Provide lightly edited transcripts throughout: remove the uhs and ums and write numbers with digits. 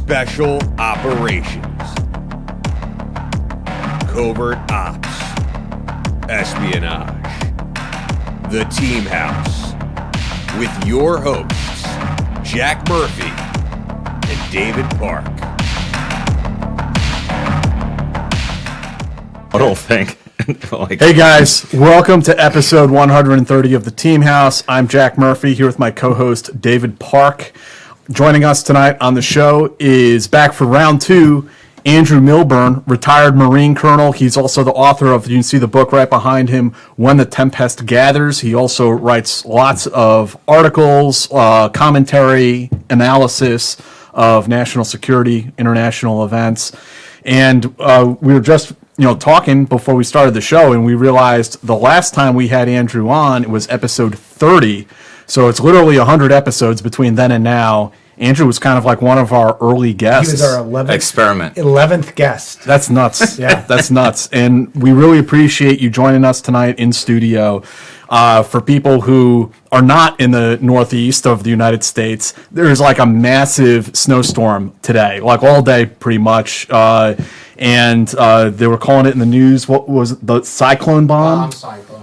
Special Operations, Covert Ops, Espionage, The Team House, with your hosts, Jack Murphy and David Park. I don't think. Hey guys, welcome to episode 130 of The Team House. I'm Jack Murphy here with my co-host David Park. Joining us tonight on the show is back for round two, Andrew Milburn, retired Marine Colonel. He's also the author of, you can see the book right behind him, When the Tempest Gathers. He also writes lots of articles, commentary, analysis of national security, international events. And we were just talking before we started the show, and we realized the last time we had Andrew on, it was episode 30. So it's literally 100 episodes between then and now. Andrew was kind of like one of our early guests. He was our 11th guest. That's nuts. Yeah, that's nuts. And we really appreciate you joining us tonight in studio. For people who are not in the Northeast of the United States, there's like a massive snowstorm today, like all day pretty much. And they were calling it in the news, what was it, the cyclone bomb?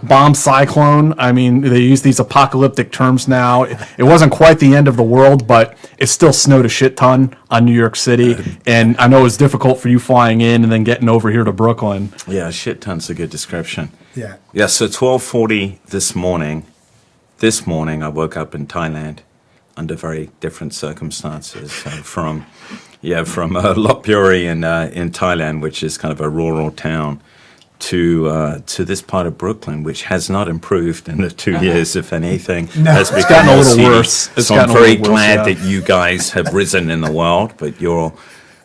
Bomb cyclone. I mean, they use these apocalyptic terms now. It wasn't quite the end of the world, but it still snowed a shit ton on New York City. And I know it was difficult for you flying in and then getting over here to Brooklyn. Yeah, shit ton's a good description. Yeah. Yeah, so 12:40 this morning. This morning I woke up in Thailand under very different circumstances from Lopburi in Thailand, which is kind of a rural town, to this part of Brooklyn, which has not improved in the 2 years, if anything. Has it's gotten a little worse. So I'm very glad that you guys have risen in the world, but your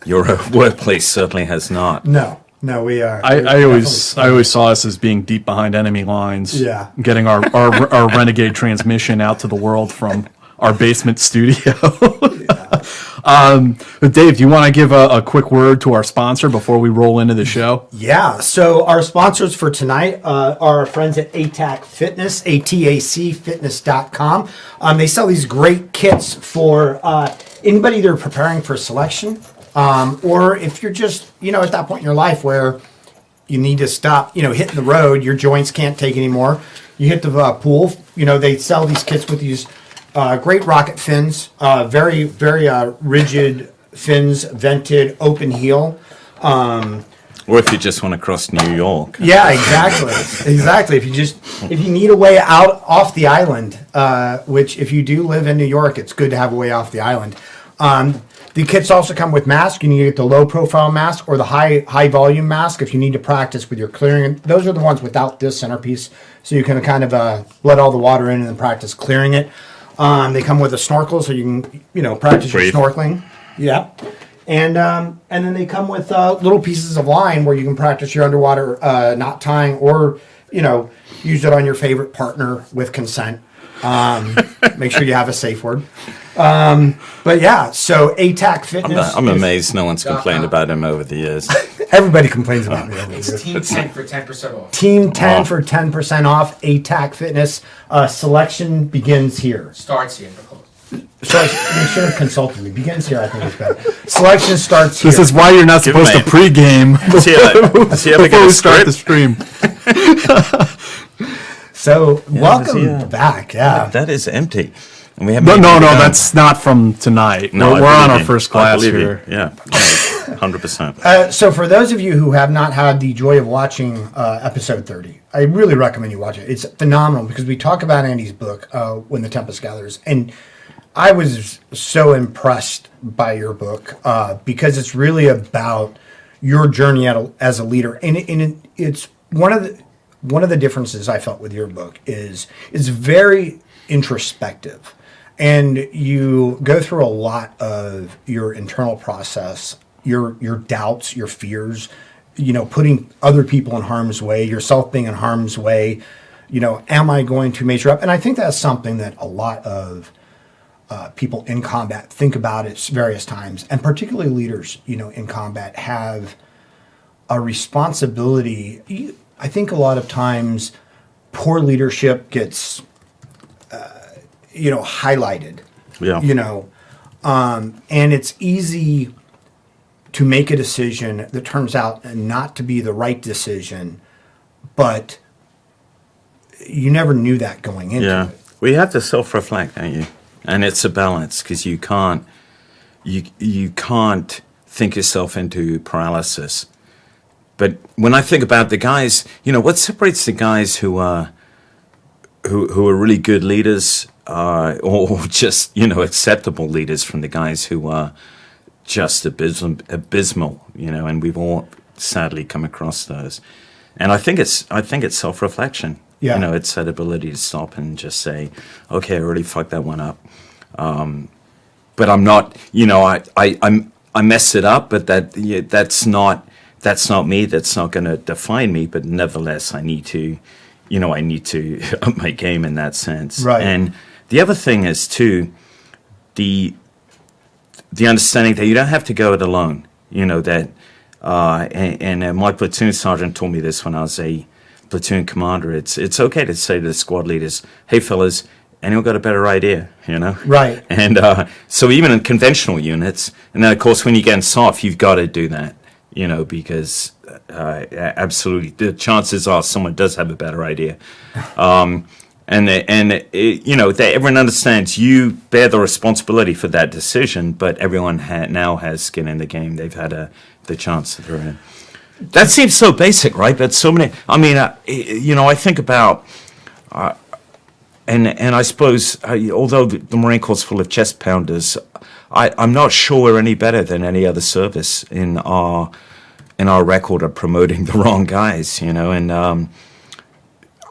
workplace certainly has not. No, we are. I always saw us as being deep behind enemy lines. Yeah. Getting our renegade transmission out to the world from our basement studio. But Dave, do you want to give a quick word to our sponsor before we roll into the show? Yeah. So our sponsors for tonight are our friends at ATAC Fitness, ATACfitness.com. They sell these great kits for anybody they're preparing for selection, or if you're just, at that point in your life where you need to stop, hitting the road, your joints can't take anymore. You hit the pool. They sell these kits with these great rocket fins, very, very rigid fins, vented, open heel. Or if you just want to cross New York. Yeah, exactly. If you need a way out off the island, which if you do live in New York, it's good to have a way off the island. The kits also come with masks. You need to get the low profile mask or the high volume mask if you need to practice with your clearing. Those are the ones without this centerpiece, so you can kind of let all the water in and then practice clearing it. They come with a snorkel, so you can, practice your snorkeling. Yeah. And then they come with little pieces of line where you can practice your underwater knot tying or, use it on your favorite partner with consent. Make sure you have a safe word. But yeah, so ATAC Fitness. I'm amazed no one's complained about him over the years. Everybody complains about me. It's Team 10 for 10% off. Team 10 for 10% off. ATAC Fitness. Selection begins here. Starts here. Sorry, you should have consulted me. Begins here, I think it's better. Selection starts here. This is why you're not supposed to pregame before we start the stream. So, welcome back. Yeah. That is empty. And we No, that's not from tonight. No, we're on our first class here. Yeah, 100%. So for those of you who have not had the joy of watching episode 30, I really recommend you watch it. It's phenomenal because we talk about Andy's book, When the Tempest Gathers. And I was so impressed by your book because it's really about your journey as a leader. And it's one of the differences I felt with your book is it's very introspective. And you go through a lot of your internal process, your doubts, your fears, putting other people in harm's way, yourself being in harm's way. Am I going to measure up? And I think that's something that a lot of people in combat think about at various times, and particularly leaders, in combat have a responsibility. I think a lot of times poor leadership gets highlighted. Yeah. And it's easy to make a decision that turns out not to be the right decision, but you never knew that going into Yeah. it. Well, you have to self-reflect, don't you? And it's a balance because you can't think yourself into paralysis. But when I think about the guys, what separates the guys who are really good leaders or just acceptable leaders from the guys who are just abysmal, and we've all sadly come across those. And I think it's self-reflection. Yeah. It's that ability to stop and just say, okay, I really fucked that one up. But I'm not, I messed it up, but that's not me. That's not going to define me. But nevertheless, I need to up my game in that sense. Right. And the other thing is too, the understanding that you don't have to go it alone. That, and my platoon sergeant told me this when I was a platoon commander. It's okay to say to the squad leaders, "Hey, fellas, anyone got a better idea?" Right. And so even in conventional units, and then of course when you get in SOF, you've got to do that, because absolutely the chances are someone does have a better idea. That everyone understands you bear the responsibility for that decision, but everyone now has skin in the game. They've had the chance to throw in. That seems so basic, right? But so many. I mean, I think about, and I suppose, although the Marine Corps is full of chest pounders, I'm not sure we're any better than any other service in our record of promoting the wrong guys. And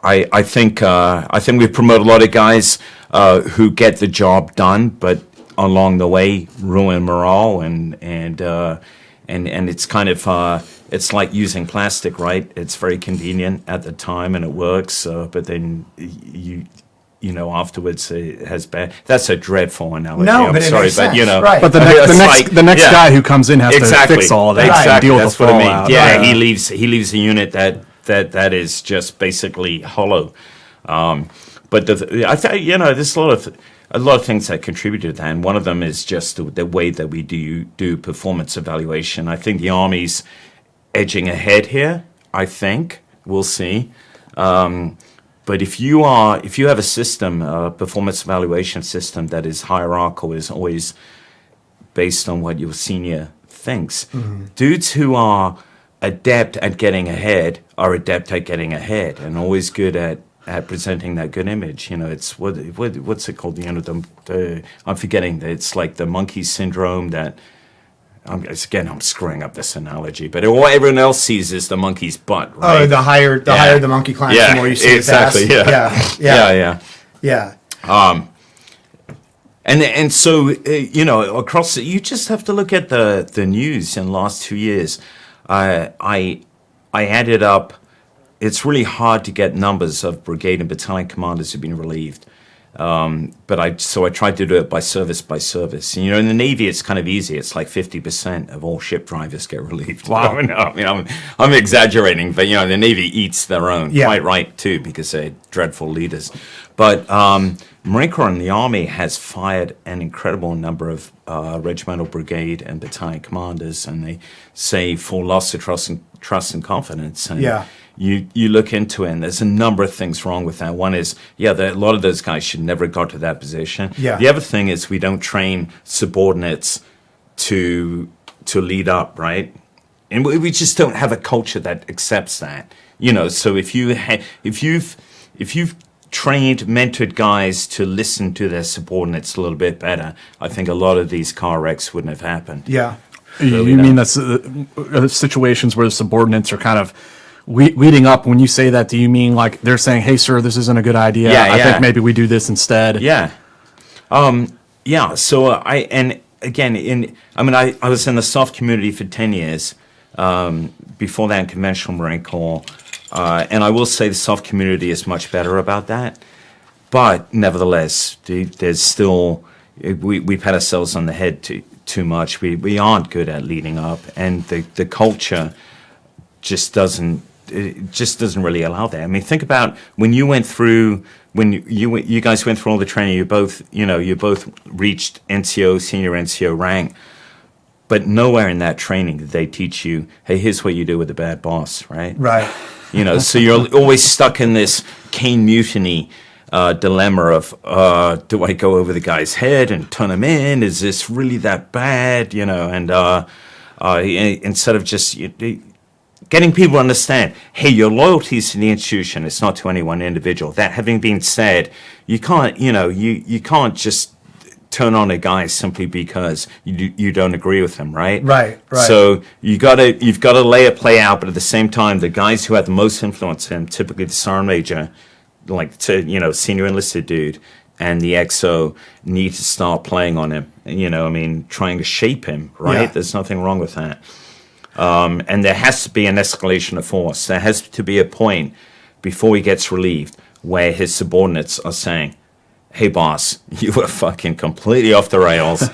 I think we promote a lot of guys who get the job done, but along the way ruin morale and it's kind of it's like using plastic, right? It's very convenient at the time and it works, but then afterwards it has bad. That's a dreadful analogy. No, I'm but it sorry, makes but sense, right. But the next guy who comes in has to fix all of that. Exactly, And deal that's with the what I mean. fallout. Yeah, Right. he leaves a unit that is just basically hollow. But I think there's a lot of things that contribute to that, and one of them is just the way that we do performance evaluation. I think the Army's edging ahead here. I think we'll see. But if you have a system, a performance evaluation system that is hierarchical, is always based on what your senior thinks. Mm-hmm. Dudes who are adept at getting ahead are adept at getting ahead and always good at presenting that good image. It's what's it called? I'm forgetting. It's like the monkey syndrome that. I'm screwing up this analogy, but all everyone else sees is the monkey's butt. Right? Oh, the higher the monkey climbs, the more you see exactly. his ass. Yeah. And so across you just have to look at the news in the last 2 years. I added up. It's really hard to get numbers of brigade and battalion commanders who've been relieved. But I tried to do it by service. And, in the Navy, it's kind of easy. It's like 50% of all ship drivers get relieved. Wow. I'm exaggerating, but the Navy eats their own. Yeah. Quite right too, because they're dreadful leaders. But Marine Corps and the Army has fired an incredible number of regimental brigade and battalion commanders, and they say for loss of trust and confidence. And Yeah. You look into it, and there's a number of things wrong with that. One is, a lot of those guys should never have got to that position. Yeah. The other thing is we don't train subordinates to lead up, right? And we just don't have a culture that accepts that. So if you've trained, mentored guys to listen to their subordinates a little bit better, I think a lot of these car wrecks wouldn't have happened. Yeah. You mean that's situations where the subordinates are kind of weeding up? When you say that, do you mean like they're saying, "Hey, sir, this isn't a good idea. I think maybe we do this instead"? Yeah. So I was in the SOF community for 10 years. Before that, in conventional Marine Corps. And I will say the SOF community is much better about that. But nevertheless, there's still, we pat ourselves on the head too much. We aren't good at leading up. And the culture just doesn't really allow that. I mean, think about when you went through, you guys went through all the training, you both reached NCO, senior NCO rank. But nowhere in that training did they teach you, hey, here's what you do with a bad boss, right? Right. You know, so you're always stuck in this cane mutiny dilemma of, do I go over the guy's head and turn him in? Is this really that bad? You know, and instead of just getting people to understand, hey, your loyalty is to the institution, it's not to any one individual. That having been said, you can't, you can't just turn on a guy simply because you don't agree with him, right? Right. So you've got to lay it play out, but at the same time, the guys who have the most influence on him, typically the sergeant major, senior enlisted dude, and the XO need to start playing on him. Trying to shape him, right? Yeah. There's nothing wrong with that. And there has to be an escalation of force. There has to be a point before he gets relieved where his subordinates are saying, hey, boss, you were fucking completely off the rails.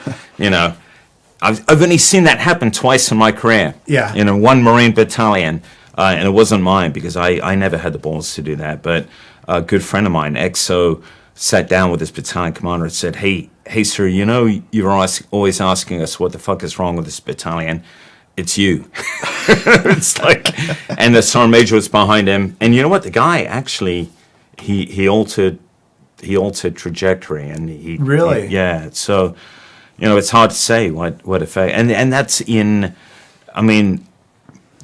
I've only seen that happen twice in my career. Yeah. In one Marine battalion, and it wasn't mine because I never had the balls to do that. But a good friend of mine, XO, sat down with his battalion commander and said, hey, sir, you're always asking us what the fuck is wrong with this battalion. It's you. It's like, and the sergeant major was behind him. And you know what? The guy actually, he altered trajectory, and he Really? yeah. So, it's hard to say what effect, and that's in. I mean,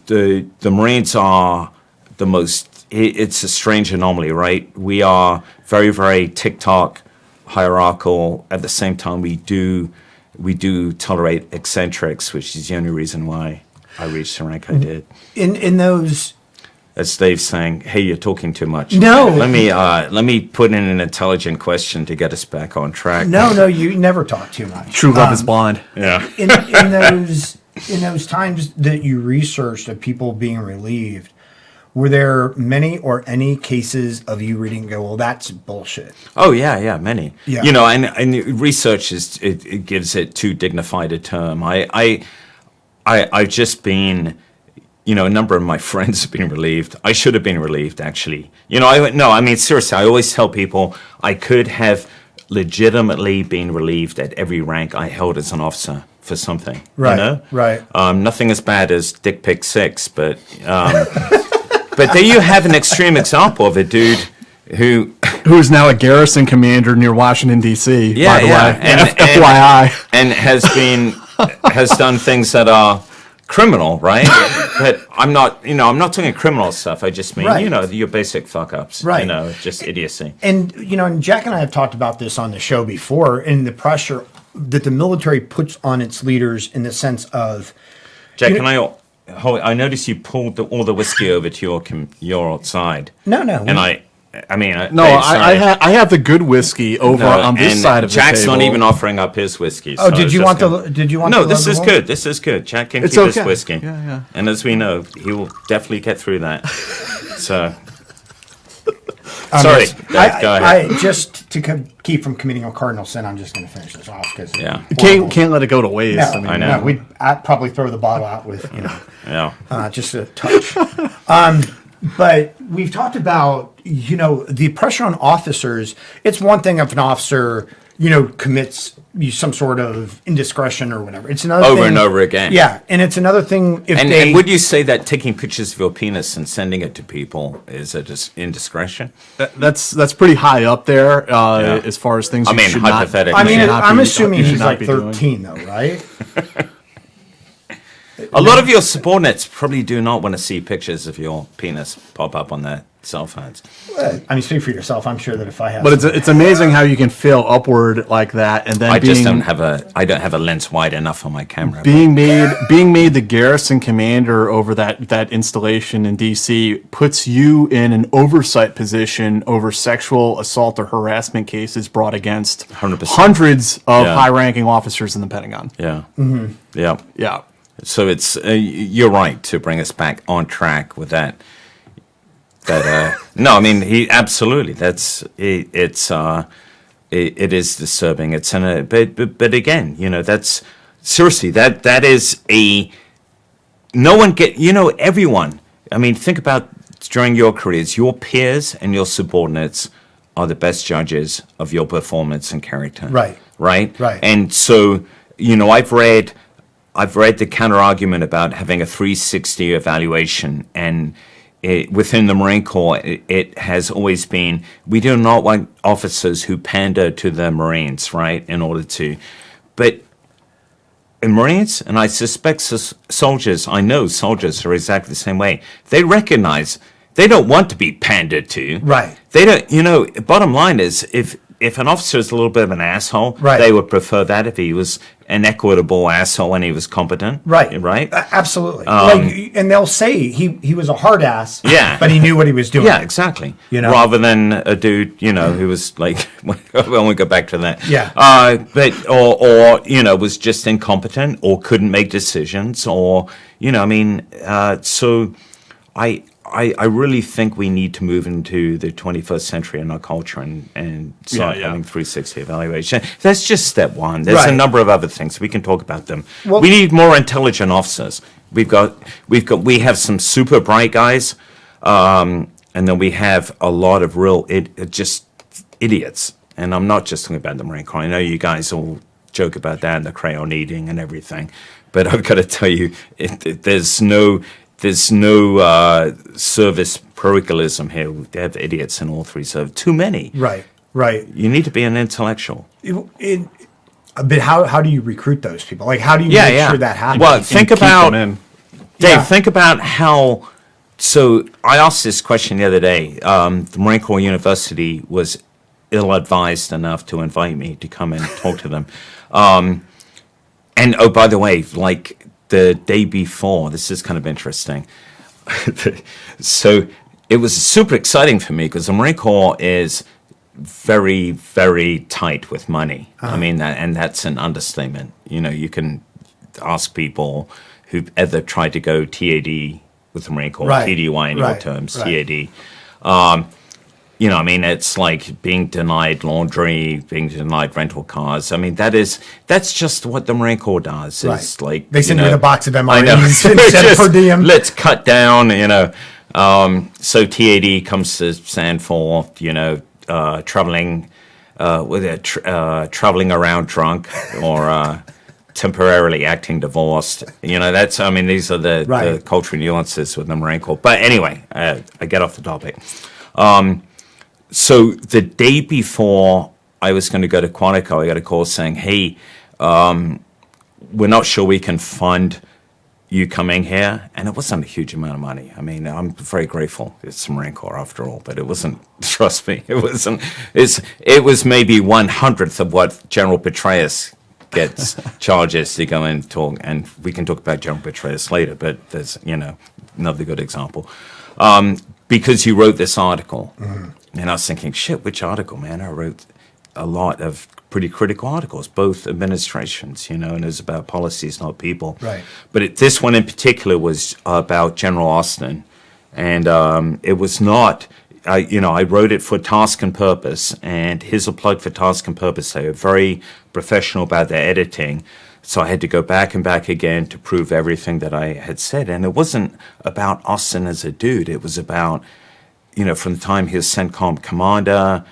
the Marines are the most. It's a strange anomaly, right? We are very, very tick-tock, hierarchical. At the same time, we do tolerate eccentrics, which is the only reason why I reached the rank I did. In those. As Dave's saying, hey, you're talking too much. No. Let me put in an intelligent question to get us back on track. No, you never talk too much. True love is blind. Yeah. In those times that you researched of people being relieved, were there many or any cases of you reading and go, well, that's bullshit? Oh, yeah, many. Yeah. And research it gives it too dignified a term. I've just been, a number of my friends have been relieved. I should have been relieved, actually. Seriously, I always tell people I could have legitimately been relieved at every rank I held as an officer for something. Right, right. Nothing as bad as Dick Pick 6, but but there you have an extreme example of a dude who is now a garrison commander near Washington, D.C., yeah, by the yeah. way. FYI. And has done things that are criminal, right? But I'm not talking criminal stuff. I just mean, Right. Your basic fuck-ups, Right. Just idiocy. And, and Jack and I have talked about this on the show before, and the pressure that the military puts on its leaders in the sense of... Jack, I noticed you pulled all the whiskey over to your side. No. And I have the good whiskey over on this side of the table. Jack's not even offering up his whiskey. Oh, did you want the... No, this is good. This is good. Jack can keep his whiskey. Yeah. And as we know, he will definitely get through that. So... Sorry, Dave, go ahead. I just to keep from committing a cardinal sin, I'm just going to finish this off because Can't let it go to waste. No, I know. I'd probably throw the bottle out with Yeah. just a touch. But we've talked about the pressure on officers. It's one thing if an officer commits some sort of indiscretion or whatever. It's another Over thing, and over again. Yeah, and it's another thing if And would you say that taking pictures of your penis and sending it to people is a indiscretion? That's pretty high up there as far as things. Should hypothetically. Not, you should not I'm be- assuming you should he's not like be doing. 13 though, right? A lot of your subordinates probably do not want to see pictures of your penis pop up on their cell phones. Speak for yourself. I'm sure that if I have, But it's amazing how you can fail upward like that, and then I don't have a lens wide enough on my camera. being made the garrison commander over that installation in D.C. puts you in an oversight position over sexual assault or harassment cases brought against 100%. hundreds of high-ranking officers in the Pentagon. Yeah. Mm-hmm. Yeah. Yeah. So it's you're right to bring us back on track with that. No, I mean he absolutely. It is disturbing. It's but again, that's seriously that is a no one get everyone. I mean, think about during your careers, your peers and your subordinates are the best judges of your performance and character. Right. Right. Right. And so I've read I've read the counter argument about having a 360 evaluation, and within the Marine Corps, it has always been, we do not want officers who pander to the Marines, right, in order to, but in Marines, and I suspect soldiers, I know soldiers are exactly the same way, they recognize they don't want to be pandered to. Right. They don't, bottom line is, if an officer is a little bit of an asshole, right. they would prefer that if he was an equitable asshole and he was competent. Right. Right? Absolutely. And they'll say he was a hard ass, yeah. but he knew what he was doing. Yeah, exactly. Rather than a dude, who was like, I won't go back to that. Yeah. But, or, was just incompetent or couldn't make decisions or, so I really think we need to move into the 21st century in our culture and start having 360 evaluation. That's just step one. There's a number of other things. We can talk about them. Well, we need more intelligent officers. We have some super bright guys, and then we have a lot of real just idiots. And I'm not just talking about the Marine Corps. I know you guys all joke about that and the crayon eating and everything, but I've got to tell you, there's no service parochialism here. They have idiots in all three, so too many. Right. You need to be an intellectual. But how do you recruit those people? Like, how do you make sure that happens? Well, think about, Dave, think about how, so I asked this question the other day. The Marine Corps University was ill-advised enough to invite me to come and talk to them. And, oh, by the way, like, the day before, this is kind of interesting. So it was super exciting for me because the Marine Corps is very, very tight with money. I mean, that's an understatement. You can ask people who've ever tried to go TAD with the Marine Corps, TDY in your terms, TAD. It's like being denied laundry, being denied rental cars. I mean, that's just what the Marine Corps does. It's like they send you in a box of MREs instead per diem. Let's cut down, So TAD comes to stand for, traveling around drunk or temporarily acting divorced. These are the cultural nuances with the Marine Corps. But anyway, I get off the topic. So the day before I was going to go to Quantico, I got a call saying, hey, we're not sure we can fund you coming here. And it wasn't a huge amount of money. I mean, I'm very grateful. It's the Marine Corps after all, but it wasn't, trust me, it was maybe 1/100th of what General Petraeus gets charges to go and talk. And we can talk about General Petraeus later, but there's, another good example. Because you wrote this article. Mm-hmm. And I was thinking, shit, which article, man? I wrote a lot of pretty critical articles, both administrations, and it was about policies, not people. Right. But this one in particular was about General Austin. And it was not, I wrote it for Task and Purpose, and here's a plug for Task and Purpose. They were very professional about their editing. So I had to go back and back again to prove everything that I had said. And it wasn't about Austin as a dude. It was about, from the time he was CENTCOM commander,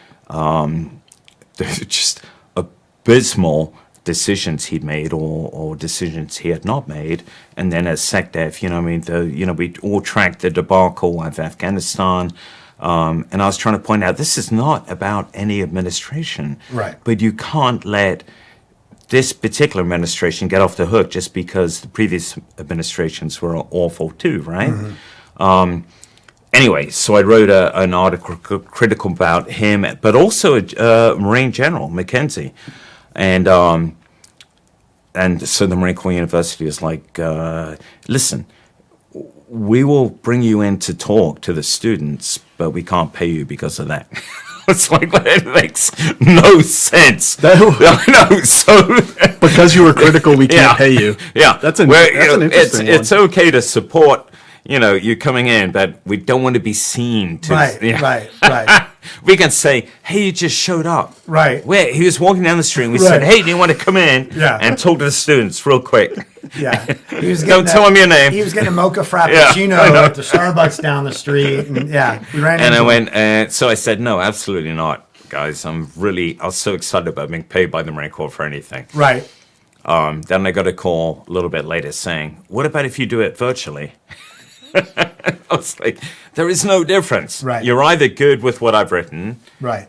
just abysmal decisions he'd made or decisions he had not made. And then as SecDef, we all tracked the debacle of Afghanistan. And I was trying to point out, this is not about any administration. Right. But you can't let this particular administration get off the hook just because the previous administrations were awful too, right? Mm-hmm. Anyway, so I wrote an article critical about him, but also a Marine General, Mackenzie. And so the Marine Corps University is like, listen, we will bring you in to talk to the students, but we can't pay you because of that. It's like, it makes no sense. Because you were critical, we can't pay you. Yeah, that's an interesting one. It's okay to support, you coming in, but we don't want to be seen to. Right. We can say, hey, you just showed up. Right. Where he was walking down the street, and we said, hey, do you want to come in and talk to the students real quick? Yeah. He was Don't tell him your name. He was getting a mocha frappuccino at the Starbucks down the street. And we ran into I went, so I said, no, absolutely not, guys. I was so excited about being paid by the Marine Corps for anything. Right. Then I got a call a little bit later saying, what about if you do it virtually? I was like, there is no difference. Right. You're either good with what I've written, Right.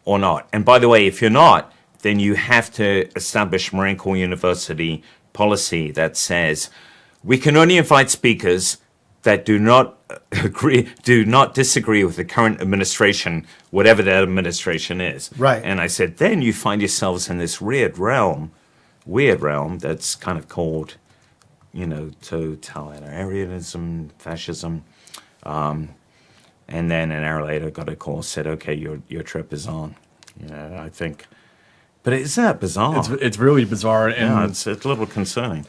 Or not. And by the way, if you're not, then you have to establish Marine Corps University policy that says we can only invite speakers that do not disagree with the current administration, whatever that administration is. Right. And I said, then you find yourselves in this weird realm that's kind of called, totalitarianism, fascism. And then an hour later, got a call, said, okay, your trip is on. I think, but isn't that bizarre? It's really bizarre, and Yeah, it's a little concerning.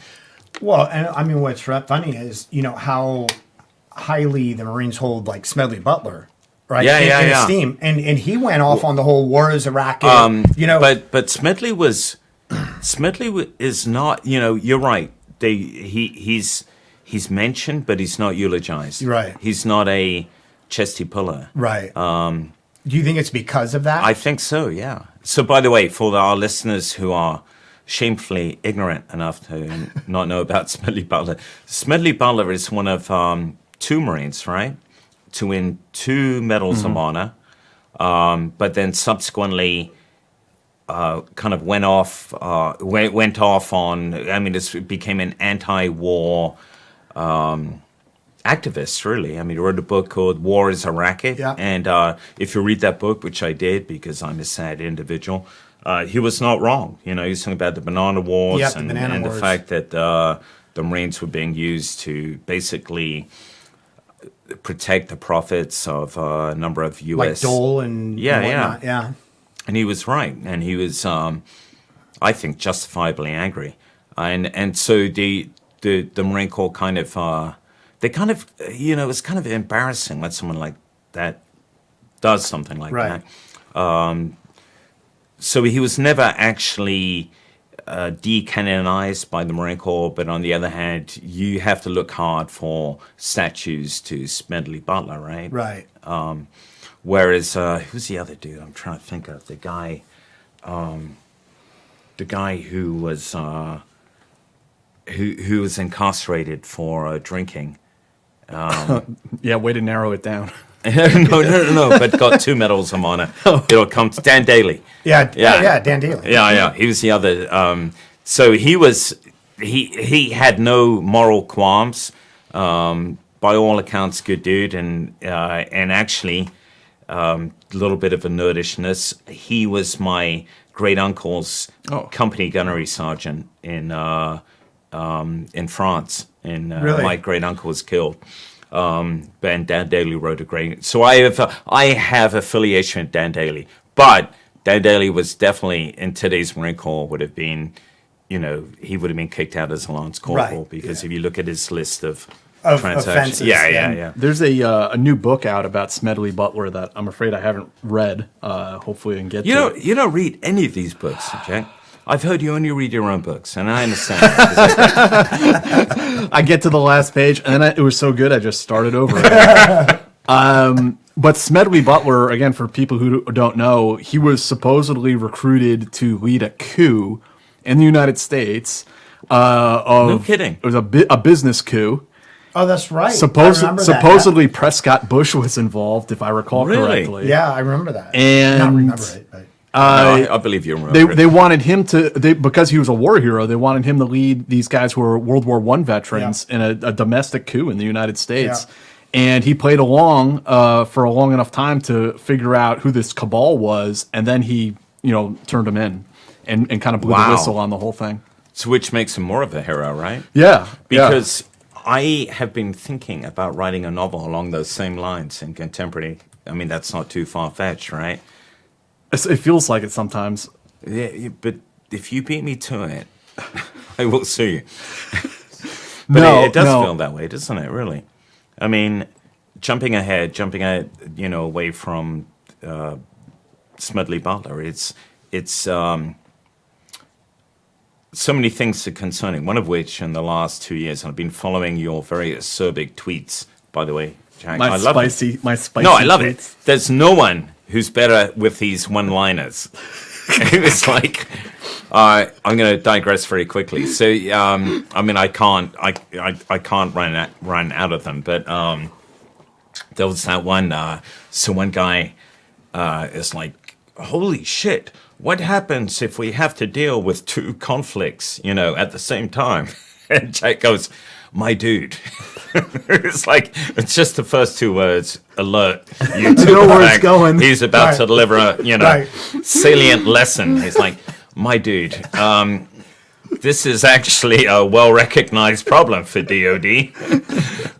Well, and I mean, what's funny is, how highly the Marines hold like Smedley Butler, right? In esteem. And he went off on the whole war is a racket, But Smedley is not, you're right. He's mentioned, but he's not eulogized. Right. He's not a chesty puller. Right. Do you think it's because of that? I think so, yeah. So, by the way, for our listeners who are shamefully ignorant enough to not know about Smedley Butler is one of two Marines, right, to win 2 medals of honor, but then subsequently kind of went off on. I mean, this became an anti-war activist, really. I mean, he wrote a book called "War Is a Racket," and if you read that book, which I did because I'm a sad individual, he was not wrong. He was talking about the Banana Wars and the fact that the Marines were being used to basically protect the profits of a number of U.S. like Dole and whatnot. Yeah. And he was right, and he was, I think, justifiably angry, and so the Marine Corps kind of, it's kind of embarrassing when someone like that does something like that. So he was never actually decanonized by the Marine Corps, but on the other hand, you have to look hard for statues to Smedley Butler, right? Right. Whereas, who's the other dude? I'm trying to think of the guy who was who was incarcerated for drinking. Yeah, way to narrow it down. No, but got 2 medals of honor. It'll come to Dan Daly. Yeah, Dan Daly. Yeah, he was the other. So he had no moral qualms. By all accounts, good dude, and actually. A little bit of a nerdishness. He was my great uncle's company gunnery sergeant in France. Really? My great uncle was killed. And Dan Daly wrote a great. So I have affiliation with Dan Daly, but Dan Daly was definitely in today's Marine Corps would have been, he would have been kicked out as a lance corporal because if you look at his list of offenses. Yeah. There's a new book out about Smedley Butler that I'm afraid I haven't read. Hopefully, I can get to it. You don't read any of these books, Jack. I've heard you only read your own books, and I understand. I get to the last page, and then it was so good, I just started over. But Smedley Butler, again, for people who don't know, he was supposedly recruited to lead a coup in the United States. No kidding. It was a business coup. Oh, that's right. Supposedly, Prescott Bush was involved, if I recall correctly. Yeah, I remember that. And not remember it, but I believe you remember. They wanted him to because he was a war hero. They wanted him to lead these guys who were World War I veterans in a domestic coup in the United States. Yeah. And he played along for a long enough time to figure out who this cabal was, and then he turned him in and kind of blew the whistle on the whole thing. So which makes him more of a hero, right? Yeah, because. I have been thinking about writing a novel along those same lines in contemporary. I mean, that's not too far-fetched, right? It feels like it sometimes. Yeah, but if you beat me to it, I will sue you. But it does feel that way, doesn't it, really? I mean, jumping ahead, away from Smedley Butler, it's so many things are concerning, one of which in the last 2 years, and I've been following your very acerbic tweets, by the way, Jack. My spicy No, I love tweets. it. There's no one who's better with these one-liners. It's like, I'm going to digress very quickly. So, I mean, I can't run out of them. But there was that one. So one guy is like, "Holy shit! What happens if we have to deal with two conflicts, at the same time?" And Jack goes, "My dude." It's just the first two words. Alert! You know where it's going. He's about to Right. deliver a Right. salient lesson. He's like, "My dude, this is actually a well-recognized problem for DoD.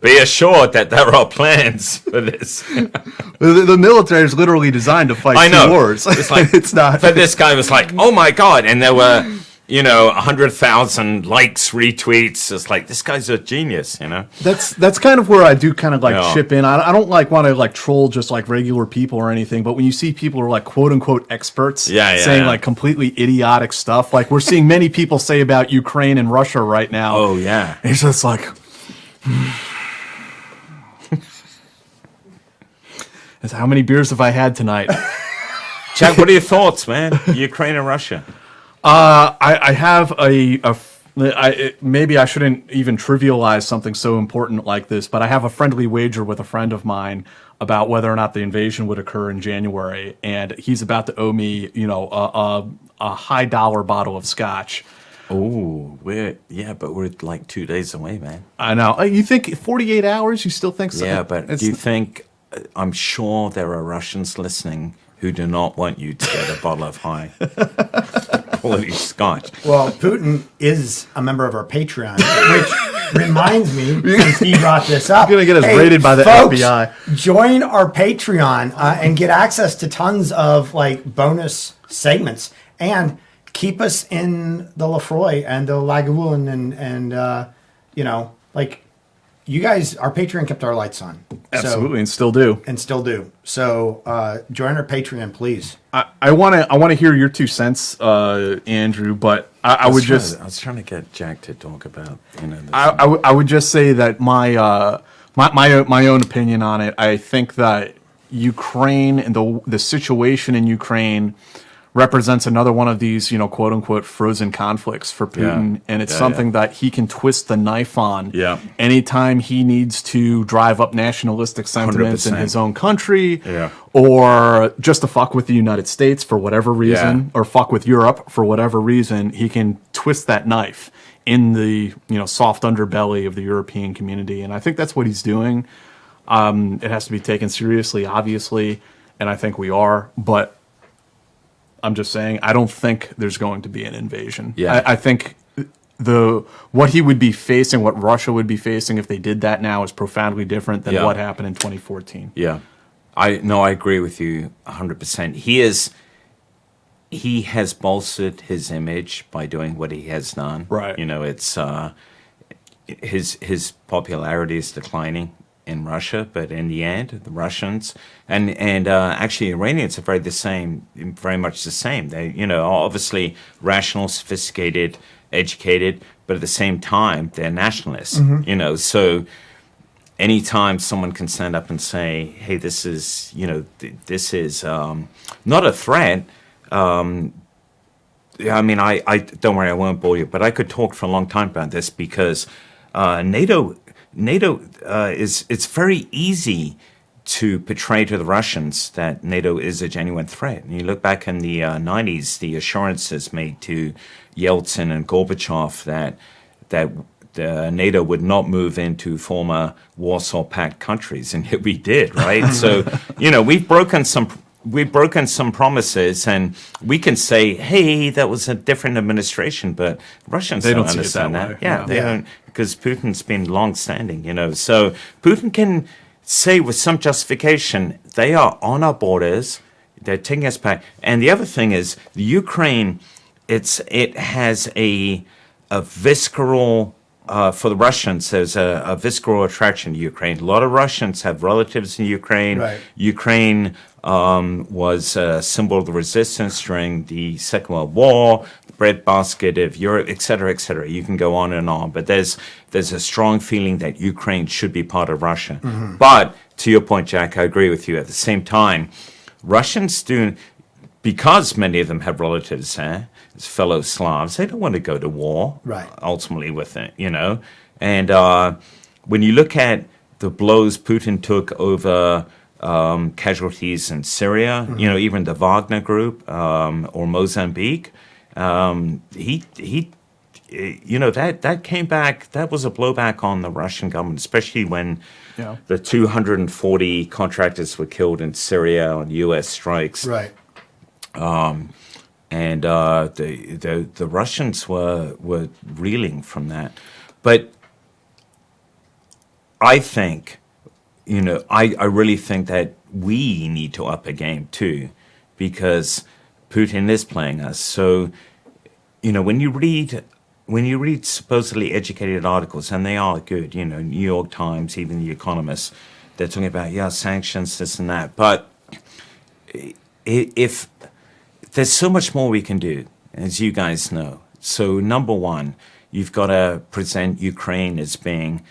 Be assured that there are plans for this." The military is literally designed to fight I know. two wars. It's like it's not. But this guy was like, "Oh my god!" And there were 100,000 likes, retweets. It's like, this guy's a genius. That's kind of where I do kind of like Yeah. chip in. I don't like want to like troll just like regular people or anything, but when you see people who are like quote unquote experts saying like completely idiotic stuff, like we're seeing many people say about Ukraine and Russia right now. Oh yeah. It's just like, how many beers have I had tonight? Jack, what are your thoughts, man? Ukraine and Russia. I have maybe I shouldn't even trivialize something so important like this, but I have a friendly wager with a friend of mine about whether or not the invasion would occur in January, and he's about to owe me, a high dollar bottle of scotch. Oh, but we're like 2 days away, man. I know. You think 48 hours? You still think so? Yeah, but do you think? I'm sure there are Russians listening who do not want you to get a bottle of high quality scotch. Well, Putin is a member of our Patreon, which reminds me, since he brought this up. He's gonna get us raided by the folks, FBI. Join our Patreon and get access to tons of like bonus segments and keep us in the Lafroy and the Lagavulin and you guys, our Patreon kept our lights on. Absolutely, and still do. And still do. So join our Patreon, please. I want to hear your 2 cents, Andrew. But I was trying to get Jack to talk about this. I would just say that my own opinion on it. I think that Ukraine and the situation in Ukraine represents another one of these, quote unquote, frozen conflicts for Putin. Yeah. And it's something that he can twist the knife on anytime he needs to drive up nationalistic sentiments 100%. in his own country or just to fuck with the United States for whatever reason or fuck with Europe for whatever reason. He can twist that knife in the, soft underbelly of the European community. And I think that's what he's doing. It has to be taken seriously, obviously. And I think we are, but I'm just saying, I don't think there's going to be an invasion. Yeah. I think what he would be facing, what Russia would be facing if they did that now is profoundly different than what happened in 2014. Yeah. I agree with you 100%. He has bolstered his image by doing what he has done. Right. It's his popularity is declining in Russia, but in the end, the Russians and actually Iranians are very much the same. They, are obviously rational, sophisticated, educated, but at the same time, they're nationalists. So anytime someone can stand up and say, "Hey, this is, this is not a threat." I don't worry, I won't bore you, but I could talk for a long time about this because NATO it's very easy to portray to the Russians that NATO is a genuine threat. And you look back in the 90s, the assurances made to Yeltsin and Gorbachev that NATO would not move into former Warsaw Pact countries, and we did, right? So, we've broken some promises, and we can say, "Hey, that was a different administration," but Russians They don't don't see it understand that that. way. Yeah, they don't, because Putin's been long-standing, So Putin can say with some justification, they are on our borders, they're taking us back. And the other thing is, the Ukraine, it has a visceral. For the Russians, there's a visceral attraction to Ukraine. A lot of Russians have relatives in Ukraine. Right. Ukraine was a symbol of the resistance during the Second World War, the breadbasket of Europe, et cetera, et cetera. You can go on and on, but there's a strong feeling that Ukraine should be part of Russia. Mm-hmm. But to your point, Jack, I agree with you. At the same time, Russians do, because many of them have relatives there, as fellow Slavs. They don't want to go to war, Right. ultimately with it, And when you look at the blows Putin took over casualties in Syria, even the Wagner Group or Mozambique, that came back. That was a blowback on the Russian government, especially when the 240 contractors were killed in Syria on U.S. strikes. Right. And the Russians were reeling from that. But I think, I really think that we need to up a game too, because Putin is playing us. So, when you read supposedly educated articles, and they are good, New York Times, even The Economist, they're talking about, sanctions, this and that. But if there's so much more we can do, as you guys know. So number one, you've got to present Ukraine as being,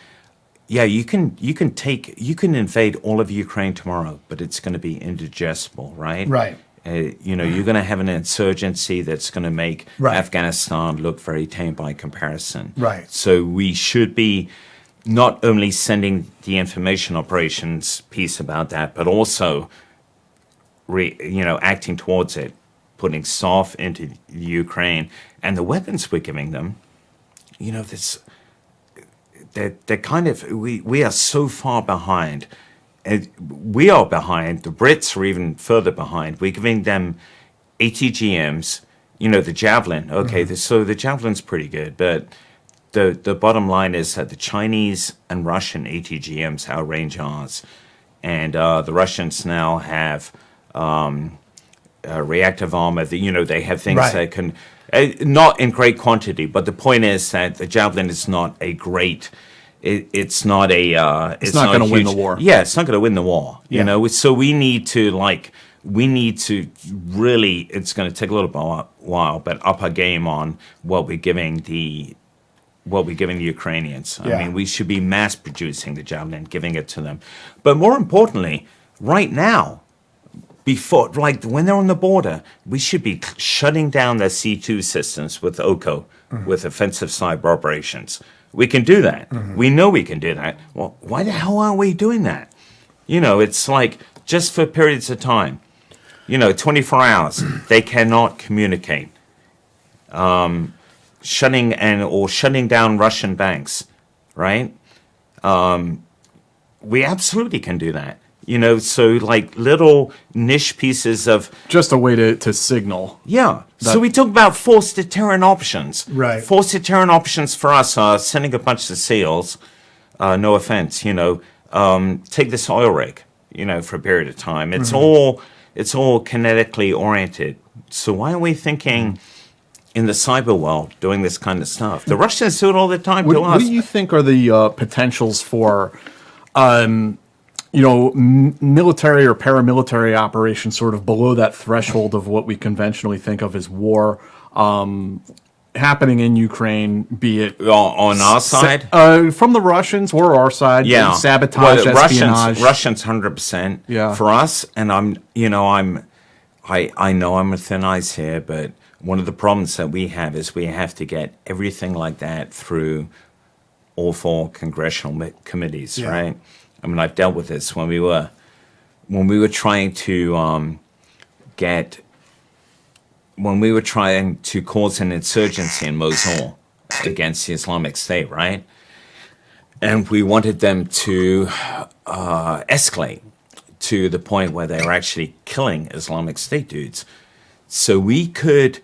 you can invade all of Ukraine tomorrow, but it's going to be indigestible, right? Right. You're going to have an insurgency that's going to make Right. Afghanistan look very tame by comparison. Right. So we should be not only sending the information operations piece about that, but also, acting towards it, putting staff into Ukraine, and the weapons we're giving them. They're kind of, we are so far behind. We are behind. The Brits are even further behind. We're giving them ATGMs, the Javelin. Okay, so the Javelin's pretty good, but the bottom line is that the Chinese and Russian ATGMs outrange ours. And the Russians now have reactive armor. They have things Right. that can, not in great quantity, but the point is that the Javelin is not a great... It's not a. It's not going to win the war. Yeah, it's not going to win the war. Yeah. So we need to really. It's going to take a little while, but up our game on what we're giving the Ukrainians. Yeah. I mean, we should be mass producing the Javelin, giving it to them. But more importantly, right now, before when they're on the border, we should be shutting down their C2 systems with OCO, with offensive cyber operations. We can do that. We know we can do that. Well, why the hell aren't we doing that? It's like just for periods of time, 24 hours, they cannot communicate. Shutting down Russian banks, right? We absolutely can do that. So like little niche pieces of... Just a way to signal. Yeah. So we talk about force deterrent options. Right. Force deterrent options for us are sending a bunch of SEALs, no offense, take this oil rig, for a period of time. It's all kinetically oriented. So why are we thinking in the cyber world doing this kind of stuff? The Russians do it all the time to us. What do you think are the potentials for... military or paramilitary operations sort of below that threshold of what we conventionally think of as war happening in Ukraine, be it on our side? From the Russians or our side, sabotage, well, espionage. Russians 100%. Yeah. For us, and I know I'm a thin ice here, but one of the problems that we have is we have to get everything like that through all four congressional committees, right? I mean, I've dealt with this when we were trying to cause an insurgency in Mosul against the Islamic State, right? And we wanted them to escalate to the point where they were actually killing Islamic State dudes. So we could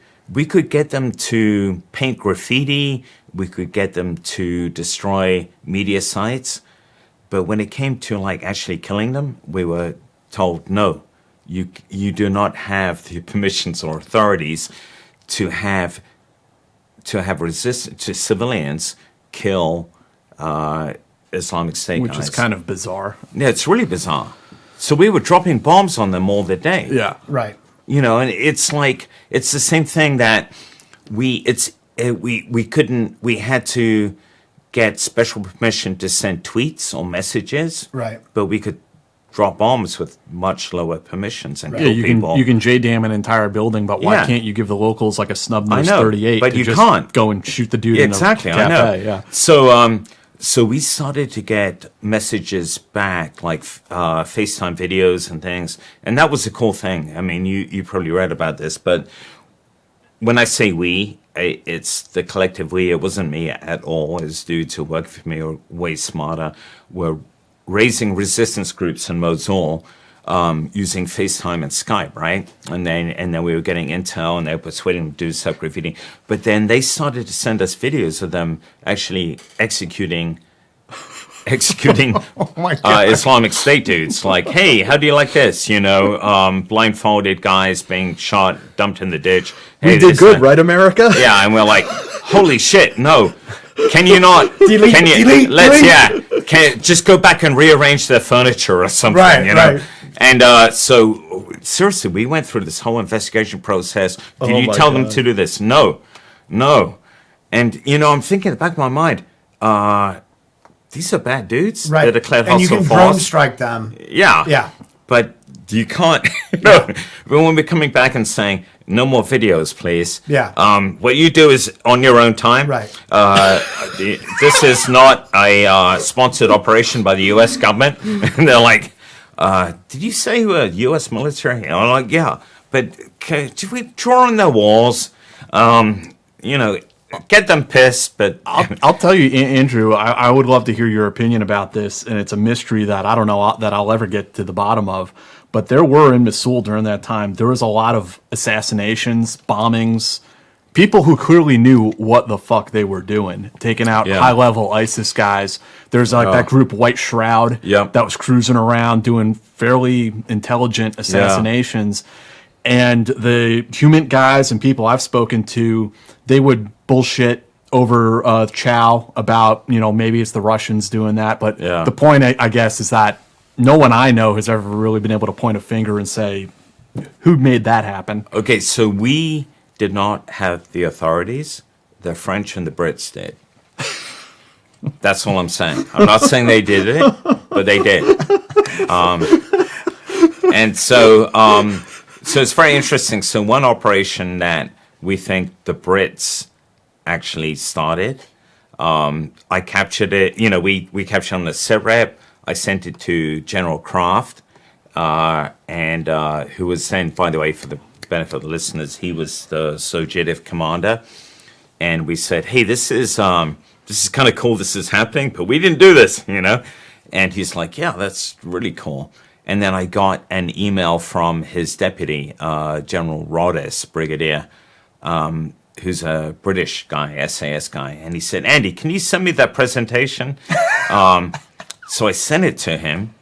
get them to paint graffiti, we could get them to destroy media sites. But when it came to actually killing them, we were told, no, you do not have the permissions or authorities to have resistance to civilians kill Islamic State which guys. is kind of bizarre. Yeah, it's really bizarre. So we were dropping bombs on them all the day. Yeah. Right. And it's the same thing that we had to get special permission to send tweets or messages. Right. But we could drop bombs with much lower permissions and Yeah, kill you people. can JDAM an entire building, but why Yeah. can't you give the locals like a snub I nose know, 38 but to you just can't. go and shoot the dude Exactly, in the I cafe? know. Yeah. So we started to get messages back, like FaceTime videos and things, and that was a cool thing. I mean, you probably read about this, but when I say we, it's the collective we. It wasn't me at all. It's dudes who work for me are way smarter. We're raising resistance groups in Mosul using FaceTime and Skype, right? And then we were getting intel, and they were persuading them to do separate video. But then they started to send us videos of them actually executing Islamic State dudes. Like, hey, how do you like this? You know, blindfolded guys being shot, dumped in the ditch. We Hey, did this, good, right, America? Yeah, and we're like, holy shit, no. Can you not? Delete, can you? delete, let's delete. Can just go back and rearrange their furniture or something. Right, you know? right. And so seriously, we went through this whole investigation process. Did you my tell them God. to do this? No. And you know, I'm thinking in the back of my mind, these are bad dudes. Right. They're declared and you hostile can drone force. strike them. Yeah. Yeah. But you can't. No. But when we're coming back and saying, no more videos, please. Yeah. What you do is on your own time. Right. This is not a sponsored operation by the U.S. government. And they're like, did you say you were U.S. military? And I'm like, yeah. But did we draw on their walls? You know, get them pissed, but... I'll tell you, Andrew, I would love to hear your opinion about this, and it's a mystery that I don't know that I'll ever get to the bottom of. But there were in Mosul during that time, there was a lot of assassinations, bombings, people who clearly knew what the fuck they were doing, taking out Yeah. high-level ISIS guys. There's like that group White Shroud Yep. that was cruising around doing fairly intelligent assassinations. And the human guys and people I've spoken to, they would bullshit over Chow about, you know, maybe it's the Russians doing that. But Yeah. the point, I guess, is that no one I know has ever really been able to point a finger and say, who made that happen? Okay, so we did not have the authorities. The French and the Brits did. That's all I'm saying. I'm not saying they did it, but they did. And so it's very interesting. So one operation that we think the Brits actually started, I captured it. You know, we captured on the SITREP. I sent it to General Kraft, and who was then, by the way, for the benefit of the listeners, he was the SOCCENT commander. And we said, hey, this is kind of cool. This is happening, but we didn't do this, you know. And he's like, yeah, that's really cool. And then I got an email from his deputy, General Rodis, Brigadier, who's a British guy, SAS guy. And he said, Andy, can you send me that presentation? So I sent it to him.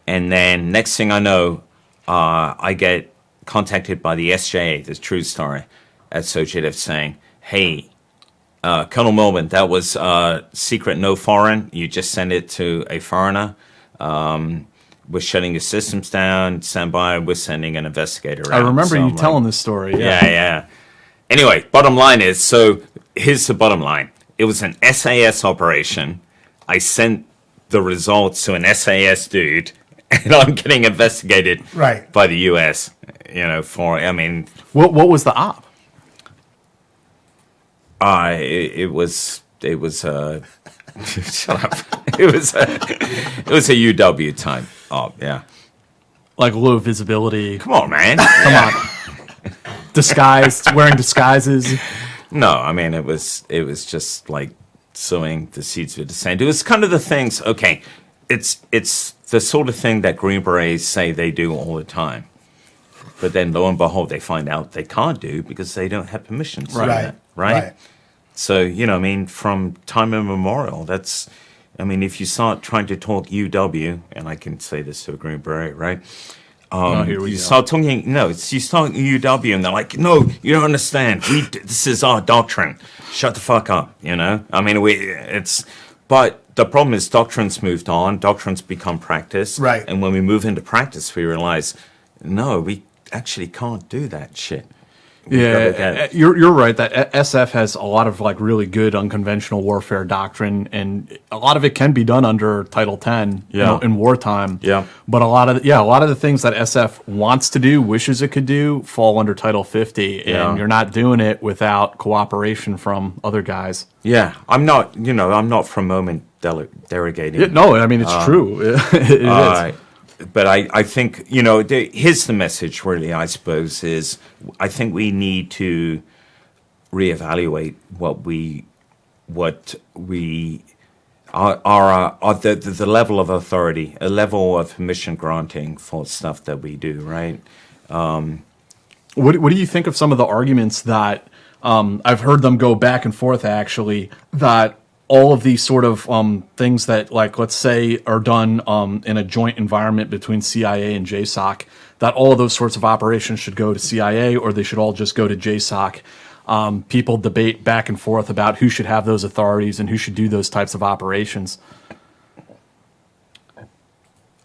And then next thing I know, I get contacted by the SJA, the true story, at SOCCENT saying, hey, Colonel Milburn, that was secret, no foreign. You just send it to a foreigner. We're shutting your systems down. Stand by. We're sending an investigator out. I remember So you I'm telling like, this story. Yeah. Anyway, bottom line is, so here's the bottom line. It was an SAS operation. I sent the results to an SAS dude, and I'm getting investigated Right. by the U.S., you know, for, I mean... What was the op? It was shut up. It was a UW type op, yeah. Like low visibility. Come on, man. Come on. Disguised, wearing disguises. No, I mean it was just like sowing the seeds of dissent. It was kind of the things. Okay, it's the sort of thing that Green Berets say they do all the time, but then lo and behold, they find out they can't do because they don't have permission to do that, right? So you know, I mean, from time immemorial, that's. I mean, if you start trying to talk UW, and I can say this to a Green Beret, right? Here we You go. start talking, you start UW, and they're like, no, you don't understand. This is our doctrine. Shut the fuck up, you know? I mean, but the problem is doctrine's moved on. Doctrine's become practice. Right. And when we move into practice, we realize, no, we actually can't do that shit. gotta get. You're right that SF has a lot of like really good unconventional warfare doctrine, and a lot of it can be done under Title 10 in wartime. Yeah. But a lot of the things that SF wants to do, wishes it could do, fall under Title 50, and you're not doing it without cooperation from other guys. Yeah, I'm not for a moment derogating. No, I mean it's true. It is. But I think, here's the message really, I suppose, is I think we need to reevaluate the level of authority, a level of permission granting for stuff that we do, right? What do you think of some of the arguments that I've heard them go back and forth actually, that all of these sort of things that, like, let's say, are done in a joint environment between CIA and JSOC, that all of those sorts of operations should go to CIA or they should all just go to JSOC. People debate back and forth about who should have those authorities and who should do those types of operations.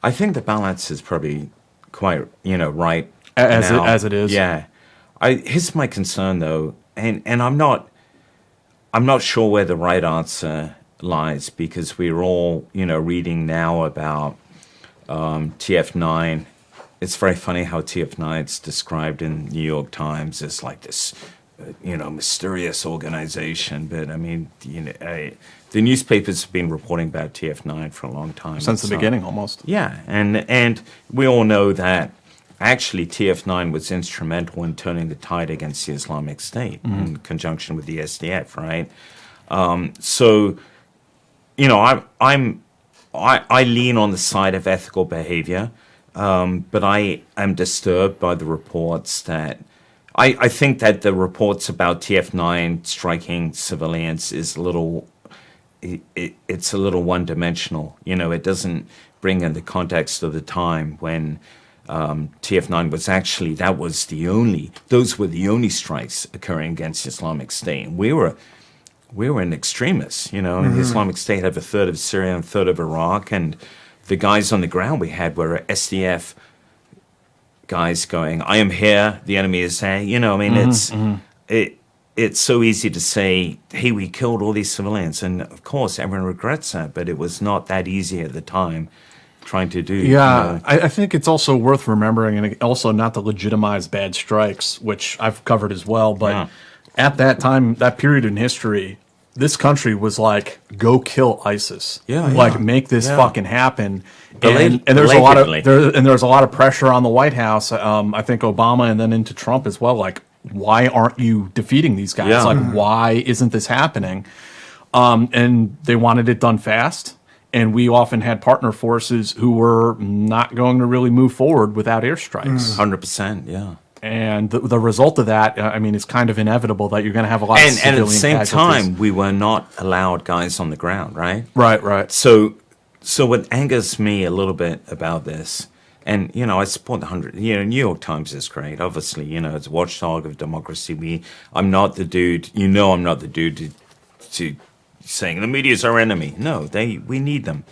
I think the balance is probably quite, right As now. it is. Yeah. Here's my concern, though, and I'm not sure where the right answer lies, because we're all, reading now about TF9. It's very funny how TF9 is described in New York Times as like this, mysterious organization. But I mean, the newspapers have been reporting about TF9 for a long time. Since the beginning, almost. Yeah, and we all know that actually TF9 was instrumental in turning the tide against the Islamic State in conjunction with the SDF, right? So, I lean on the side of ethical behavior, but I am disturbed by the reports that I think that the reports about TF9 striking civilians is it's a little one-dimensional. It doesn't bring in the context of the time when TF9 was actually, those were the only strikes occurring against Islamic State. And we were an extremists, and the Islamic State had a third of Syria and a third of Iraq, and the guys on the ground we had were SDF guys going, I am here, the enemy is there. It's so easy to say, hey, we killed all these civilians, and of course everyone regrets that, but it was not that easy at the time. Trying to do. Yeah, I think it's also worth remembering, and also not to legitimize bad strikes, which I've covered as well, but at that time, that period in history, this country was like, go kill ISIS. Make this fucking happen. And there's a lot of there's a lot of pressure on the White House. I think Obama and then into Trump as well. Like, why aren't you defeating these guys? Like, why isn't this happening? And they wanted it done fast. And we often had partner forces who were not going to really move forward without airstrikes. 100%, yeah. And the result of that, is kind of inevitable that you're going to have a lot of civilian And at the same casualties. time, we were not allowed guys on the ground, right? Right. So what angers me a little bit about this, and, I support the 100, New York Times is great, obviously, it's a watchdog of democracy. I'm not the dude, I'm not the dude to saying the media is our enemy. No, we need them.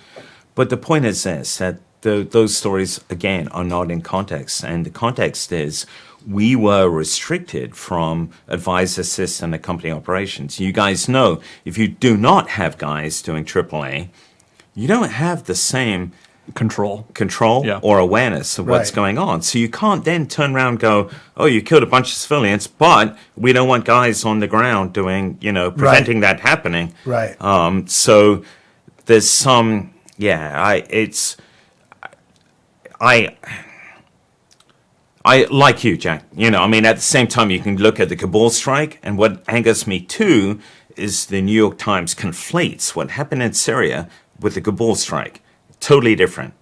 But the point is this, that those stories, again, are not in context. And the context is we were restricted from advise, assist, and accompany operations. You guys know, if you do not have guys doing AAA, you don't have the same control or awareness of what's going on. So you can't then turn around and go, oh, you killed a bunch of civilians, but we don't want guys on the ground doing, preventing that happening. Right. So there's some, I like you, Jack. At the same time, you can look at the Kabul strike, and what angers me too is the New York Times conflates what happened in Syria with the Kabul strike. Totally different.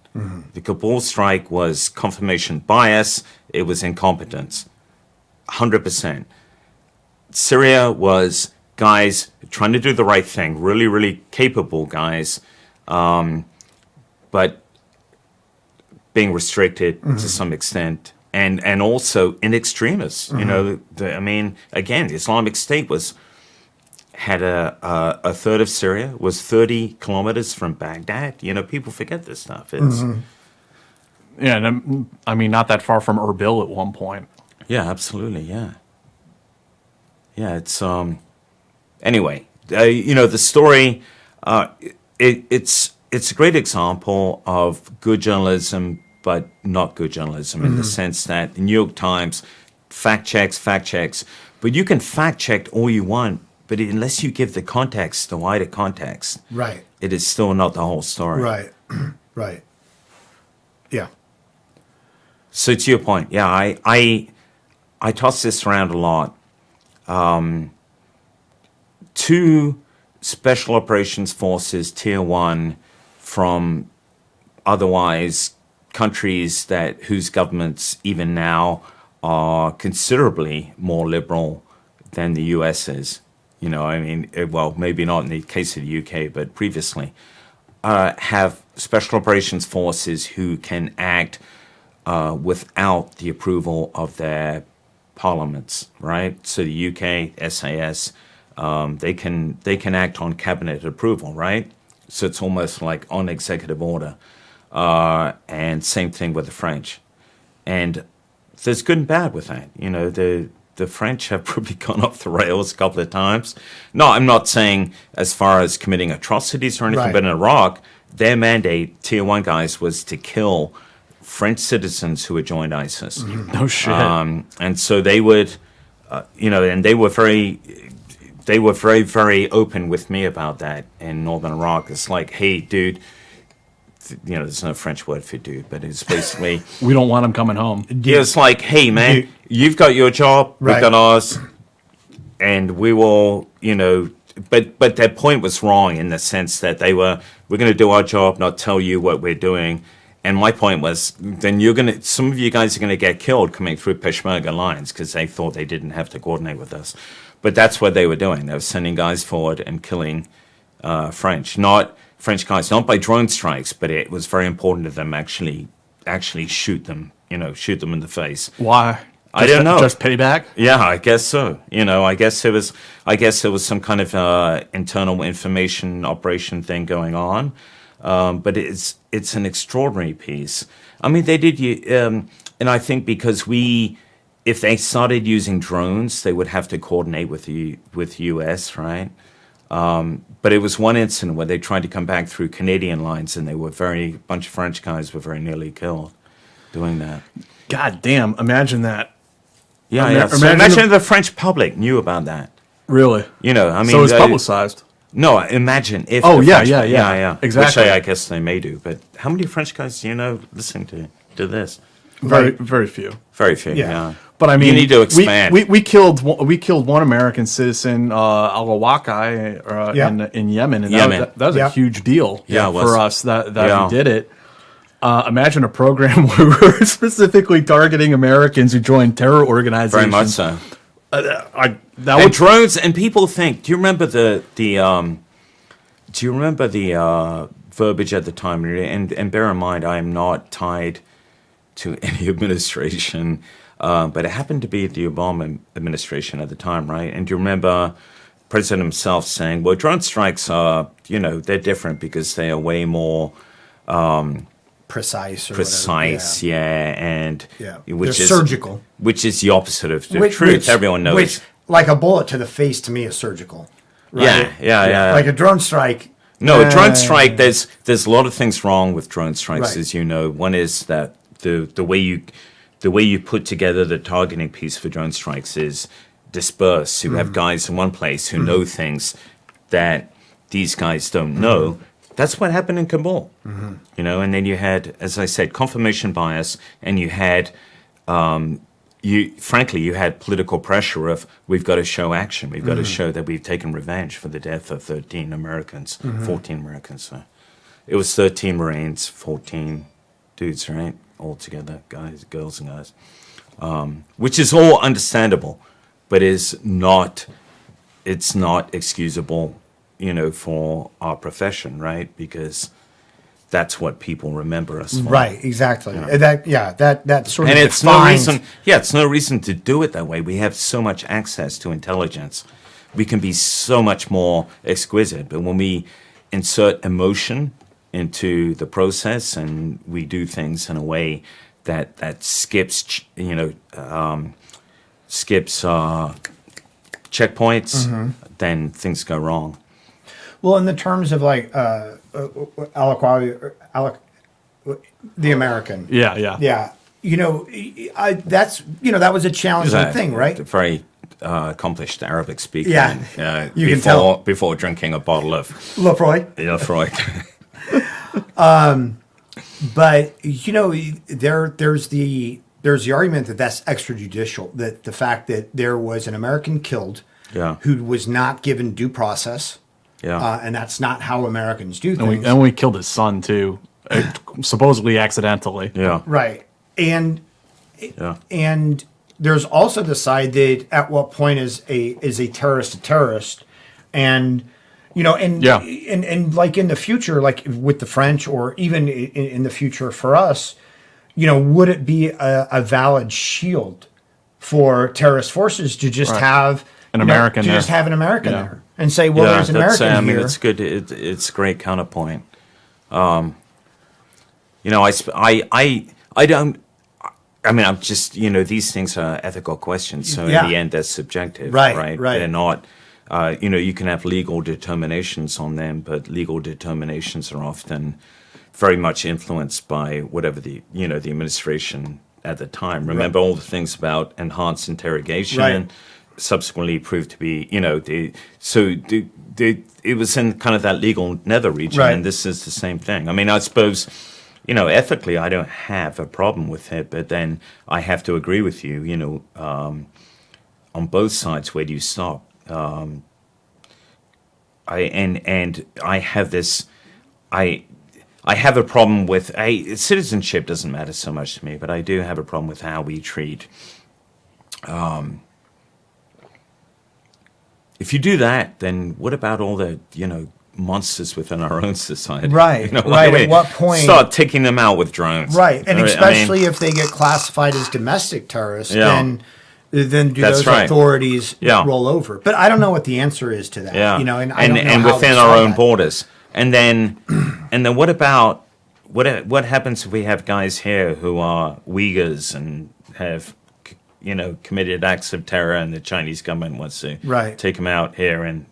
The Kabul strike was confirmation bias. It was incompetence. 100%. Syria was guys trying to do the right thing, really, really capable guys, but being restricted to some extent, and also in extremists. Again, the Islamic State had a third of Syria, was 30 kilometers from Baghdad. People forget this stuff. It's Yeah, and not that far from Erbil at one point. Yeah, absolutely, yeah. yeah, it's anyway. The story. It's a great example of good journalism, but not good journalism in the sense that the New York Times fact checks, but you can fact check all you want, but unless you give the context, the wider context, Right. it is still not the whole story. Right. Right. Yeah. So to your point, yeah, I toss this around a lot. Two special operations forces, tier 1, from otherwise countries whose governments even now are considerably more liberal than the U.S. is. Well, maybe not in the case of the U.K., but previously, have special operations forces who can act without the approval of their parliaments, right? So the UK, SAS, they can act on cabinet approval, right? So it's almost like on executive order. And same thing with the French. And there's good and bad with that. The French have probably gone off the rails a couple of times. No, I'm not saying as far as committing atrocities or anything, Right. but in Iraq, their mandate, tier 1 guys, was to kill French citizens who had joined ISIS. No shit. And so they would, and they were very, very open with me about that in northern Iraq. It's like, hey, dude, there's no French word for dude, but it's basically, We don't want them coming home. yeah, it's like, hey, man, Dude. you've got your job, we've Right. got ours, and we will, but their point was wrong in the sense that we're going to do our job, not tell you what we're doing. And my point was, then some of you guys are going to get killed coming through Peshmerga lines because they thought they didn't have to coordinate with us. But that's what they were doing. They were sending guys forward and killing French guys, not by drone strikes, but it was very important to them actually shoot them in the face. Why? I don't know. Just payback? Yeah, I guess so. I guess there was some kind of internal information operation thing going on. But it's an extraordinary piece. I mean, they did, and I think because if they started using drones, they would have to coordinate with US, right? But it was one incident where they tried to come back through Canadian lines, and a bunch of French guys were very nearly killed doing that. God damn! Imagine that. Yeah, yeah. So imagine the French public knew about that. Really? I mean, So it's publicized. No, imagine if. Oh, the yeah, French- yeah. Exactly. Which I guess they may do. But how many French guys do you know listening to this? Very few. Very few. Yeah. Yeah. But I mean, you need to expand. We killed one American citizen, Al-Awaqai, Yeah. in Yemen, and Yemen. that was Yeah. a huge deal Yeah, it was. for us that Yeah. we did it. Imagine a program where we're specifically targeting Americans who joined terror organizations. Very much so. That And would drones, and people think. Do you remember the verbiage at the time? And bear in mind, I am not tied to any administration, but it happened to be the Obama administration at the time, right? And do you remember the president himself saying, "Well, drone strikes are, they're different because they are way more Precise. Or precise, whatever. and Yeah. which They're is surgical. which is the opposite of the Which- truth. which- Everyone knows. Which, like a bullet to the face, to me, is surgical. Right? Yeah. Like a drone strike. No, a drone strike. There's a lot of things wrong with drone strikes, Right. as you know. One is that the way you put together the targeting piece for drone strikes is dispersed. You have guys in one place who know things that these guys don't know. That's what happened in Kabul, and then you had, as I said, confirmation bias, and you had, you had political pressure of, we've got to show action. We've got to show that we've taken revenge for the death of 13 Americans, 14 Americans. So it was 13 Marines, 14 dudes, right? All together, guys, girls and guys, which is all understandable, but it's not excusable, for our profession, right? Because that's what people remember us for. Right. Exactly. That sort of And it's no defines. reason, it's no reason to do it that way. We have so much access to intelligence. We can be so much more exquisite. But when we insert emotion into the process and we do things in a way that skips checkpoints, then things go wrong. Well, in the terms of like the American. Yeah. Yeah. That was a challenging thing, right? A very accomplished Arabic speaker. Yeah. You can tell. Before drinking a bottle of Lefroy. Lefroy. But there's the argument that that's extrajudicial, that the fact that there was an American killed who was not given due process, and that's not how Americans do things. And we killed his son too, supposedly accidentally. Yeah. Right. And there's also the side that at what point is a terrorist a terrorist, and and like in the future, like with the French, or even in the future for us, would it be a valid shield for terrorist forces to just have an American there? Just have an American there and say, well, there's an American here. I mean, it's good. It's a great counterpoint. I don't. I mean, I'm just, these things are ethical questions. So in the end, they're subjective, right? They're not. You can have legal determinations on them, but legal determinations are often very much influenced by whatever the administration at the time. Remember all the things about enhanced interrogation, subsequently proved to be, it was in kind of that legal nether region, and this is the same thing. I mean, I suppose, ethically, I don't have a problem with it, but then I have to agree with you, on both sides, where do you stop? I have this. I have a problem with citizenship. Doesn't matter so much to me, but I do have a problem with how we treat. If you do that, then what about all the monsters within our own society? Right. Right. At what point start taking them out with drones? Right, and especially if they get classified as domestic terrorists, then do those authorities roll over? But I don't know what the answer is to that. Yeah. And I don't know and how within to our own that. borders. And then what about what happens if we have guys here who are Uyghurs and have committed acts of terror, and the Chinese government wants to take them out here and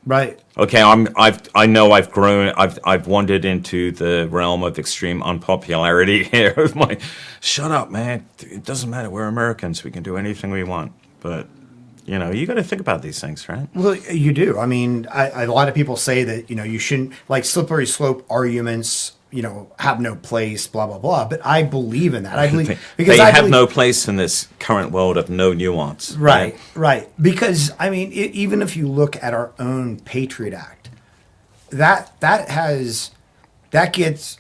Right. Okay, I know I've grown. I've wandered into the realm of extreme unpopularity here. With my, shut up, man! It doesn't matter. We're Americans. We can do anything we want. But you got to think about these things, right? Well, you do. I mean, a lot of people say that you shouldn't, like, slippery slope arguments, have no place, blah blah blah. But I believe in that. I believe because they have no place in this current world of no nuance. Right. Because I mean, even if you look at our own Patriot Act, that gets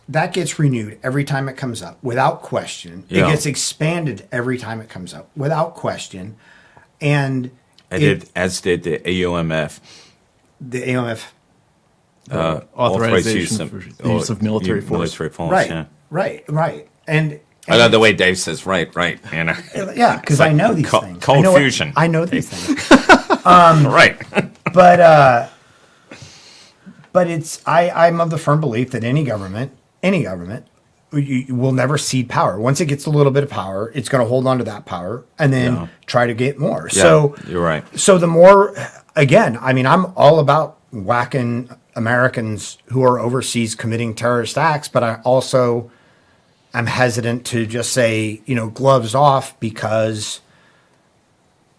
renewed every time it comes up without question. Yeah. It gets expanded every time it comes up without question, and as did the AUMF. The AUMF. Authorization for use of military force. Right. And I love the way Dave says right. Yeah, because I know these things. Cold fusion. I know these things. Right. But it's I'm of the firm belief that any government will never cede power. Once it gets a little bit of power, it's going to hold on to that power and then try to get more. Yeah, so you're right. So the more, again, I mean, I'm all about whacking Americans who are overseas committing terrorist acts, but I also am hesitant to just say, gloves off, because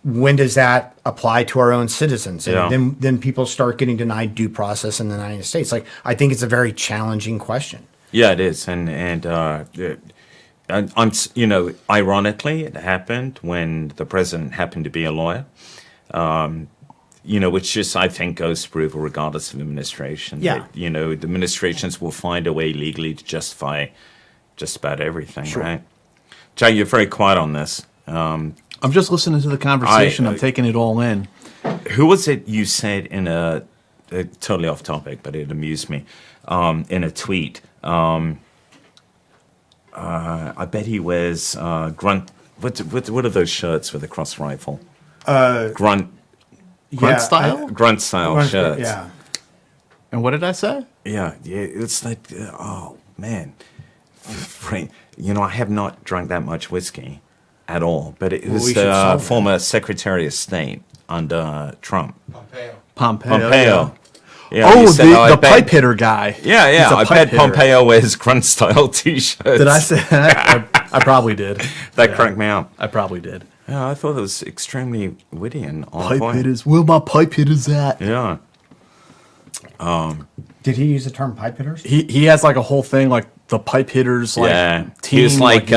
when does that apply to our own citizens? And then people start getting denied due process in the United States. Like, I think it's a very challenging question. Yeah, it is, and ironically, it happened when the president happened to be a lawyer. Which just, I think, goes to prove, regardless of administration, that, the administrations will find a way legally to justify just about everything, right? Jay, you're very quiet on this. I'm just listening to the conversation. I'm taking it all in. Who was it you said in totally off topic, but it amused me, in a tweet? I bet he wears grunt. What are those shirts with a cross rifle? Grunt style? Grunt style shirts. Yeah. And what did I say? Yeah. It's like, oh man, I have not drunk that much whiskey at all. But it was the former Secretary of State under Trump? Pompeo. Yeah, Oh, you said, I the bet- pipe hitter guy. Yeah, He's yeah. a I pipe bet hitter. Pompeo wears grunt style T-shirts. Did I say that? I probably did. That cracked me up. I probably did. Yeah, I thought it was extremely witty and on Pipe point. hitters. Where my pipe hitters at? Yeah. Did he use the term pipe hitters? He has like a whole thing like the pipe hitters like Yeah. team. He was like,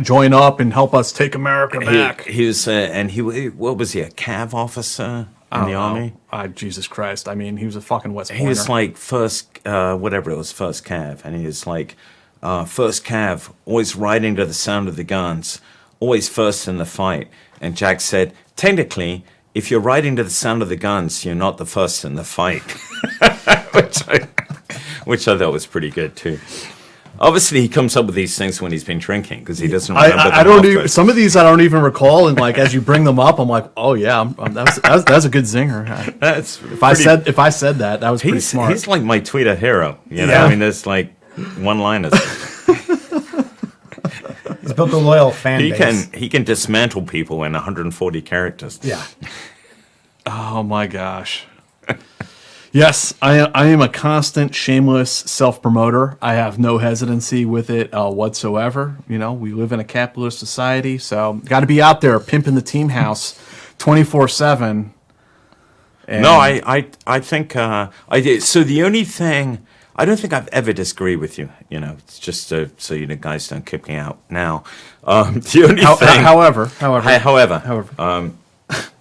join up and help us take America back. He was, and what was he? A cav officer in the army. Jesus Christ! I mean, he was a fucking West Pointer. He was like first, whatever it was, first cav, and he was like, first cav, always riding to the sound of the guns, always first in the fight. And Jack said, technically, if you're riding to the sound of the guns, you're not the first in the fight, which I thought was pretty good too. Obviously, he comes up with these things when he's been drinking because he doesn't remember them. I don't off even. the- Some of these I don't even recall, and like as you bring them up, I'm like, oh yeah, that's a good zinger. That's If I said that, that was pretty he's smart. he's like my Twitter hero. You know, Yeah. I mean, there's like one-liners. He's built a loyal fan base. He can dismantle people in 140 characters. Yeah. Oh my gosh. Yes, I am a constant, shameless self-promoter. I have no hesitancy with it whatsoever. You know, we live in a capitalist society, so got to be out there pimping the team house 24/7. No, I think I did. So the only thing, I don't think I've ever disagreed with you. You know, it's just so you guys don't kick me out now. The only thing, However.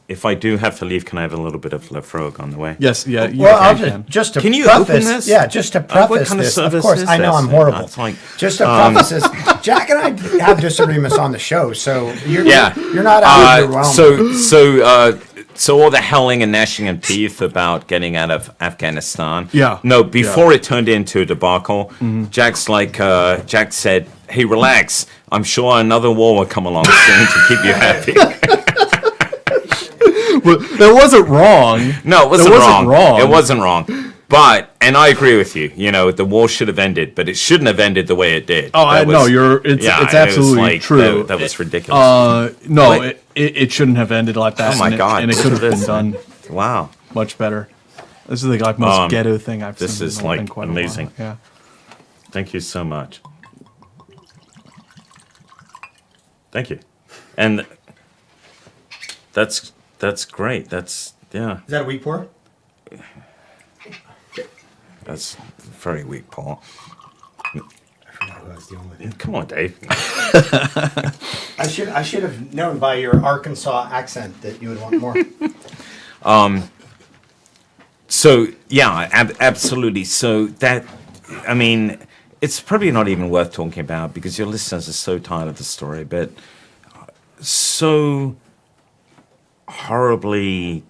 if I do have to leave, can I have a little bit of Lafrogue on the way? Yes, yeah. Well, I'll can. just to Can you preface, open this? Yeah, just to What preface kind of this. Of service course, is I know this? I'm horrible. It's like, just to preface this, Jack and I have disagreements on the show, so you're not out of your realm. So all the howling and gnashing of teeth about getting out of Afghanistan. Yeah. No, before it turned into a debacle, Jack's like, Jack said, "Hey, relax. I'm sure another war will come along soon to keep you happy." Well, that wasn't wrong. No, it wasn't, It wasn't wrong. wrong. It wasn't wrong. But, and I agree with you, you know, the war should have ended, but it shouldn't have ended the way it did. Oh, That no, was- it's yeah, it was absolutely like, true. That was ridiculous. No, Like- it shouldn't have ended like that. Oh my and God, and it look could at have been this. done Wow. much better. This is the like most ghetto thing I've this seen. is, in like, quite a while. amazing. Yeah. Thank you so much. Thank you. And that's great. That's, yeah, Is that a weak pour? that's very weak, Paul. I forgot who I was dealing with. Come on, Dave. I should have known by your Arkansas accent that you would want more. So, yeah, absolutely. So that, I mean, it's probably not even worth talking about because your listeners are so tired of the story, but so horribly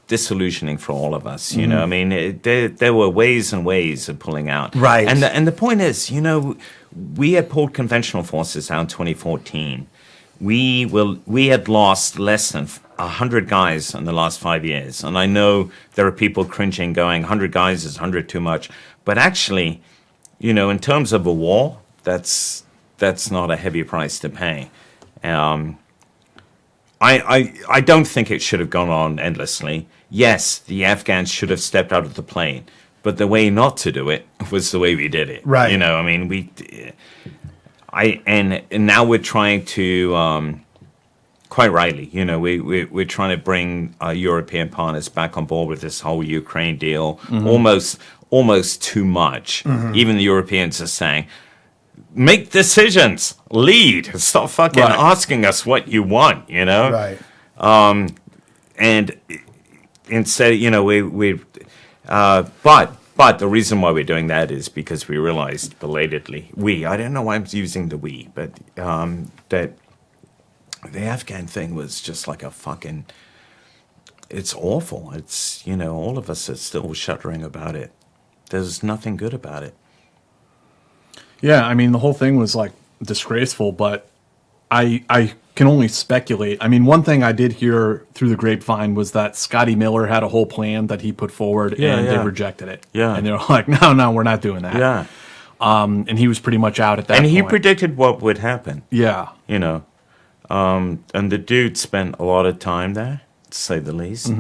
disillusioning for all of us, you know. I mean, there were ways and ways of pulling out. Right. And the point is, you know, we had pulled conventional forces out in 2014. We had lost less than 100 guys in the last 5 years. And I know there are people cringing going, 100 guys is 100 too much. But actually, you know, in terms of a war, that's not a heavy price to pay. I don't think it should have gone on endlessly. Yes, the Afghans should have stepped out of the plane. But the way not to do it was the way we did it. Right. You know, I mean, and now we're trying to, quite rightly, you know, we're trying to bring our European partners back on board with this whole Ukraine deal, almost too much. Even the Europeans are saying, make decisions, lead, stop fucking Right. asking us what you want, you know? Right. And instead, you know, but the reason why we're doing that is because we realized belatedly, I don't know why I'm using the we, but that the Afghan thing was just like a fucking, it's awful. It's, you know, all of us are still shuddering about it. There's nothing good about it. Yeah, I mean, the whole thing was like disgraceful, but I can only speculate. I mean, one thing I did hear through the grapevine was that Scotty Miller had a whole plan that he put forward and they rejected it. Yeah. And they were like, no, we're not doing that. Yeah. And he was pretty much out at that And point. he predicted what would happen, Yeah. you know. And the dude spent a lot of time there, to say the least.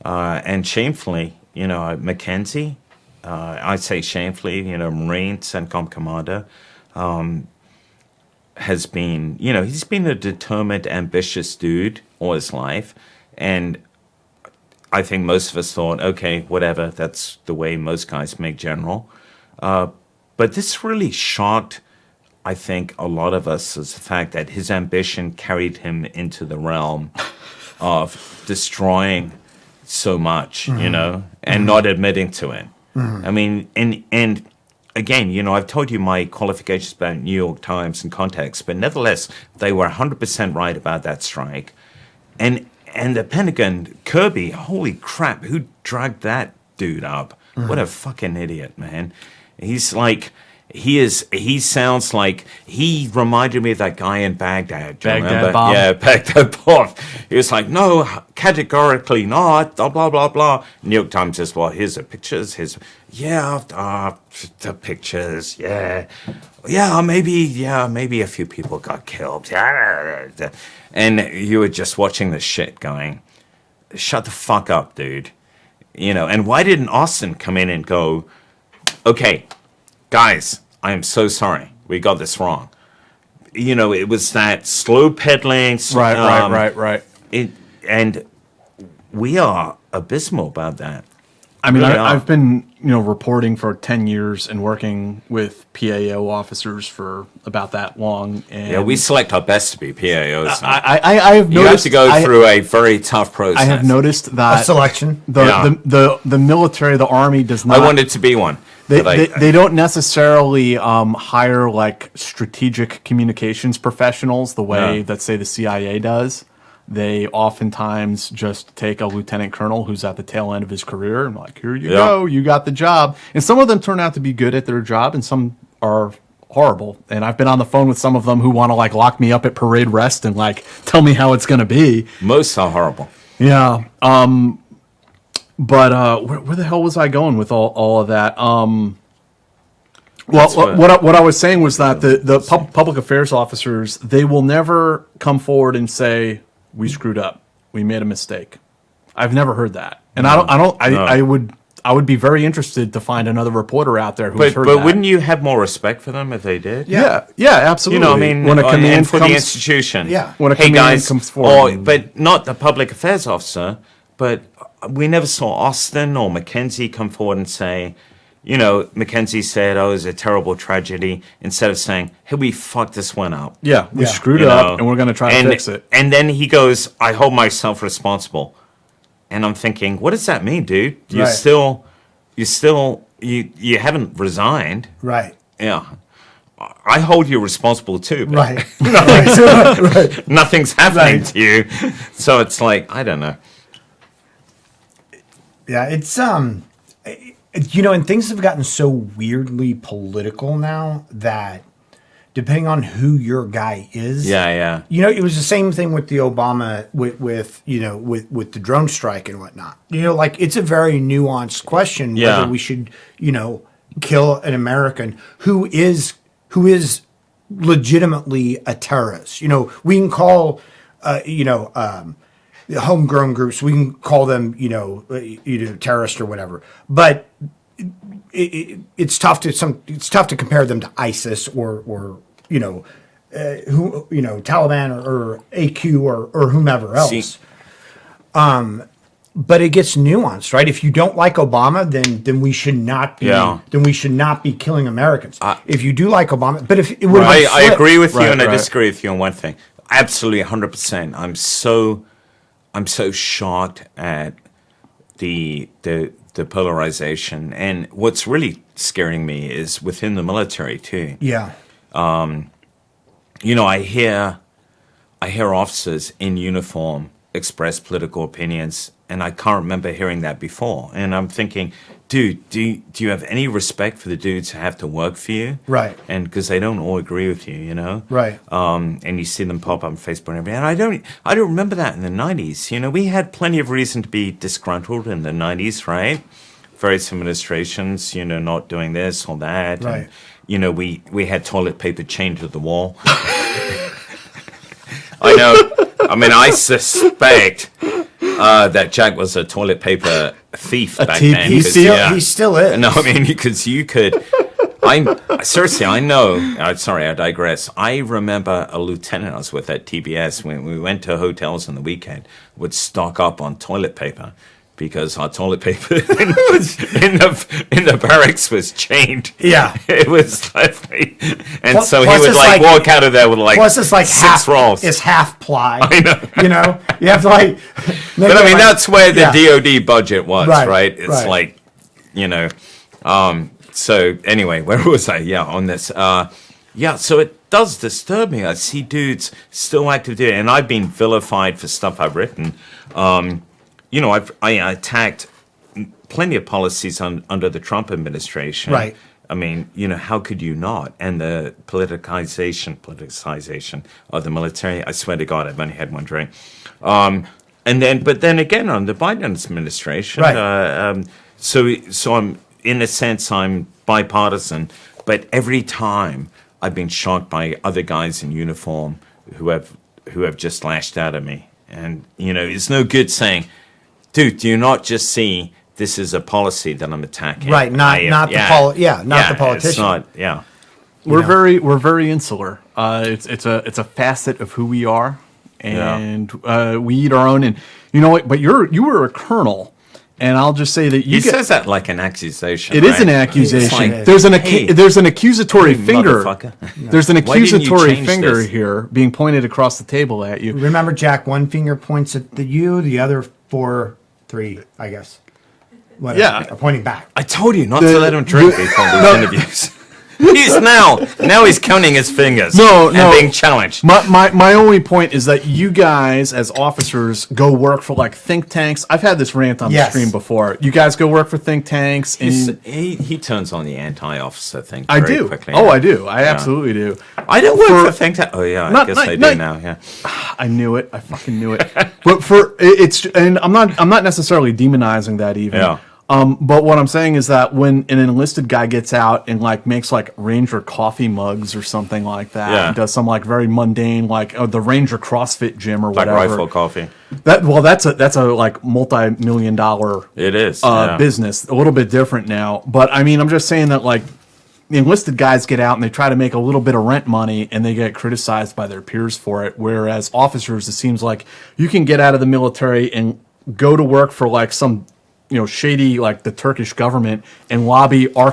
And shamefully, Mackenzie, I'd say shamefully, Marine CENTCOM commander, has been, he's been a determined, ambitious dude all his life. And I think most of us thought, okay, whatever, that's the way most guys make general. But this really shocked, I think, a lot of us, is the fact that his ambition carried him into the realm of destroying so much, and not admitting to it. I mean, and again, I've told you my qualifications about New York Times and context, but nevertheless, they were 100% right about that strike. And the Pentagon, Kirby, holy crap, who dragged that dude up? What a fucking idiot, man. He's like, he sounds like, he reminded me of that guy in Baghdad. Do you remember? Bob. Yeah, Baghdad Bob. He was like, no, categorically not, blah, blah, blah, blah. New York Times says, well, here's the pictures. The pictures, yeah. Yeah, maybe a few people got killed. And you were just watching this shit going, shut the fuck up, dude. And why didn't Austin come in and go, okay, guys, I am so sorry. We got this wrong. It was that slow peddling. Right. And we are abysmal about that. I mean, Really I've been, reporting for 10 years and working with PAO officers for about that long. And Yeah, we select our best to be PAOs. I have noticed. You have to go through a very tough process. I have noticed A that selection. the military, the Army does not. I wanted to be one. They don't necessarily hire like strategic communications professionals the way that, say, the CIA does. They oftentimes just take a lieutenant colonel who's at the tail end of his career and like, here you go, you got the job. And some of them turn out to be good at their job, and some are horrible. And I've been on the phone with some of them who want to like lock me up at parade rest and like tell me how it's going to be. Most are horrible. Yeah. But where the hell was I going with all of that? What I was saying was that the public affairs officers, they will never come forward and say, we screwed up, we made a mistake. I've never heard that, and I would be very interested to find another reporter out there who's heard that. But wouldn't you have more respect for them if they did? Yeah, absolutely. When a command for the institution. Yeah. When a hey command guys, comes forward. but not the public affairs officer. But we never saw Austin or Mackenzie come forward and say, Mackenzie said, "Oh, it was a terrible tragedy." Instead of saying, "Hey, we fucked this one up." Yeah, we screwed it up, and we're going to try to fix it. And then he goes, "I hold myself responsible." And I'm thinking, what does that mean, dude? You haven't resigned. Right. Yeah. I hold you responsible too. But Right. Right. nothing's happening to you. So it's like, I don't know. Yeah, it's and things have gotten so weirdly political now that depending on who your guy is. Yeah. It was the same thing with the Obama with the drone strike and whatnot. Like it's a very nuanced question whether we should, kill an American who is legitimately a terrorist. We can call the homegrown groups, we can call them, terrorist or whatever. But it's tough to compare them to ISIS or Taliban or AQ or whomever else. But it gets nuanced, right? If you don't like Obama, then we should not be killing Americans. If you do like Obama, but if it would, I agree with you, and I disagree with you on one thing. Absolutely, 100%. I'm so shocked at the polarization, and what's really scaring me is within the military too. Yeah. I hear officers in uniform express political opinions, and I can't remember hearing that before. And I'm thinking, dude, do you have any respect for the dudes who have to work for you? Right. And because they don't all agree with you, Right. And you see them pop up on Facebook and everything. And I don't remember that in the 90s. We had plenty of reason to be disgruntled in the 90s, right? Various administrations, not doing this or that. Right. And, we had toilet paper chained to the wall. I know. I mean, I suspect that Jack was a toilet paper thief back then. TP 'cause, He still is. No, I mean, because you could. Seriously, I know. Sorry, I digress. I remember a lieutenant I was with at TBS when we went to hotels on the weekend would stock up on toilet paper because our toilet paper was in the barracks was chained. Yeah. It was like, and Plus- so he plus would it's like like- walk out of there with like Plus, it's like 6 rolls. It's half ply. I know. You know, you have to like. But I mean, that's where the DoD budget was, Right, right? It's right. like, you know. So anyway, where was I? Yeah, on this. So it does disturb me. I see dudes still active duty, and I've been vilified for stuff I've written. You know, I attacked plenty of policies under the Trump administration. Right. I mean, you know, how could you not? And the politicization of the military. I swear to God, I've only had one drink. But then again, on the Biden administration, Right. So I'm in a sense I'm bipartisan, but every time I've been shocked by other guys in uniform who have just lashed out at me, and you know, it's no good saying, dude, do you not just see this is a policy that I'm attacking? Right, not the politician. It's not, We're very insular. It's a facet of who we are, and we eat our own. And you know what? But you were a colonel, and I'll just say that He says that like an accusation. It is an accusation. It's like, There's an accusatory finger. motherfucker. There's an Why didn't you accusatory change finger this? here being pointed across the table at you. Remember, Jack, one finger points at you, the other 3, I guess. Whatever, Yeah. are pointing back. I told you not to let him drink before these interviews. He's now he's counting his fingers. No. and being challenged. My only point is that you guys, as officers, go work for like think tanks. I've had this rant on the Yes. stream before. You guys go work for think tanks, and He turns on the anti-officer thing. I very do. Quickly, Oh, yeah. I do. I absolutely do. I don't work for think tank. Oh yeah, I guess I do not- now. Yeah. I knew it. I fucking knew it. But and I'm not necessarily demonizing that even. Yeah. But what I'm saying is that when an enlisted guy gets out and like makes like Ranger coffee mugs or something like that, Yeah. and does some like very mundane like the Ranger CrossFit gym or Black whatever. Rifle Coffee. That's a like multi-million-dollar It is business. A little bit different now, but I mean, I'm just saying that like the enlisted guys get out and they try to make a little bit of rent money and they get criticized by their peers for it. Whereas officers, it seems like you can get out of the military and go to work for like some, you know, shady, like the Turkish government, and lobby our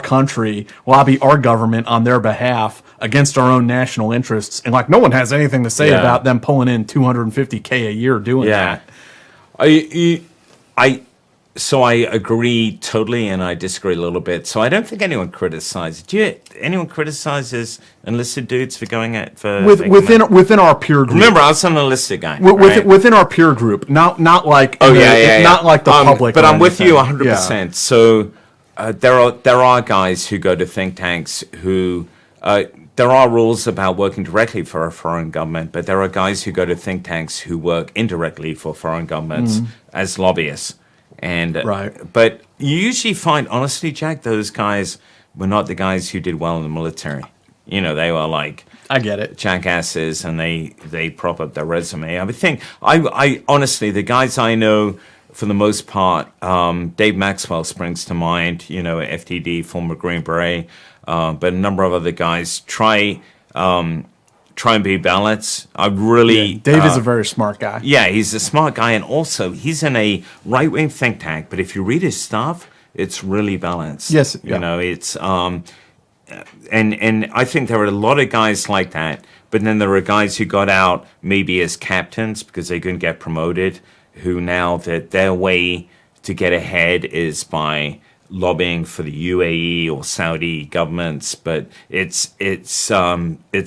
government on their behalf against our own national interests. And like no one has anything to say Yeah. about them pulling in $250K a year doing Yeah. that. So I agree totally, and I disagree a little bit. So I don't think anyone criticizes. Anyone criticizes enlisted dudes for going at for Within our peer group. Remember, I was an enlisted guy. right? Within our peer group, not like not like the public. But or I'm with you anything. 100%. So there are guys who go to think tanks who there are rules about working directly for a foreign government, but there are guys who go to think tanks who work indirectly for foreign governments as lobbyists. And Right. But you usually find, honestly, Jack, those guys were not the guys who did well in the military. You know, they were like I get it. jackasses, and they prop up their resume. I would think, I honestly, the guys I know, for the most part, Dave Maxwell springs to mind, you know, FTD, former Green Beret, but a number of other guys try and be balanced. I really... Dave is a very smart guy. Yeah, he's a smart guy, and also he's in a right-wing think tank, but if you read his stuff, it's really balanced. Yes, You yeah. know, it's... And I think there are a lot of guys like that, but then there are guys who got out maybe as captains because they couldn't get promoted, who now that their way to get ahead is by lobbying for the UAE or Saudi governments, but it's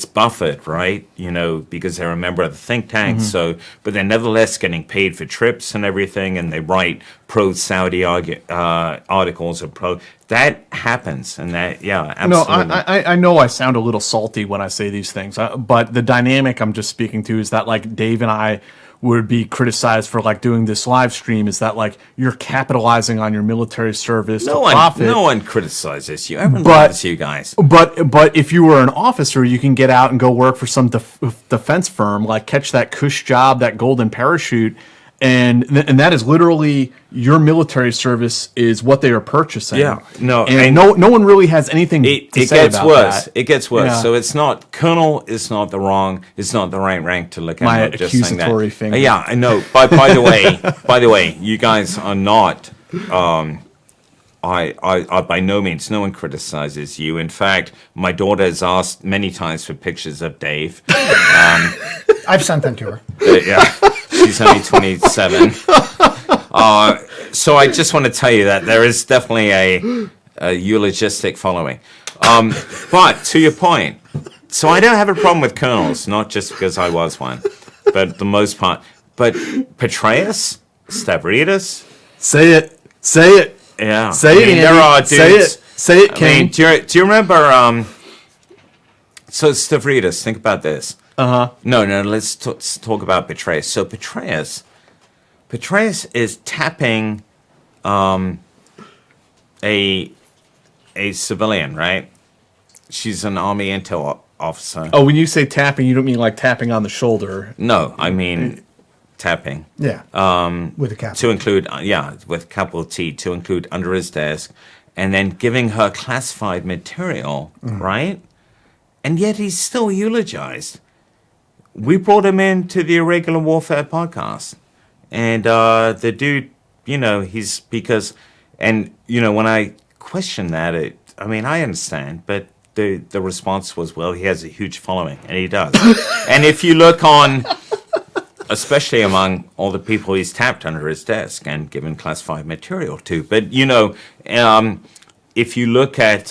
buffered, right? You know, because they're a member of the think tank. So, but they're nevertheless getting paid for trips and everything, and they write pro-Saudi articles or pro. That happens, and that absolutely. No, I know I sound a little salty when I say these things, but the dynamic I'm just speaking to is that like Dave and I would be criticized for like doing this live stream is that like you're capitalizing on your military service to profit. No one criticizes you. Everyone But- loves you guys. But if you were an officer, you can get out and go work for some defense firm, like catch that cush job, that golden parachute, And that is literally your military service is what they are purchasing. Yeah, no, and no one really has anything It to say gets about worse. that. It gets worse. Yeah. So it's not colonel. It's not the right rank to look at. My I'm not just saying that. accusatory finger. Yeah, I know. By the way, you guys are not. I by no means. No one criticizes you. In fact, my daughter has asked many times for pictures of Dave. I've sent them to her. Yeah, she's only 27. So I just want to tell you that there is definitely a eulogistic following. But to your point, so I don't have a problem with colonels, not just because I was one, but the most part. But Petraeus, Stavridis, Say it. yeah, Say it, Andy. there are dudes. Say it, I King. mean, do you remember? So Stavridis, think about this. No, let's talk about Petraeus. So Petraeus is tapping a civilian, right? She's an army intel officer. Oh, when you say tapping, you don't mean like tapping on the shoulder. No, I mean tapping. Yeah. With a cap. To include, with capital T, to include under his desk, and then giving her classified material, right? And yet he's still eulogized. We brought him into the Irregular Warfare podcast. And the dude, he's because, and, when I question that, I understand, but the response was, well, he has a huge following, and he does. And if you look on, especially among all the people he's tapped under his desk and given classified material to, but, if you look at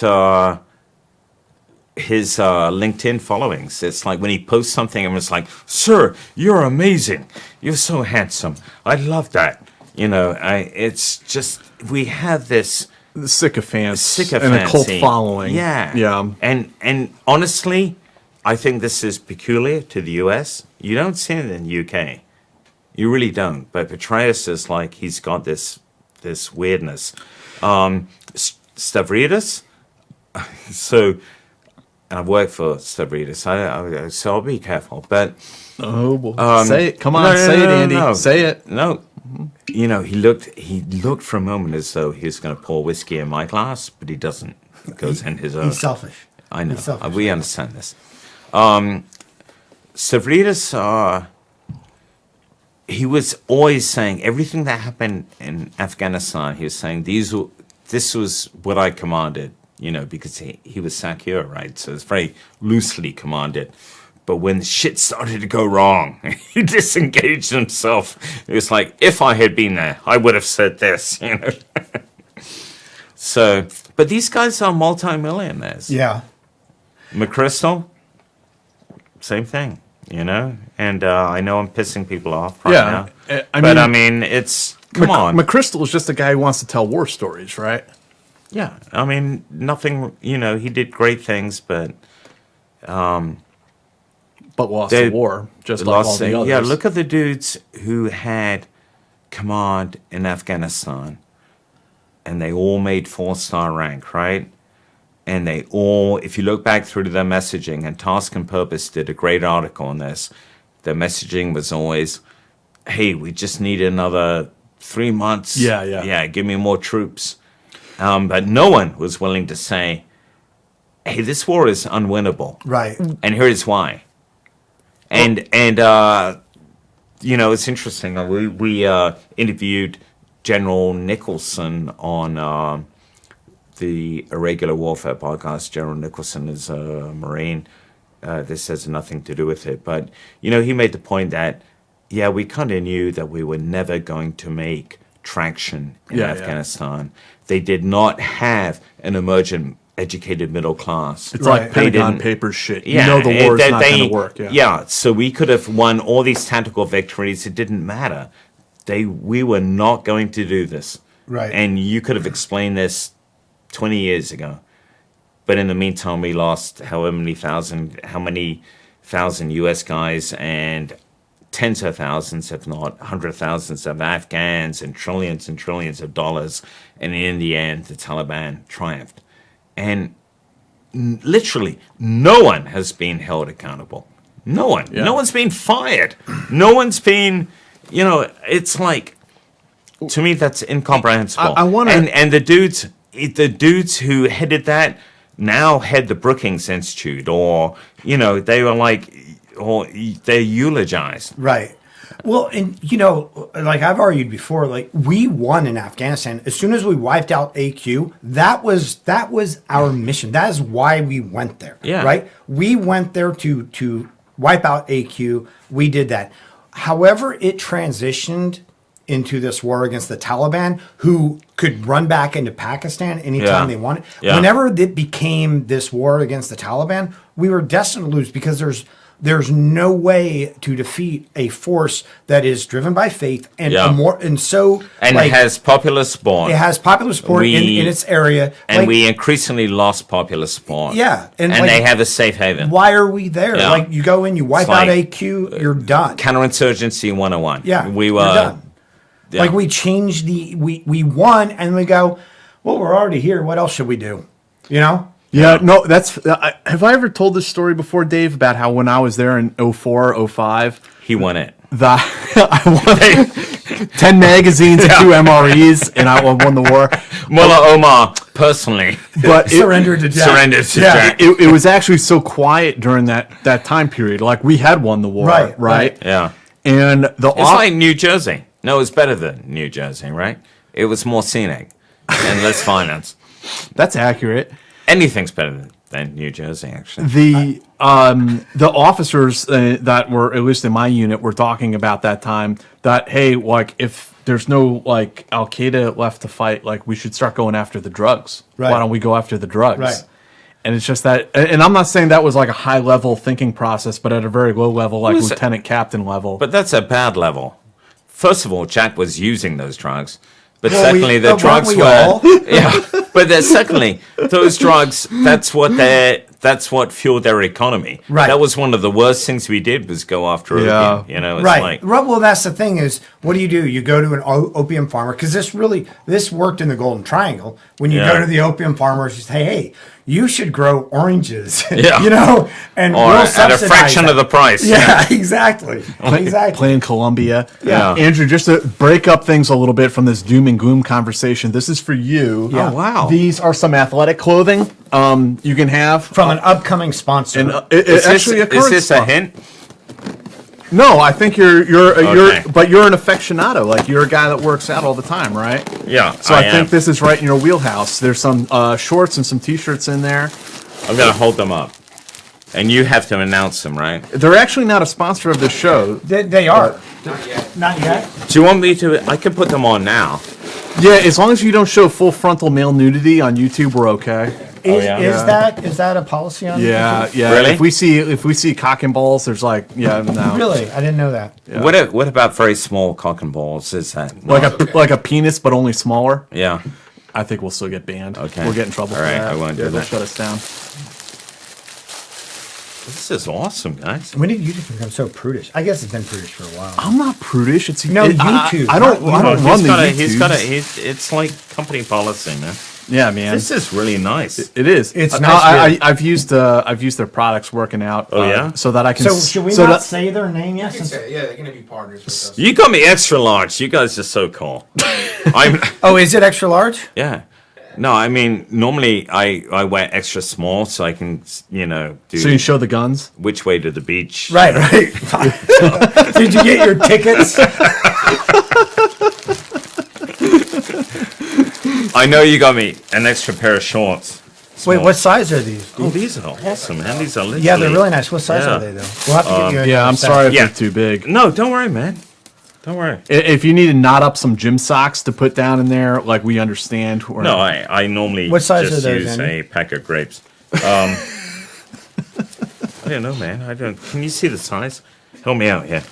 his LinkedIn followings, it's like when he posts something and it's like, sir, you're amazing. You're so handsome. I love that. It's just, we have this The sycophants and a sycophancy. cult following. Yeah. And honestly, I think this is peculiar to the US. You don't see it in the UK. You really don't. But Petraeus is like, he's got this weirdness. Stavridis, so, and I've worked for Stavridis, so I'll be careful. But Oh, boy. Say it. Come on, no, say it, Andy. no. Say it. No, he looked for a moment as though he was going to pour whiskey in my glass, but he doesn't. It goes in his own. He's selfish. I know. He's selfish. We understand this. Stavridis, he was always saying everything that happened in Afghanistan. He was saying this was what I commanded, because he was Sakura, right? So it's very loosely commanded. But when shit started to go wrong, he disengaged himself. It was like, if I had been there, I would have said this, So, but these guys are multimillionaires. Yeah. McChrystal, same thing, And I know I'm pissing people off right now. I mean, it's, come on. McChrystal is just a guy who wants to tell war stories, right? Yeah, I mean, nothing, he did great things, but... But lost the war, just like all the others. Yeah, look at the dudes who had command in Afghanistan, and they all made 4-star rank, right? And they all, if you look back through to their messaging, and Task and Purpose did a great article on this, their messaging was always, hey, we just need another 3 months. Yeah, give me more troops. But no one was willing to say, hey, this war is unwinnable. Right. And here's why. And it's interesting. We interviewed General Nicholson on the Irregular Warfare podcast. General Nicholson is a Marine. This has nothing to do with it. But, he made the point that, we kind of knew that we were never going to make traction in Afghanistan. They did not have an emergent educated middle class. It's like Pentagon Papers shit. Yeah, the war is not going to work. Yeah, so we could have won all these tactical victories. It didn't matter. We were not going to do this. Right. And you could have explained this 20 years ago. But in the meantime, we lost how many thousand US guys and tens of thousands, if not hundred thousands of Afghans and trillions of dollars. And in the end, the Taliban triumphed. And literally, no one has been held accountable. No one. Yeah. No one's been fired. No one's been, You know, it's like, to me, that's incomprehensible. I wanna- and the dudes who headed that now head the Brookings Institute, or you know, they were like, or they're eulogized. Right. Well, and you know, like I've argued before, like we won in Afghanistan. As soon as we wiped out AQ, that was our mission. That is why we went there. Yeah. Right. We went there to wipe out AQ. We did that. However, it transitioned into this war against the Taliban, who could run back into Pakistan anytime they wanted. Yeah. Whenever it became this war against the Taliban, we were destined to lose because there's no way to defeat a force that is driven by faith and Has popular support. It has popular support in its area, and we increasingly lost popular support. Yeah, and like, they have a safe haven. Why are we there? Yeah. Like you go in, you wipe out AQ, you're done. Counterinsurgency 101. Yeah, we you're were done. Yeah. Like we changed we won, and we go, well, we're already here. What else should we do? You know. Yeah, no, that's. Have I ever told this story before, Dave, about how when I was there in 04, 05, He won it. I won 10 magazines and 2 MREs, and I won the war. Mullah Omar, personally, But Surrendered to Jack. surrendered to Jack. it was actually so quiet during that time period. Like, we had won the war, right? Yeah. And It's like New Jersey. No, it's better than New Jersey, right? It was more scenic and less finance. that's accurate. Anything's better than New Jersey, actually. The officers that were, at least in my unit, were talking about that time that, hey, like, if there's no like Al Qaeda left to fight, like, we should start going after the drugs. Right. Why don't we go after the drugs? Right. And it's just that, and I'm not saying that was like a high level thinking process, but at a very low level, like Was it- lieutenant captain level. But that's a bad level. First of all, Jack was using those drugs. But Well, secondly, the weren't drugs we were all? yeah. But secondly, those drugs. That's what fueled their economy. Right. That was one of the worst things we did was go after Yeah. opium. You know, it's Right. like Well, that's the thing is, what do? You go to an opium farmer, because this worked in the Golden Triangle. When you Yeah. go to the opium farmers, you say, hey, you should grow oranges. Yeah. You know, and or we'll at a subsidize fraction that. of the price. Yeah, exactly. Exactly. Playing Columbia. Yeah. Andrew, just to break up things a little bit from this doom and gloom conversation, this is for you. Yeah. Oh, wow. These are some athletic clothing you can have. From an upcoming sponsor. And Is actually a current this a sponsor. hint? No, I think you're Okay. but you're an aficionado. Like, you're a guy that works out all the time, right? Yeah. So I am. think this is right in your wheelhouse. There's some shorts and some t-shirts in there. I'm gonna hold them up, and you have to announce them, right? They're actually not a sponsor of the show. They are. Not yet. Do you want me to? I can put them on now. Yeah, as long as you don't show full frontal male nudity on YouTube, we're okay. Is, yeah? is that a policy on Yeah, YouTube? yeah. Really? If we see cock and balls, there's like, no. Really? I didn't know that. What about very small cock and balls? Is that Like a penis, but only smaller. yeah? I think we'll still get banned. Okay. We'll get in trouble All for right, that. I won't do They'll that. shut us down. This is awesome, guys. When did YouTube become so prudish? I guess it's been prudish for a while. I'm not prudish. It's No, YouTube. I don't run the He's got a. YouTubes. It's like company policy, man. Yeah, man. This is really nice. It is. It's I- nice, I've used their products working out. Oh, yeah? So that I can. So should we not say their name yet? You can Since- say, yeah, they're going to be partners with us. You got me extra large. You guys are so cool. I'm. Oh, is it extra large? Yeah. No, I mean normally I wear extra small so I can do So you show the guns. which way to the beach. Right. Did you get your tickets? I know you got me an extra pair of shorts. Wait, Small. what size are these? Oh, these are awesome, man. These are literally. Yeah, they're really nice. What size Yeah. are they, though? We'll have to get you a Yeah, I'm set. sorry if Yeah. they're too big. No, don't worry, man. Don't worry. If you need to knot up some gym socks to put down in there, like, we understand. Or No, I normally What size just are those, use Andy? a pack of grapes. I don't know, man. I don't. Can you see the size? Help me out here.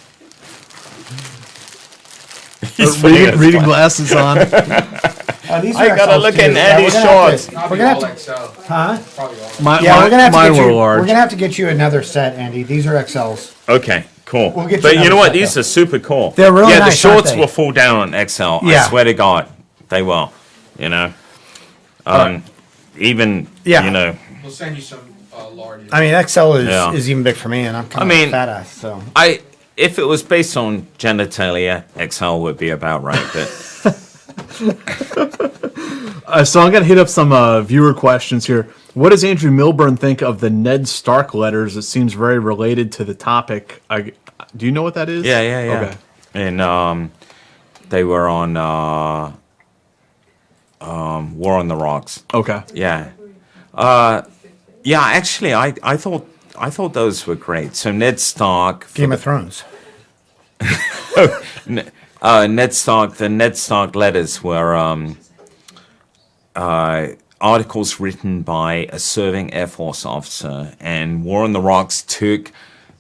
reading glasses on. These I are gotta XLs look too. at Andy's we're gonna have shorts. to- Probably We're gonna all have to, XL. huh? Probably all. Yeah, we're gonna have to mine get were you. large. We're gonna have to get you another set, Andy. These are XLs. Okay, cool. We'll get you but you another know what? set, These though. are super cool. They're really yeah, nice, the aren't shorts they? will fall down on XL. Yeah. I swear to God, they will. You know, even Yeah. We'll send you some large. I mean, XL Yeah. is even big for me, and I'm kind of I mean, a fat ass. So I if it was based on genitalia, XL would be about right. But So I'm going to hit up some viewer questions here. What does Andrew Milburn think of the Ned Stark letters? It seems very related to the topic. Do you know what that is? yeah. Okay. And they were on War on the Rocks. Okay. Yeah. Yeah, actually, I thought those were great. So Ned Stark, Game of Thrones. Ned Stark, the Ned Stark letters were articles written by a serving Air Force officer, and War on the Rocks took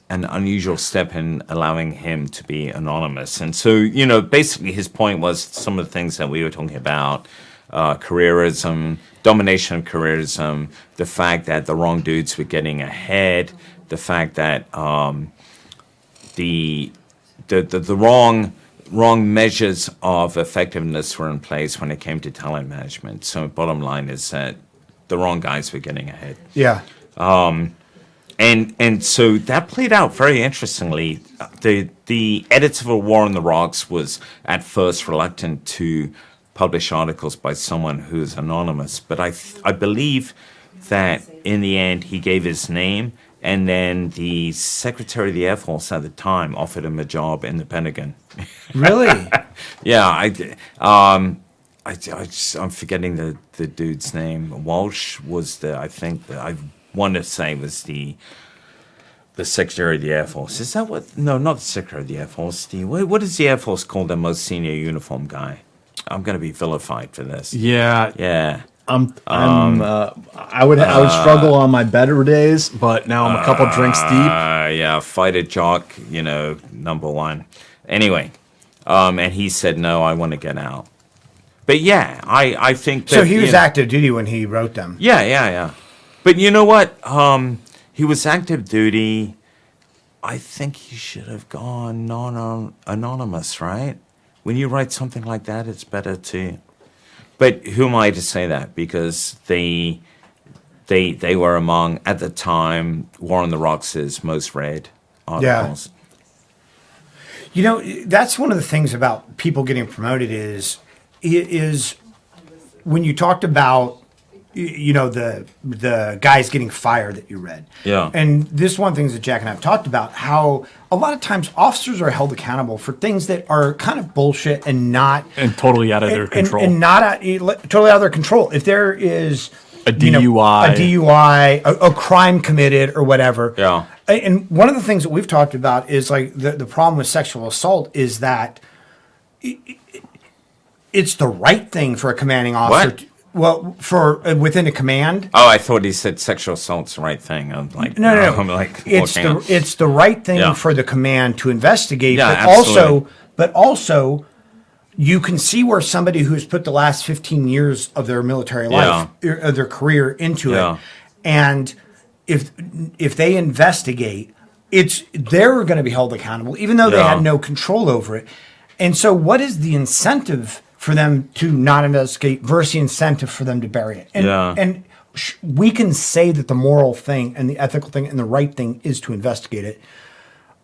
an unusual step in allowing him to be anonymous. And so, basically his point was some of the things that we were talking about, careerism, domination of careerism, the fact that the wrong dudes were getting ahead, the fact that the wrong measures of effectiveness were in place when it came to talent management. So bottom line is that the wrong guys were getting ahead. Yeah. And so that played out very interestingly. The editor of War on the Rocks was at first reluctant to publish articles by someone who's anonymous, but I believe that in the end he gave his name, and then the Secretary of the Air Force at the time offered him a job in the Pentagon. Really? Yeah, I'm forgetting the dude's name. Walsh was I want to say was the Secretary of the Air Force. Is that what? No, not the Secretary of the Air Force. What is the Air Force called? The most senior uniform guy. I'm going to be vilified for this. Yeah. Yeah. I would struggle on my better days, but now I'm a couple drinks deep. Yeah, fighter jock, number one. Anyway, and he said, no, I want to get out. But yeah, I think that... So he was active duty when he wrote them. Yeah. But you know what? He was active duty. I think he should have gone non-anonymous, right? When you write something like that, it's better to... But who am I to say that? Because they were among, at the time, War on the Rocks' most read articles. Yeah. That's one of the things about people getting promoted is when you talked about, the guys getting fired that you read. Yeah. And this one thing that Jack and I have talked about, how a lot of times officers are held accountable for things that are kind of bullshit and not... And totally out of their control. And not totally out of their control. If there is... A DUI. A crime committed or whatever. Yeah. And one of the things that we've talked about is like the problem with sexual assault is that it's the right thing for a commanding officer. What? For within a command. Oh, I thought he said sexual assault's the right thing. I'm like, no. I'm like, it's the right thing for the command to investigate. Yeah, but also, you can see where somebody who's put the last 15 years of their military life, of their career into it, and if they investigate, they're going to be held accountable, even though they had no control over it. And so, what is the incentive for them to not investigate versus the incentive for them to bury it? And we can say that the moral thing and the ethical thing and the right thing is to investigate it.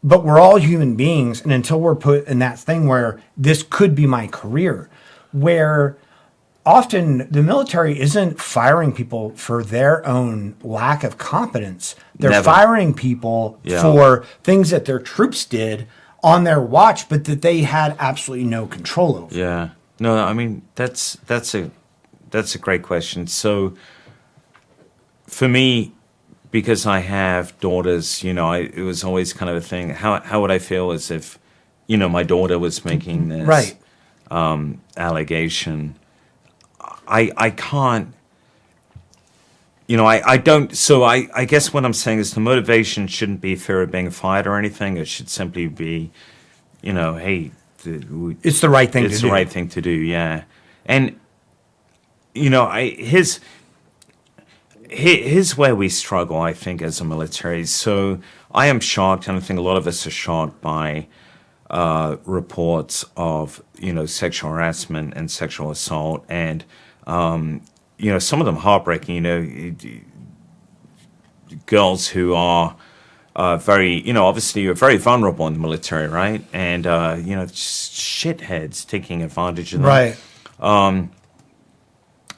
But we're all human beings. And until we're put in that thing where this could be my career, where often the military isn't firing people for their own lack of competence. They're firing people for things that their troops did on their watch, but that they had absolutely no control over. Yeah. No, I mean, that's a great question. So for me, because I have daughters, it was always kind of a thing. How would I feel as if, my daughter was making this allegation? I can't, I don't. So I guess what I'm saying is the motivation shouldn't be fear of being fired or anything. It should simply be, hey, it's the right thing to do. It's the right thing to do, yeah. And, here's where we struggle, I think, as a military. So I am shocked, and I think a lot of us are shocked by reports of, sexual harassment and sexual assault. And, some of them heartbreaking, girls who are very, obviously you're very vulnerable in the military, right? And, just shitheads taking advantage of them. Right.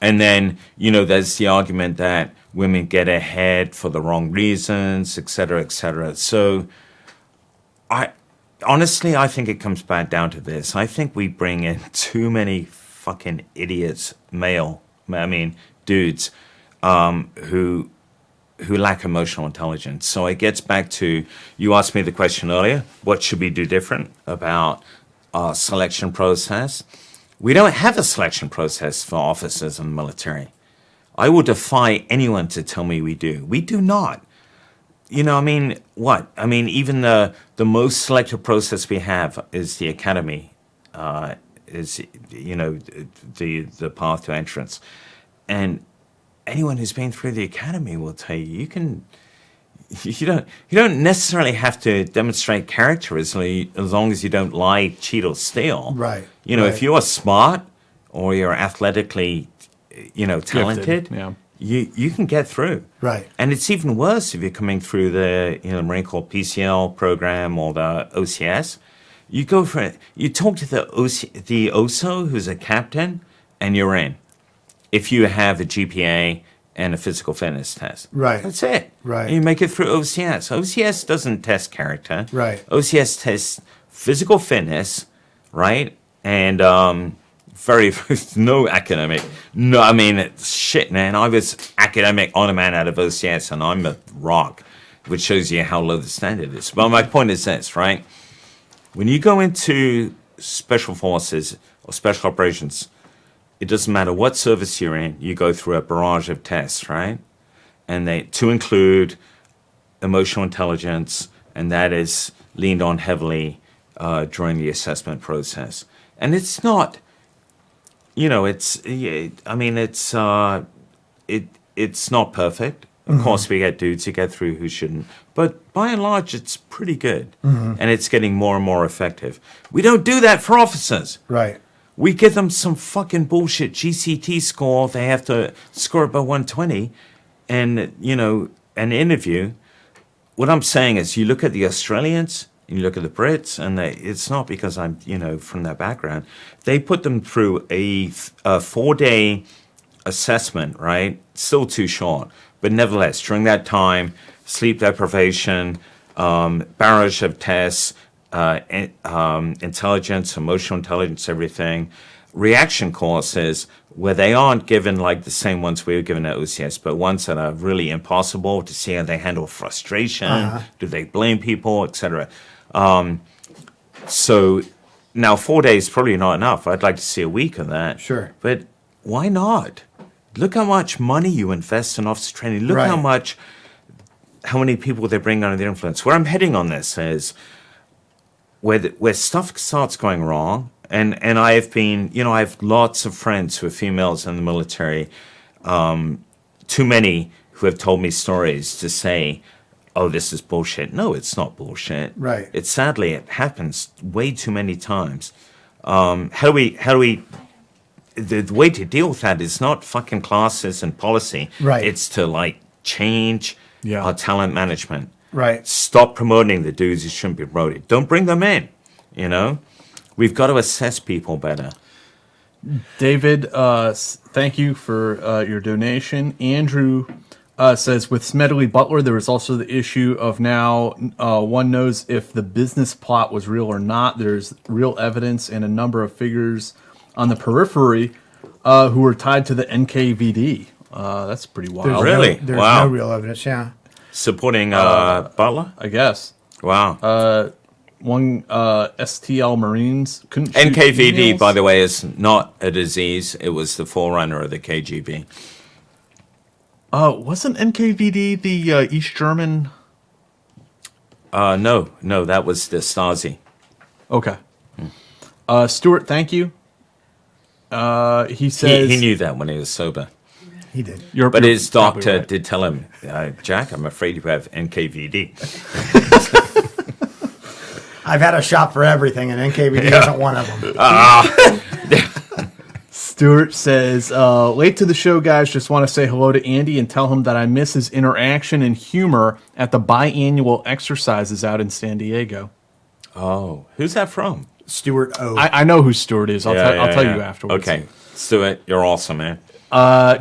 And then, there's the argument that women get ahead for the wrong reasons, et cetera, et cetera. So honestly, I think it comes back down to this. I think we bring in too many fucking idiots, dudes, who lack emotional intelligence. So it gets back to, you asked me the question earlier, what should we do different about our selection process? We don't have a selection process for officers in the military. I will defy anyone to tell me we do. We do not. What? Even the most selective process we have is the academy, is, the path to entrance. And anyone who's been through the academy will tell you, you don't necessarily have to demonstrate character as long as you don't lie, cheat, or steal. Right. If you're smart or you're athletically, talented, yeah. you can get through. Right. And it's even worse if you're coming through the Marine Corps PCL program or the OCS. You go for it. You talk to the OSO, who's a captain, and you're in. If you have a GPA and a physical fitness test. Right. That's it. Right. And you make it through OCS. OCS doesn't test character. Right. OCS tests physical fitness, right? And no academic. No, shit, man. I was academic honor man out of OCS, and I'm a rock, which shows you how low the standard is. But my point is this, right? When you go into special forces or special operations, it doesn't matter what service you're in, you go through a barrage of tests, right? And to include emotional intelligence, and that is leaned on heavily during the assessment process. And it's not, it's not perfect. Of course, we get dudes who get through who shouldn't. But by and large, it's pretty good. And it's getting more and more effective. We don't do that for officers. Right. We give them some fucking bullshit GCT score. They have to score above 120 and, an interview. What I'm saying is you look at the Australians, and you look at the Brits, and it's not because I'm, from their background. They put them through a 4-day assessment, right? Still too short. But nevertheless, during that time, sleep deprivation, barrage of tests, intelligence, emotional intelligence, everything. Reaction courses where they aren't given like the same ones we were given at OCS, but ones that are really impossible to see how they handle frustration, do they blame people, etc. So now 4 days is probably not enough. I'd like to see a week of that. Sure. But why not? Look how much money you invest in officer training. Look Right. how many people they bring under their influence. Where I'm heading on this is where stuff starts going wrong, and I have been, I have lots of friends who are females in the military, too many who have told me stories to say, oh, this is bullshit. No, it's not bullshit. Right. Sadly, it happens way too many times. How do we, the way to deal with that is not fucking classes and policy. Right. It's to change our talent management. Right. Stop promoting the dudes who shouldn't be promoted. Don't bring them in. We've got to assess people better. David, thank you for your donation. Andrew says, with Smedley Butler, there was also the issue of now one knows if the business plot was real or not. There's real evidence and a number of figures on the periphery who were tied to the NKVD. That's pretty wild. Really? There's Wow. no real evidence, yeah. Supporting Butler? I guess. Wow. One STL Marines couldn't shoot NKVD, emails. by the way, is not a disease. It was the forerunner of the KGB. Wasn't NKVD the East German? No, that was the Stasi. Okay. Stuart, thank you. He says He knew that when he was sober. He did. But his probably doctor right. did tell him, Jack, I'm afraid you have NKVD. I've had a shot for everything, and NKVD isn't one of them. Stuart says, late to the show, guys. Just want to say hello to Andy and tell him that I miss his interaction and humor at the biannual exercises out in San Diego. Oh, who's that from? Stuart O. I know who Stuart is. I'll tell you afterwards. Okay, Stuart, you're awesome, man.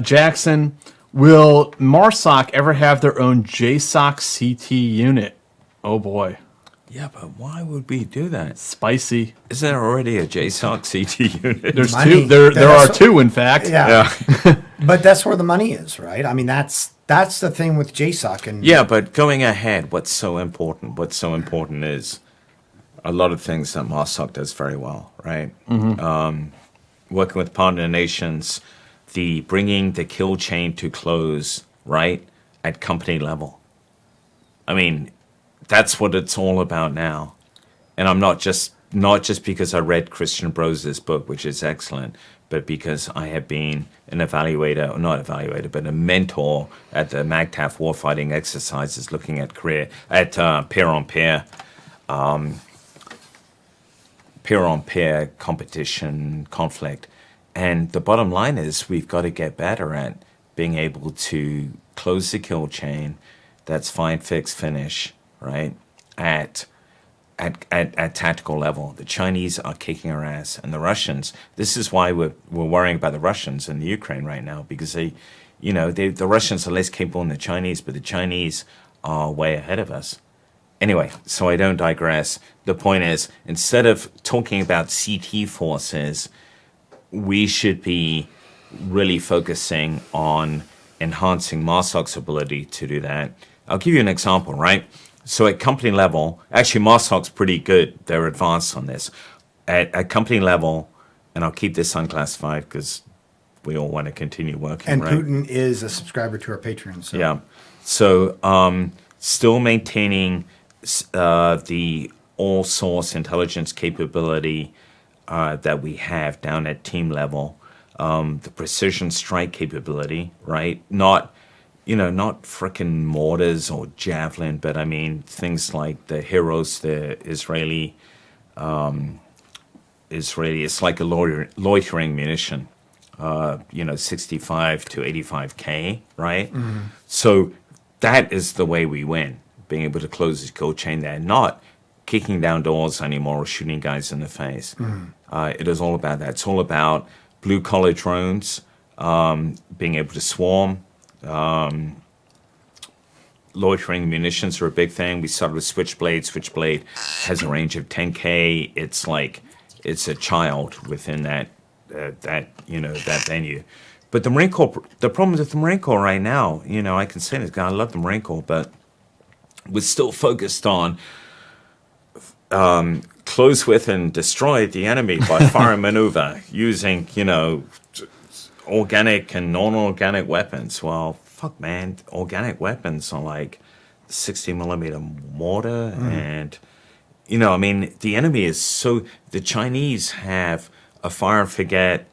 Jackson, will MARSOC ever have their own JSOC CT unit? Oh boy. Yeah, but why would we do that? Spicy. Is there already a JSOC CT unit? There's Money. two. There are two, in fact. Yeah. But that's where the money is, right? I mean, that's the thing with JSOC. And Yeah, but going ahead, what's so important? What's so important is a lot of things that MARSOC does very well, right? Working with partner nations, the bringing the kill chain to close, right, at company level. I mean, that's what it's all about now. And I'm not just because I read Christian Brose's book, which is excellent, but because I have been an evaluator, or not evaluator, but a mentor at the MAGTF warfighting exercises, looking at peer-on-peer competition, conflict. And the bottom line is we've got to get better at being able to close the kill chain. That's find, fix, finish, right? At tactical level. The Chinese are kicking our ass, and the Russians. This is why we're worrying about the Russians in the Ukraine right now, because the Russians are less capable than the Chinese, but the Chinese are way ahead of us. Anyway, so I don't digress. The point is, instead of talking about CT forces, we should be really focusing on enhancing MARSOC's ability to do that. I'll give you an example, right? So at company level, actually MARSOC's pretty good. They're advanced on this. At company level, and I'll keep this unclassified because we all want to continue working, And right? Putin is a subscriber to our Patreon. So. Yeah. So still maintaining the all-source intelligence capability that we have down at team level, the precision strike capability, right? Not frickin' mortars or javelin, but I mean things like the Heroes, the Israeli, it's like a loitering munition, 65 to 85K, right? Mm-hmm. So that is the way we win, being able to close the kill chain there, not kicking down doors anymore or shooting guys in the face. Mm-hmm. It is all about that. It's all about blue-collar drones, being able to swarm. Loitering munitions are a big thing. We started with Switchblade. Switchblade has a range of 10K. It's like it's a child within that venue. But the Marine Corps, the problem with the Marine Corps right now, I can say this, I love the Marine Corps, but we're still focused on close with and destroy the enemy by fire and maneuver using, organic and non-organic weapons. Well, fuck, man, organic weapons are like 60 millimeter mortar, and the enemy is the Chinese have a fire and forget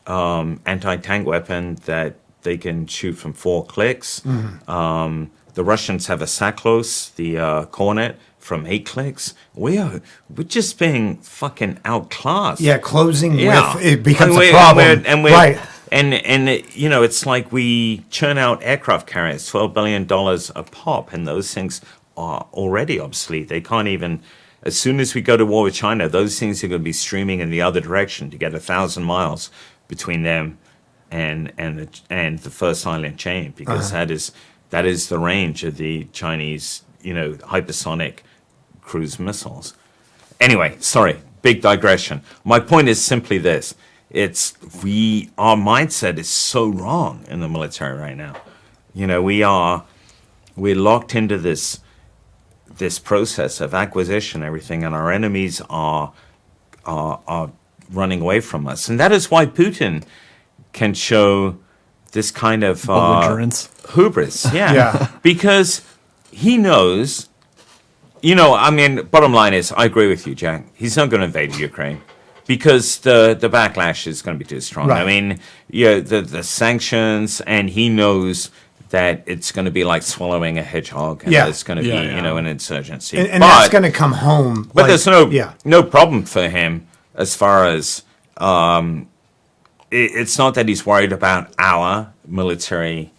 anti-tank weapon that they can shoot from 4 clicks. The Russians have a Saklos, the Cornet, from 8 clicks. We're just being fucking outclassed. Yeah, closing Yeah. with it becomes a problem. Right. And it's like we churn out aircraft carriers, $12 billion a pop, and those things are already obsolete. They can't even, as soon as we go to war with China, those things are going to be streaming in the other direction to get 1,000 miles between them and the first island chain, because that is the range of the Chinese, hypersonic cruise missiles. Anyway, sorry, big digression. My point is simply this. Our mindset is so wrong in the military right now. We're locked into this process of acquisition, everything, and our enemies are running away from us. And that is why Putin can show this kind of Belligerence. hubris. Yeah. Yeah. Because he knows, bottom line is, I agree with you, Jack. He's not going to invade Ukraine because the backlash is going to be too strong. Right. I mean, the sanctions, and he knows that it's going to be like swallowing a hedgehog, and Yeah. it's going to be, an insurgency. And that's going to come home. But there's no Yeah. no problem for him as far as it's not that he's worried about our military,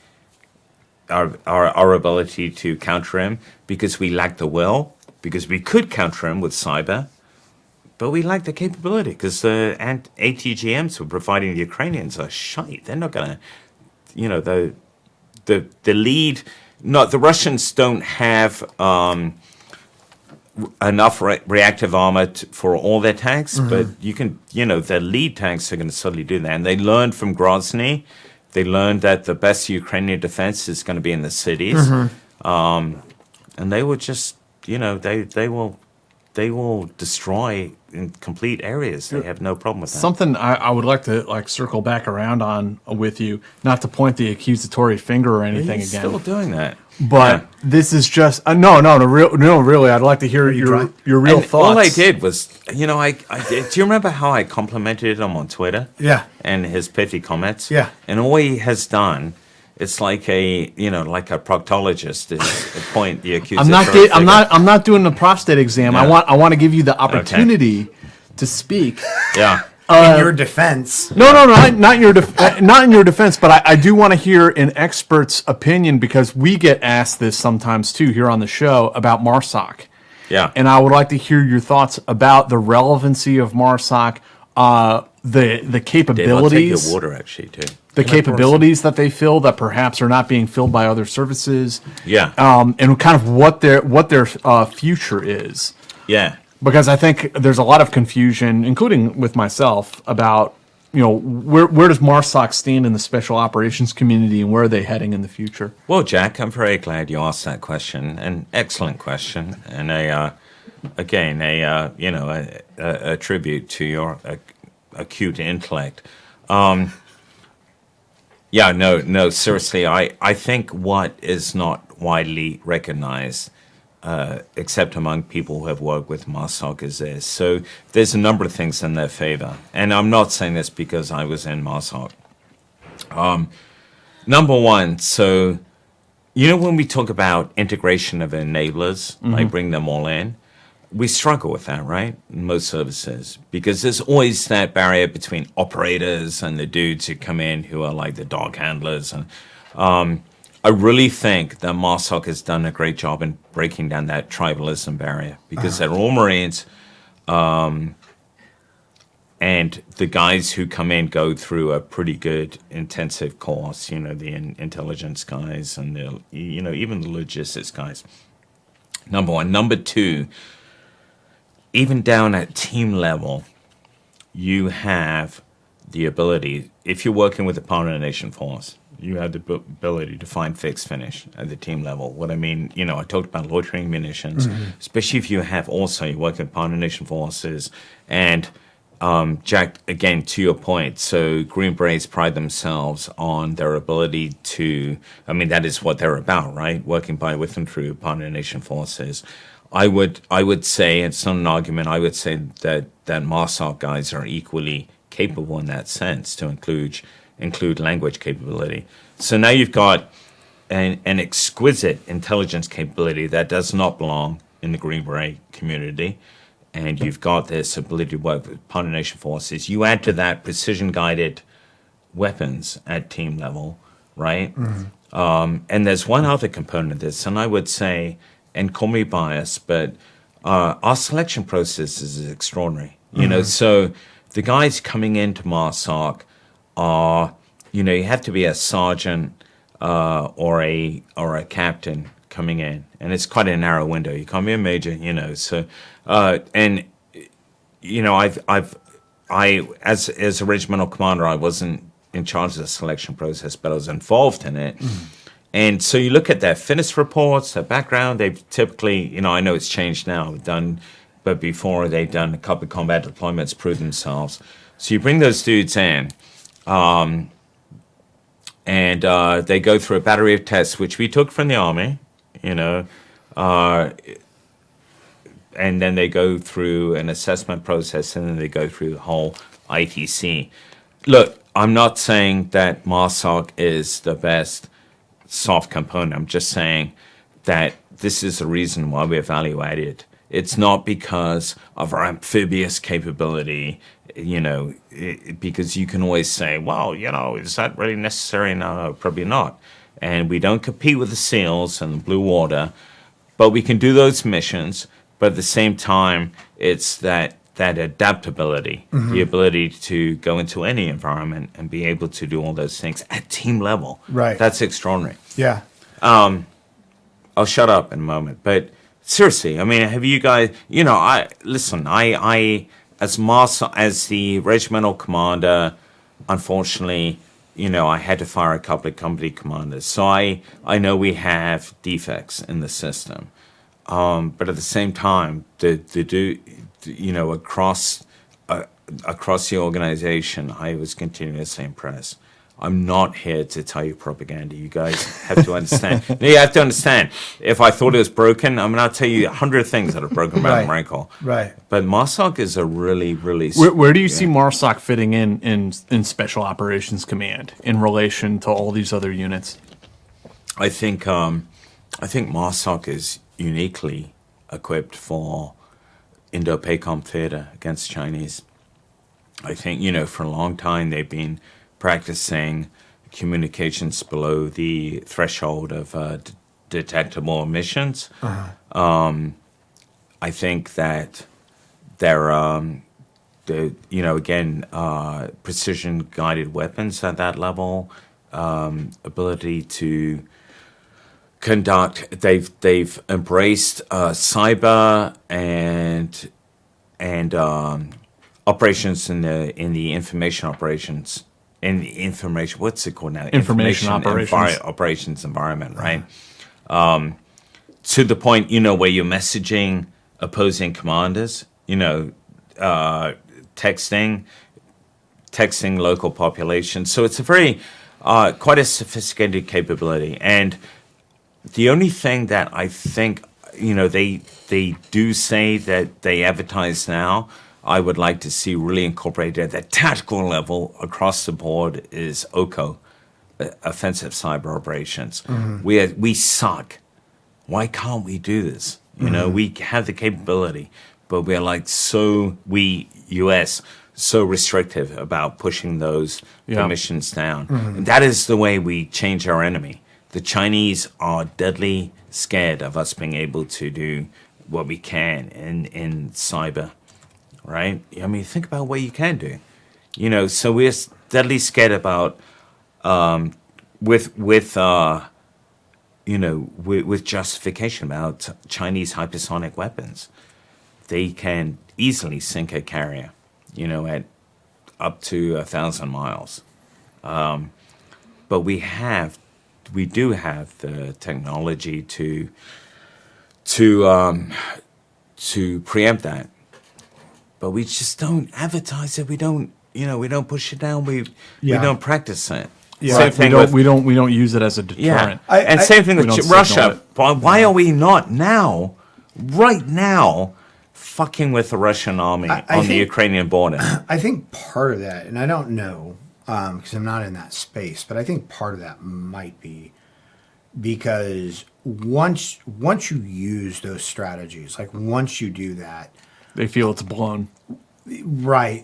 our ability to counter him, because we lack the will, because we could counter him with cyber, but we lack the capability, because the ATGMs who are providing the Ukrainians are shite. They're not going to, the lead. No, the Russians don't have enough reactive armor for all their tanks, but you can, their lead tanks are going to suddenly do that. And they learned from Grozny. They learned that the best Ukrainian defense is going to be in the cities, and they will just, they will destroy in complete areas. They have no problem with that. Something I would like to circle back around on with you, not to point the accusatory finger or anything He's again. still doing that. But this is just really. I'd like to hear your real And thoughts. all I did was, I did. Do you remember how I complimented him on Twitter? Yeah. And his pithy comments. Yeah. And all he has done, it's like a proctologist is point the accusatory. I'm not doing the prostate exam. No. I want to give you the opportunity to speak. Yeah. In your defense. No, not in your defense, but I do want to hear an expert's opinion, because we get asked this sometimes too here on the show about MARSOC. Yeah. And I would like to hear your thoughts about the relevancy of MARSOC, the capabilities. Dave, I'll take your water actually too. The capabilities that they fill that perhaps are not being filled by other services. Yeah. And kind of what their future is. Yeah. Because I think there's a lot of confusion, including with myself, about where does MARSOC stand in the special operations community, and where are they heading in the future? Well, Jack, I'm very glad you asked that question. An excellent question, and a tribute to your acute intellect. Seriously, I think what is not widely recognized, except among people who have worked with MARSOC, is this. So there's a number of things in their favor. And I'm not saying this because I was in MARSOC. Number one, so, when we talk about integration of enablers, like bring them all in, we struggle with that, right? In most services, because there's always that barrier between operators and the dudes who come in who are like the dog handlers. And I really think that MARSOC has done a great job in breaking down that tribalism barrier, because they're all Marines, and the guys who come in go through a pretty good intensive course, the intelligence guys and the, even the logistics guys. Number one. Number two, even down at team level, you have the ability, if you're working with a partner nation force, you have the ability to find fix finish at the team level. What I mean, I talked about loitering munitions, especially if you have also, you work with partner nation forces. And Jack, again, to your point, so Green Berets pride themselves on their ability to, that is what they're about, right? Working by, with, and through partner nation forces. I would say, it's not an argument, I would say that MARSOC guys are equally capable in that sense to include language capability. So now you've got an exquisite intelligence capability that does not belong in the Green Beret community, and you've got this ability to work with partner nation forces. You add to that precision-guided weapons at team level, right? And there's one other component of this, and I would say, and call me biased, but our selection process is extraordinary. So the guys coming into MARSOC are, you have to be a sergeant or a captain coming in, and it's quite a narrow window. You can't be a major, So, as a regimental commander, I wasn't in charge of the selection process, but I was involved in it. And so you look at their fitness reports, their background. They've typically, I know it's changed now, but before they've done a couple of combat deployments, proved themselves. So you bring those dudes in, and they go through a battery of tests, which we took from the Army, and then they go through an assessment process, and then they go through the whole ITC. Look, I'm not saying that MARSOC is the best soft component. I'm just saying that this is the reason why we evaluate it. It's not because of our amphibious capability. because you can always say, well, is that really necessary? No, probably not. And we don't compete with the SEALs and the Blue Water, but we can do those missions. But at the same time, it's that adaptability, the ability to go into any environment and be able to do all those things at team level. Right. That's extraordinary. Yeah. I'll shut up in a moment, but seriously, I mean, have you guys? I as MARSOC, as the regimental commander, unfortunately, I had to fire a couple of company commanders, so I know we have defects in the system, but at the same time, across the organization, I was continuously impressed. I'm not here to tell you propaganda. You guys have to understand. You have to understand. If I thought it was broken, I'll tell you 100 things that are broken about the Marine Corps. Right. But MARSOC is a really, really... Where do you see MARSOC fitting in Special Operations Command in relation to all these other units? I think MARSOC is uniquely equipped for Indo-PACOM theater against Chinese. I think, for a long time they've been practicing communications below the threshold of detectable emissions. I think that they're, precision guided weapons at that level, ability to conduct. They've embraced cyber and operations in the information operations. In the information, what's it called now? Information operations. Operations environment, right? To the point, where you're messaging opposing commanders, texting local population. So it's a very, quite a sophisticated capability. And the only thing that I think, they do say that they advertise now, I would like to see really incorporated at the tactical level across the board is OCO, offensive cyber operations. We suck. Why can't we do this? We have the capability, but we're U.S., so restrictive about pushing those missions down. And that is the way we change our enemy. The Chinese are deadly scared of us being able to do what we can in cyber. Right? I mean, think about what you can do. So we're deadly scared about with justification about Chinese hypersonic weapons. They can easily sink a carrier, at up to 1,000 miles. But we do have the technology to preempt that. But we just don't advertise it. We don't push it down. We don't practice it. Yeah. Same thing we don't use it as a deterrent. And same thing with Russia. signal Why are we not right now, fucking with the Russian army on the Ukrainian border? I think part of that, and I don't know, because I'm not in that space, but I think part of that might be because once you use those strategies, like once you do that, they feel it's blown. Right.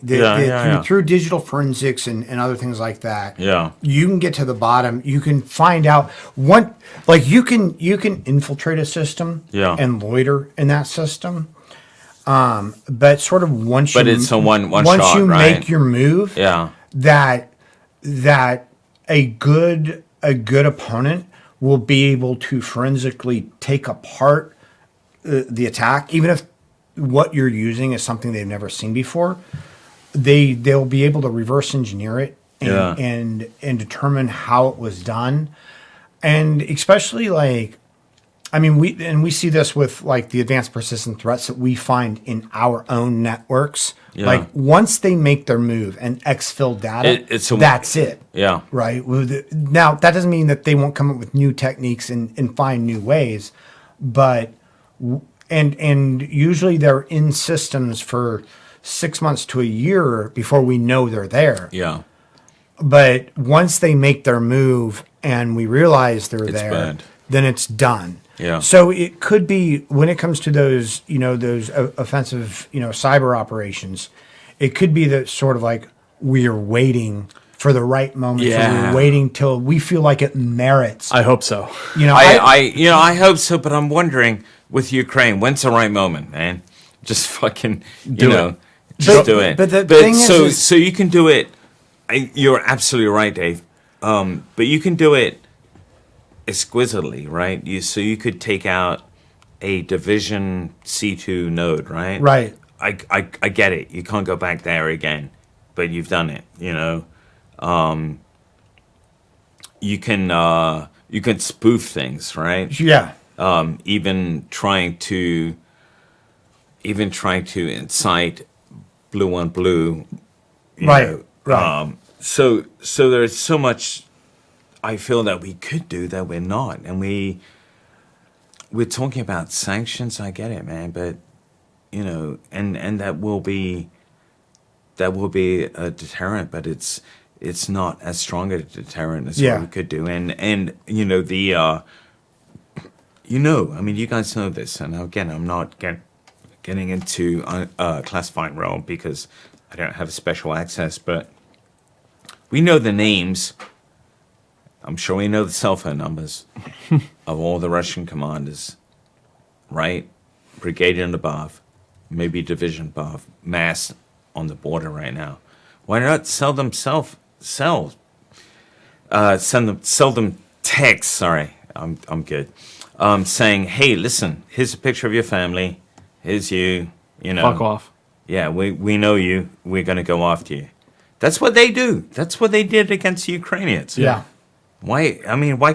Through digital forensics and other things like that. Yeah. You can get to the bottom. You can find out what, like you can infiltrate a system and loiter in that system. But sort of once it's a one once shot, you right? make your move, that a good opponent will be able to forensically take apart the attack, even if what you're using is something they've never seen before. They'll be able to reverse engineer it and determine how it was done. And especially we see this with like the advanced persistent threats that we find in our own networks. Yeah. Like once they make their move and exfil data, that's it. Yeah. Right. Now that doesn't mean that they won't come up with new techniques and find new ways, but and usually they're in systems for 6 months to a year before we know they're there. Yeah. But once they make their move and we realize they're there, bad. Then it's done. Yeah. So it could be when it comes to those offensive, cyber operations, it could be that sort of like we're waiting for the right moment. Yeah. So we're waiting till we feel like it merits. I hope so. I hope so, but I'm wondering with Ukraine, when's the right moment, man? Just fucking, Do it. just do it. But the thing is- so you can do it. You're absolutely right, Dave. But you can do it exquisitely, right? So you could take out a division C2 node, right? Right. I get it. You can't go back there again, but you've done it. You can spoof things, right? Yeah. Even trying to incite blue on blue. you Right, know. right. So there's so much I feel that we could do that we're not, and we're talking about sanctions. I get it, man, but and that will be a deterrent, but it's not as strong a deterrent as what we could do. And I mean, you guys know this, and again, I'm not getting into classified realm because I don't have special access, but we know the names. I'm sure we know the cell phone numbers of all the Russian commanders, right? Brigade and above, maybe division above, massed on the border right now. Why not sell them text? Sorry, I'm good. Saying, hey, listen, here's a picture of your family. Here's you. Fuck off. Yeah, we know you. We're going to go after you. That's what they do. That's what they did against the Ukrainians. Yeah. Why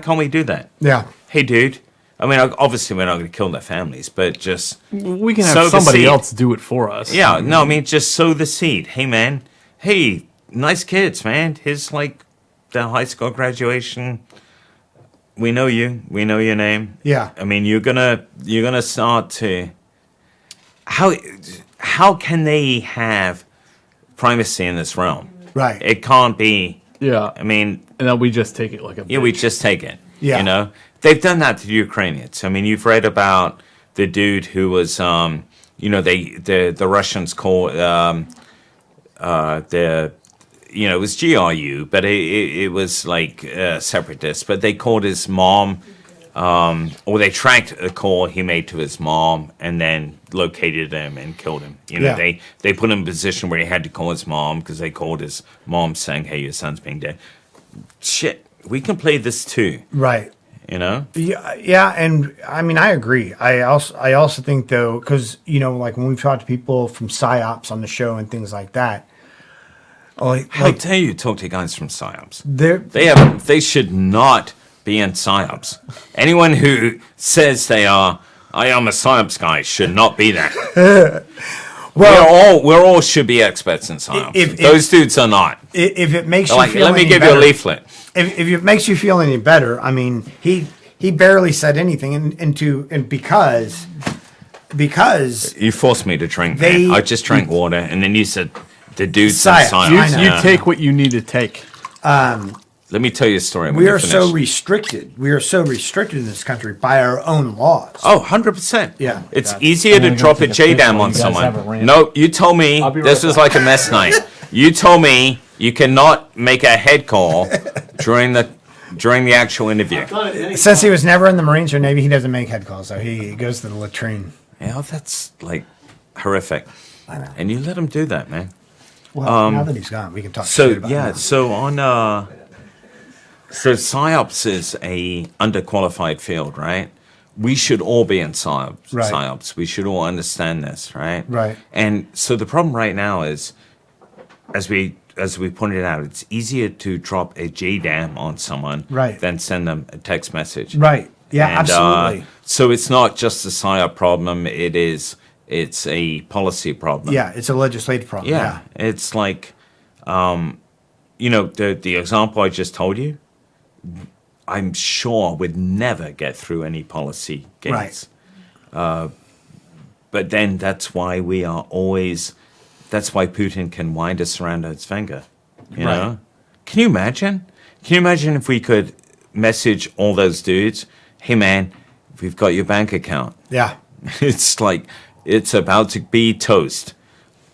can't we do that? Yeah. Hey, dude. I mean, obviously we're not going to kill their families, but just We can sow have the somebody seed. else do it for us. Yeah, no, I mean, just sow the seed. Hey, man. Hey, nice kids, man. Here's like the high school graduation. We know you. We know your name. Yeah. I mean, you're gonna start to. How can they have primacy in this realm? Right. It can't be. Yeah. I mean, And then we just take it like a yeah, we just take it. Yeah. They've done that to the Ukrainians. I mean, you've read about the dude who was, the Russians called it was GRU, but it was like separatists. But they called his mom, or they tracked a call he made to his mom, and then located him and killed him. They put him in a position where he had to call his mom because they called his mom saying, "Hey, your son's being dead." Shit, we can play this too. Right. Yeah, and I mean, I agree. I also think though, because like when we've talked to people from psyops on the show and things like that, How dare you talk to guys from psyops? they They should not be in psyops. Anyone who says I am a psyops guy should not be that. we all should be experts in psyops. If Those dudes are not. if it makes They're you like, feel let me any give better, you a leaflet. If it makes you feel any better, I mean, he barely said anything, and because You forced me to drink. They- man. I just drank water, and then you said the dude's in Psyops. psyops. I know. You take what you need to take. Let me tell you a story. when we you're are so finished. restricted. We are so restricted in this country by our own laws. Oh, 100%. Yeah. It's easier to gonna drop a take a piss JDAM while on you guys have a someone. rant. No, you told me I'll be this right was back. like a mess night. You told me you cannot make a head call during the actual interview. Since he was never in the Marines or Navy, he doesn't make head calls. So he goes to the latrine. Yeah, that's like horrific. I know. And you let him do that, man. Well, now that he's gone, we can talk. So shit about yeah, him. so on so psyops is a underqualified field, right? We should all be in psyops. Right. Psyops. We should all understand this, right? Right. And so the problem right now is, as we pointed out, it's easier to drop a JDAM on someone Right. than send them a text message. Right. Yeah, And, absolutely. So it's not just a psyop problem. It's a policy problem. Yeah, it's a legislative problem. Yeah, it's like, the example I just told you, I'm sure would never get through any policy gates. Right. But then that's why that's why Putin can wind us around his finger. You Right. know? Can you imagine? Can you imagine if we could message all those dudes, hey man, we've got your bank account. Yeah. It's like, it's about to be toast.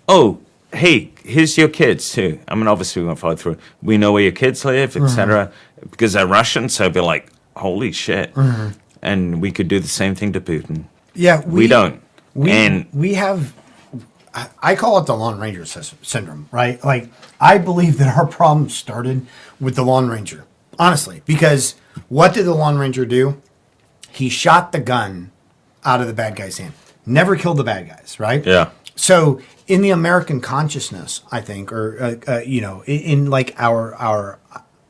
Oh, hey, here's your kids too. I mean, obviously we won't follow through. We know where your kids live, etc. Because they're Russian, so be like, holy shit. And we could do the same thing to Putin. Yeah, We don't. We have. I call it the Lone Ranger syndrome, right? Like, I believe that our problem started with the Lone Ranger, honestly, because what did the Lone Ranger do? He shot the gun out of the bad guy's hand. Never killed the bad guys, right? Yeah. So in the American consciousness, I think, or in like our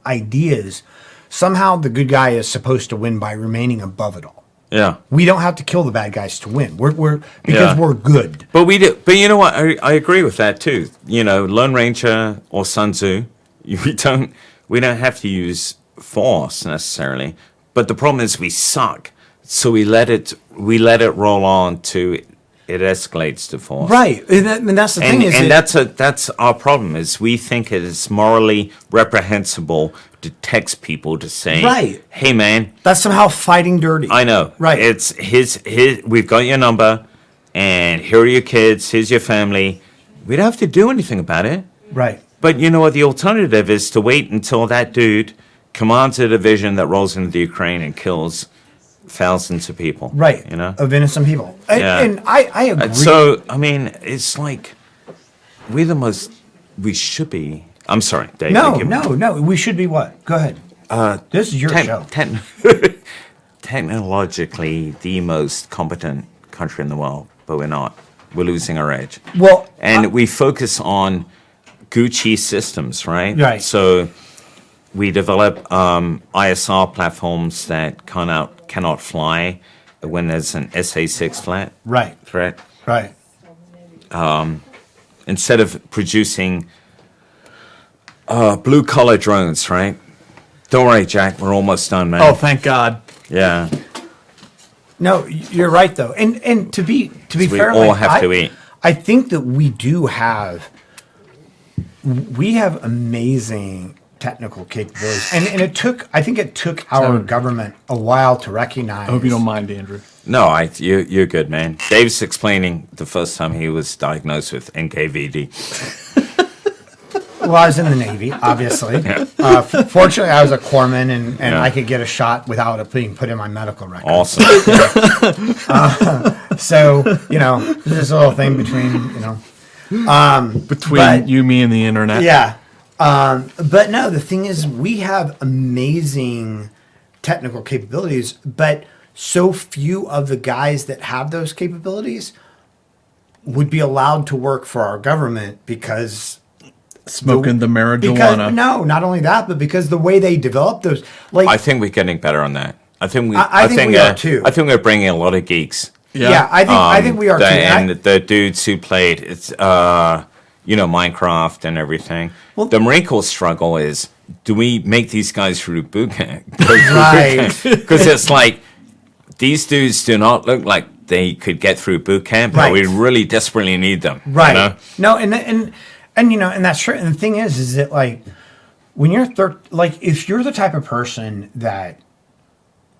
ideas, somehow the good guy is supposed to win by remaining above it all. Yeah. We don't have to kill the bad guys to win. Because we're good. But we do. But you know what? I agree with that too. You know, Lone Ranger or Sun Tzu, we don't have to use force necessarily. But the problem is we suck. So we let it roll on to it escalates to force. Right. And that's the thing is and that's our problem is we think it is morally reprehensible to text people to say, right, hey man, that's somehow fighting dirty. I know. Right. It's his we've got your number and here are your kids, here's your family. We don't have to do anything about it. Right. But you know what the alternative is to wait until that dude commands a division that rolls into the Ukraine and kills thousands of people. Right. You know? Of innocent people. Yeah. And I agree. So, I mean, it's like we should be. I'm sorry, Dave. No. We should be what? Go ahead. This is your show. Technologically, the most competent country in the world, but we're not. We're losing our edge. Well, and we focus on Gucci systems, right? Right. So we develop ISR platforms that cannot fly when there's an SA-6 threat. Right. Instead of producing blue-collar drones, right? Don't worry, Jack. We're almost done, man. Oh, thank God. Yeah. No, you're right though. And to be We fair, all have to eat. I think that we have amazing technical capabilities, and I think it took our government a while to recognize. I hope you don't mind, Andrew. No, you're good, man. Dave's explaining the first time he was diagnosed with NKVD. Well, I was in the Navy, obviously. Fortunately, I was a corpsman, and I could get a shot without it being put in my medical record. Awesome. So, this little thing between, Between you, me, and the internet. Yeah. But no, the thing is, we have amazing technical capabilities, but so few of the guys that have those capabilities would be allowed to work for our government because Smoking the marijuana. No, not only that, but because the way they develop those, like I think we're getting better on that. I think we are too. I think we're bringing a lot of geeks. Yeah, I think we are too. And the dudes who played Minecraft and everything. Well, the Marine Corps struggle is, do we make these guys through boot camp? Right. Because it's like, these dudes do not look like they could get through boot camp, right, but we really desperately need them. Right. No, and that's true. And the thing is that like, when you're if you're the type of person that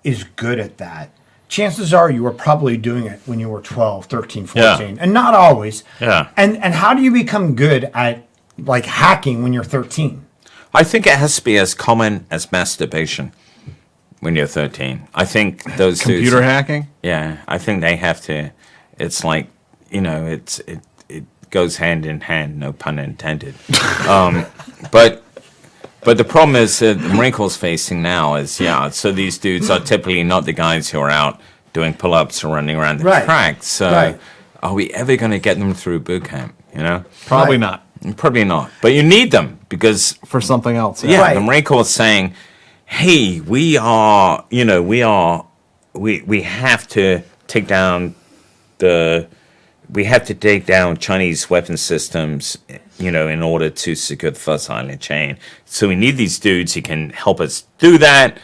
is good at that, chances are you were probably doing it when you were 12, 13, 14, and not always. Yeah. And how do you become good at like hacking when you're 13? I think it has to be as common as masturbation when you're 13. I think those computer hacking? Yeah, I think they have to. It's like, it goes hand in hand, no pun intended. But the problem is that the Marine Corps facing now is, so these dudes are typically not the guys who are out doing pull-ups or running around the track. So are we ever going to get them through boot camp, Probably not. Probably not. But you need them because... For something else. Yeah, the Marine Corps is saying, hey, we have to take down Chinese weapon systems, in order to secure the first island chain. So we need these dudes who can help us do that,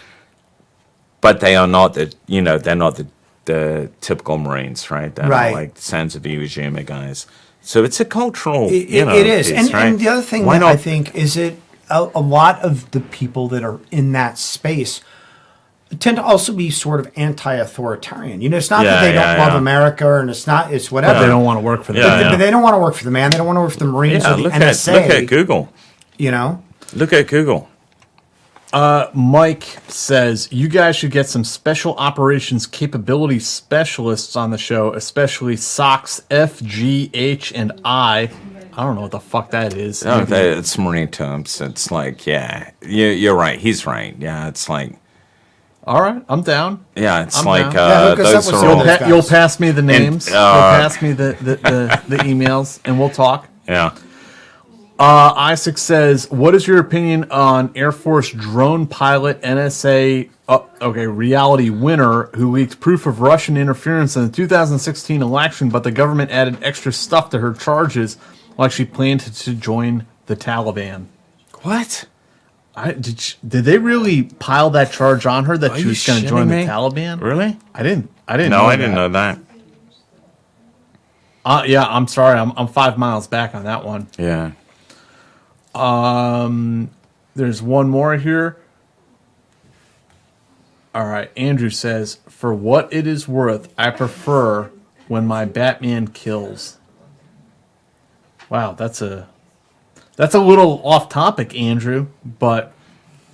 but they are not they're not the typical Marines, right? They're not like Sands of Iwo Jima guys. So it's a cultural, it is. piece, And the other thing that I think is a lot of the people that are in that space tend to also be sort of anti-authoritarian. You know, it's not that they don't Yeah. love America, and it's whatever. They don't want to work for them. Yeah. But they don't want to work for the man. They don't want to work for the Marines or the NSA. Look at Google. You know, Look at Google. Mike says, you guys should get some special operations capability specialists on the show, especially SOCCENT, F, G, H, and I. I don't know what the fuck that is. Oh, it's Marine terms. It's like, you're right. He's right. Yeah, it's like, All right, I'm down. yeah, it's I'm like down. Yeah, look us up those with are some all. of those guys. You'll pass me the names. You'll uh, pass me the emails, and we'll talk. Yeah. Isaac says, what is your opinion on Air Force drone pilot NSA, reality winner who leaked proof of Russian interference in the 2016 election, but the government added extra stuff to her charges like she planned to join the Taliban? What? Did they really pile that charge on her that she you was going to shitting join me? the Taliban? Really? I didn't No, know I didn't know that. Yeah, I'm sorry. I'm 5 miles back on that one. Yeah. There's one more here. All right. Andrew says, for what it is worth, I prefer when my Batman kills. Wow, that's a little off topic, Andrew, but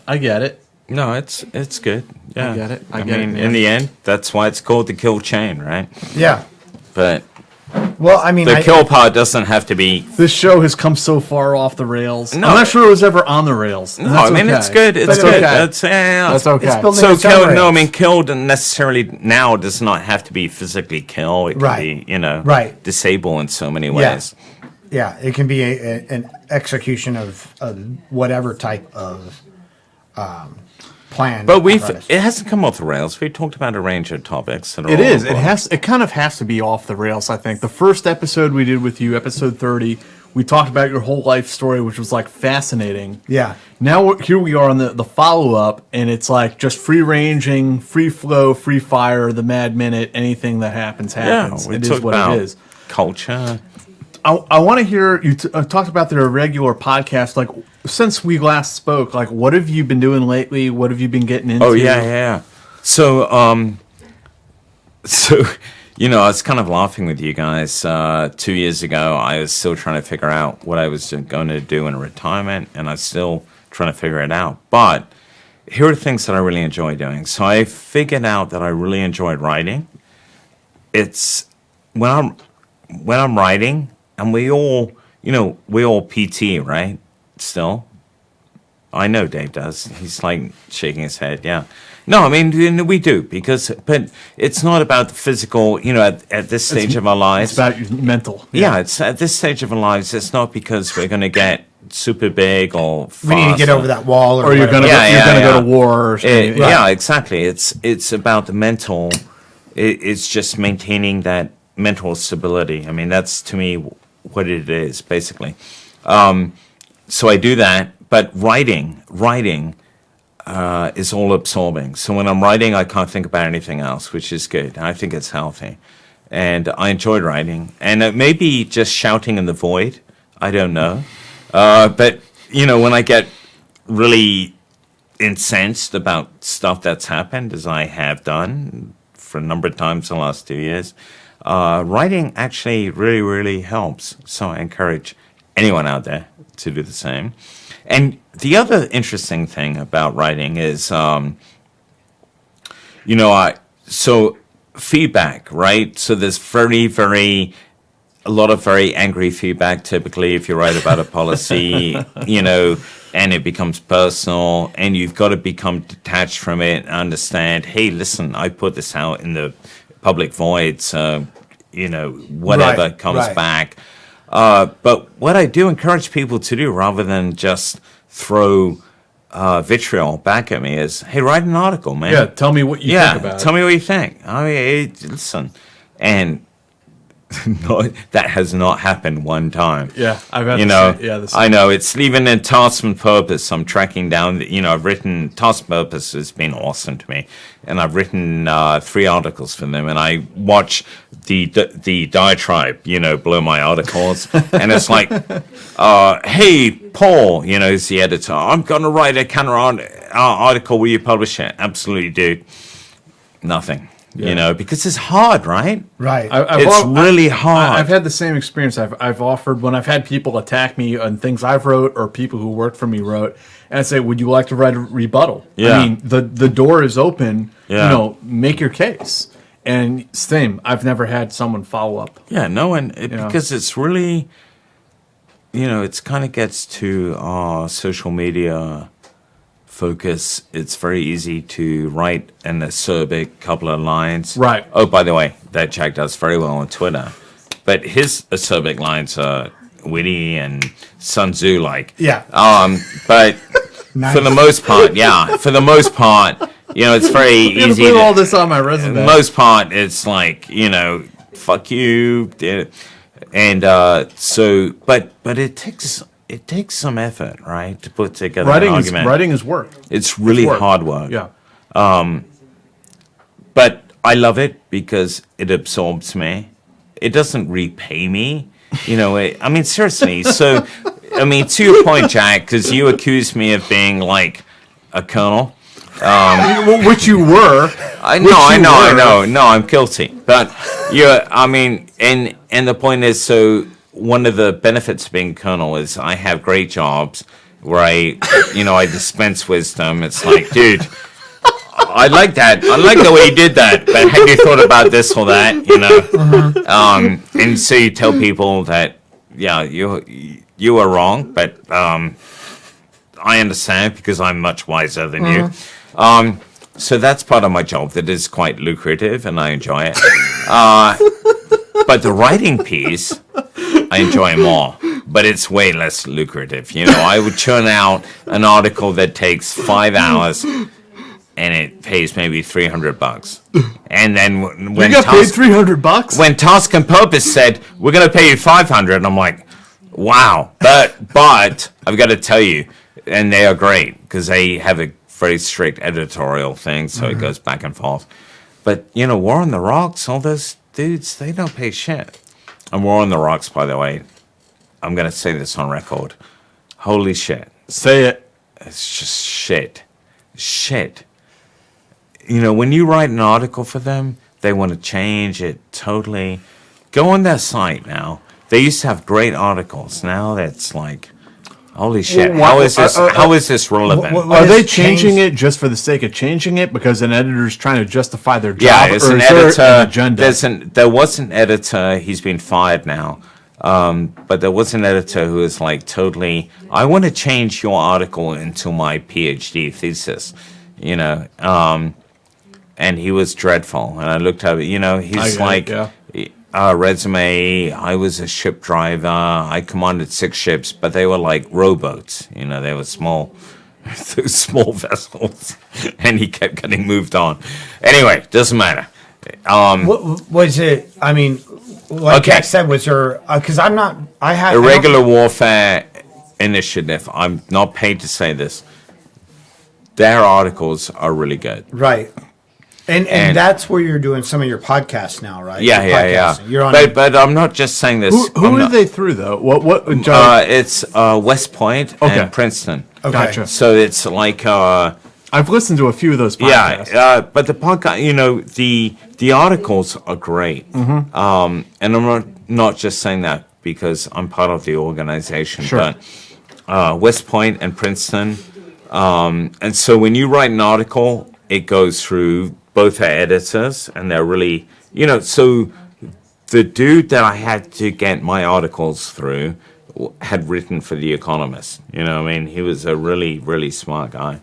I get it. No, it's good. Yeah. I get it. I I get it, mean, man. in the end, that's why it's called the kill chain, right? yeah. But Well, I mean, the kill part doesn't have to be. This show has come so far off the rails. No. I'm not sure it was ever on the rails. and No, that's I mean okay. it's good. It's That's good. okay. It's, yeah. That's okay. It's building So its own kill? No, I rails. mean kill doesn't necessarily now does not have to be physically kill. It can Right. be Right. disable in so many Yeah. ways. Yeah, it can be an execution of whatever type of plan. But apparatus. it hasn't come off the rails. We talked about a range of topics. That are It all is. It important. it kind of has to be off the rails, I think. The first episode we did with you, episode 30, we talked about your whole life story, which was like fascinating. Yeah. Now here we are on the follow up, and it's like just free ranging, free flow, free fire, the mad minute, anything that happens. We It talked is what about it is. culture. I want to hear you talked about their regular podcast. Like since we last spoke, like what have you been doing lately? What have you been getting into? Oh yeah. So I was kind of laughing with you guys. 2 years ago, I was still trying to figure out what I was going to do in retirement, and I'm still trying to figure it out. But here are things that I really enjoy doing. So I figured out that I really enjoyed writing. It's when I'm writing, and we all PT, right? Still. I know Dave does. He's like shaking his head. Yeah. No, I mean, we do but it's not about the physical, at this stage of our lives. It's about your mental. Yeah, it's at this stage of our lives. It's not because we're going to get super big or fast. we need to get over that wall, Or you're whatever. gonna Yeah, go to war or something. Yeah, exactly. It's about the mental. It's just maintaining that mental stability. I mean, that's to me what it is basically. So I do that, but writing is all absorbing. So when I'm writing, I can't think about anything else, which is good. I think it's healthy, and I enjoyed writing. And maybe just shouting in the void. I don't know, but when I get really incensed about stuff that's happened, as I have done for a number of times in the last 2 years, writing actually really, really helps. So I encourage anyone out there to do the same. And the other interesting thing about writing is, so feedback, right? So there's a lot of very angry feedback typically if you write about a policy, and it becomes personal, and you've got to become detached from it and understand, hey, listen, I put this out in the public void, so, whatever Right, comes right. back. But what I do encourage people to do, rather than just throw vitriol back at me, is, hey, write an article, man. Yeah, tell me what you think about tell it. me what you think. I mean, listen, and that has not happened one time. Yeah, I've had You the know, same- yeah, the same. I know it's even in Task and Purpose. I'm tracking down. I've written Task and Purpose has been awesome to me, and I've written 3 articles for them. And I watch the diatribe, below my articles, and it's like, hey, Paul, is the editor. I'm going to write a counter article. Will you publish it? Absolutely, dude. Nothing. Because it's hard, right? Right. It's really hard. I've had the same experience. I've offered when I've had people attack me on things I've wrote or people who worked for me wrote, and I say, "Would you like to write a rebuttal?" Yeah. I mean, the door is open. Yeah. Make your case. And same, I've never had someone follow up. Yeah, no one, because it's really, it kind of gets to social media focus. It's very easy to write an acerbic couple of lines. Right. Oh, by the way, that Jack does very well on Twitter. But his acerbic lines are witty and Sun Tzu-like. Yeah. But Nice. for the most part, it's very I'm gonna easy put to, all this on my resume. most part, it's like, fuck you. And but it takes some effort, right, to put together an argument. Writing is work. It's really work. hard work. Yeah. But I love it because it absorbs me. It doesn't repay me. Seriously. So, to your point, Jack, because you accused me of being like a colonel. Which you were. I know. No, I'm guilty. But and the point is, so one of the benefits of being colonel is I have great jobs where I dispense wisdom. It's like, dude, I like that. I like the way you did that. But have you thought about this or that? And so you tell people that, yeah, you are wrong, but I understand because I'm much wiser than you. So that's part of my job that is quite lucrative, and I enjoy it. But the writing piece, I enjoy more, but it's way less lucrative. I would churn out an article that takes 5 hours, and it pays maybe $300. And then when You got paid $300? when Task and Purpose said we're going to pay you $500, I'm like, wow. But I've got to tell you, and they are great because they have a very strict editorial thing, so it goes back and forth. But War on the Rocks, all those dudes, they don't pay shit. And War on the Rocks, by the way, I'm going to say this on record. Holy shit. Say it. It's just shit. Shit. When you write an article for them, they want to change it totally. Go on their site now. They used to have great articles. Now that's like, holy shit. Well, How is this relevant? Are they changing it just for the sake of changing it because an editor's trying to justify their job? Yeah, it's or an is there editor. an agenda? There was an editor. He's been fired now. But there was an editor who was like totally, I want to change your article into my PhD thesis, and he was dreadful. And I looked at it, he's like, resume, I was a ship driver. I commanded 6 ships, but they were like rowboats. They were small vessels. And he kept getting moved on. Anyway, doesn't matter. What was it? I mean, like Okay. Jack said, was there? Because I'm not. I had Irregular Warfare Initiative. I'm not paid to say this. Their articles are really good. Right. And that's where you're doing some of your podcasts now, right? Your Yeah. podcasting. You're on. But I'm not just saying this. Who I'm are not- they through, though? What John? It's West Point Okay. and Princeton. Okay. Gotcha. So it's like, I've listened to a few of those podcasts. but the podcast, the articles are great. And I'm not just saying that because I'm part of the organization, Sure. but West Point and Princeton. And so when you write an article, it goes through both our editors, and they're really, so the dude that I had to get my articles through had written for The Economist. He was a really, really smart guy.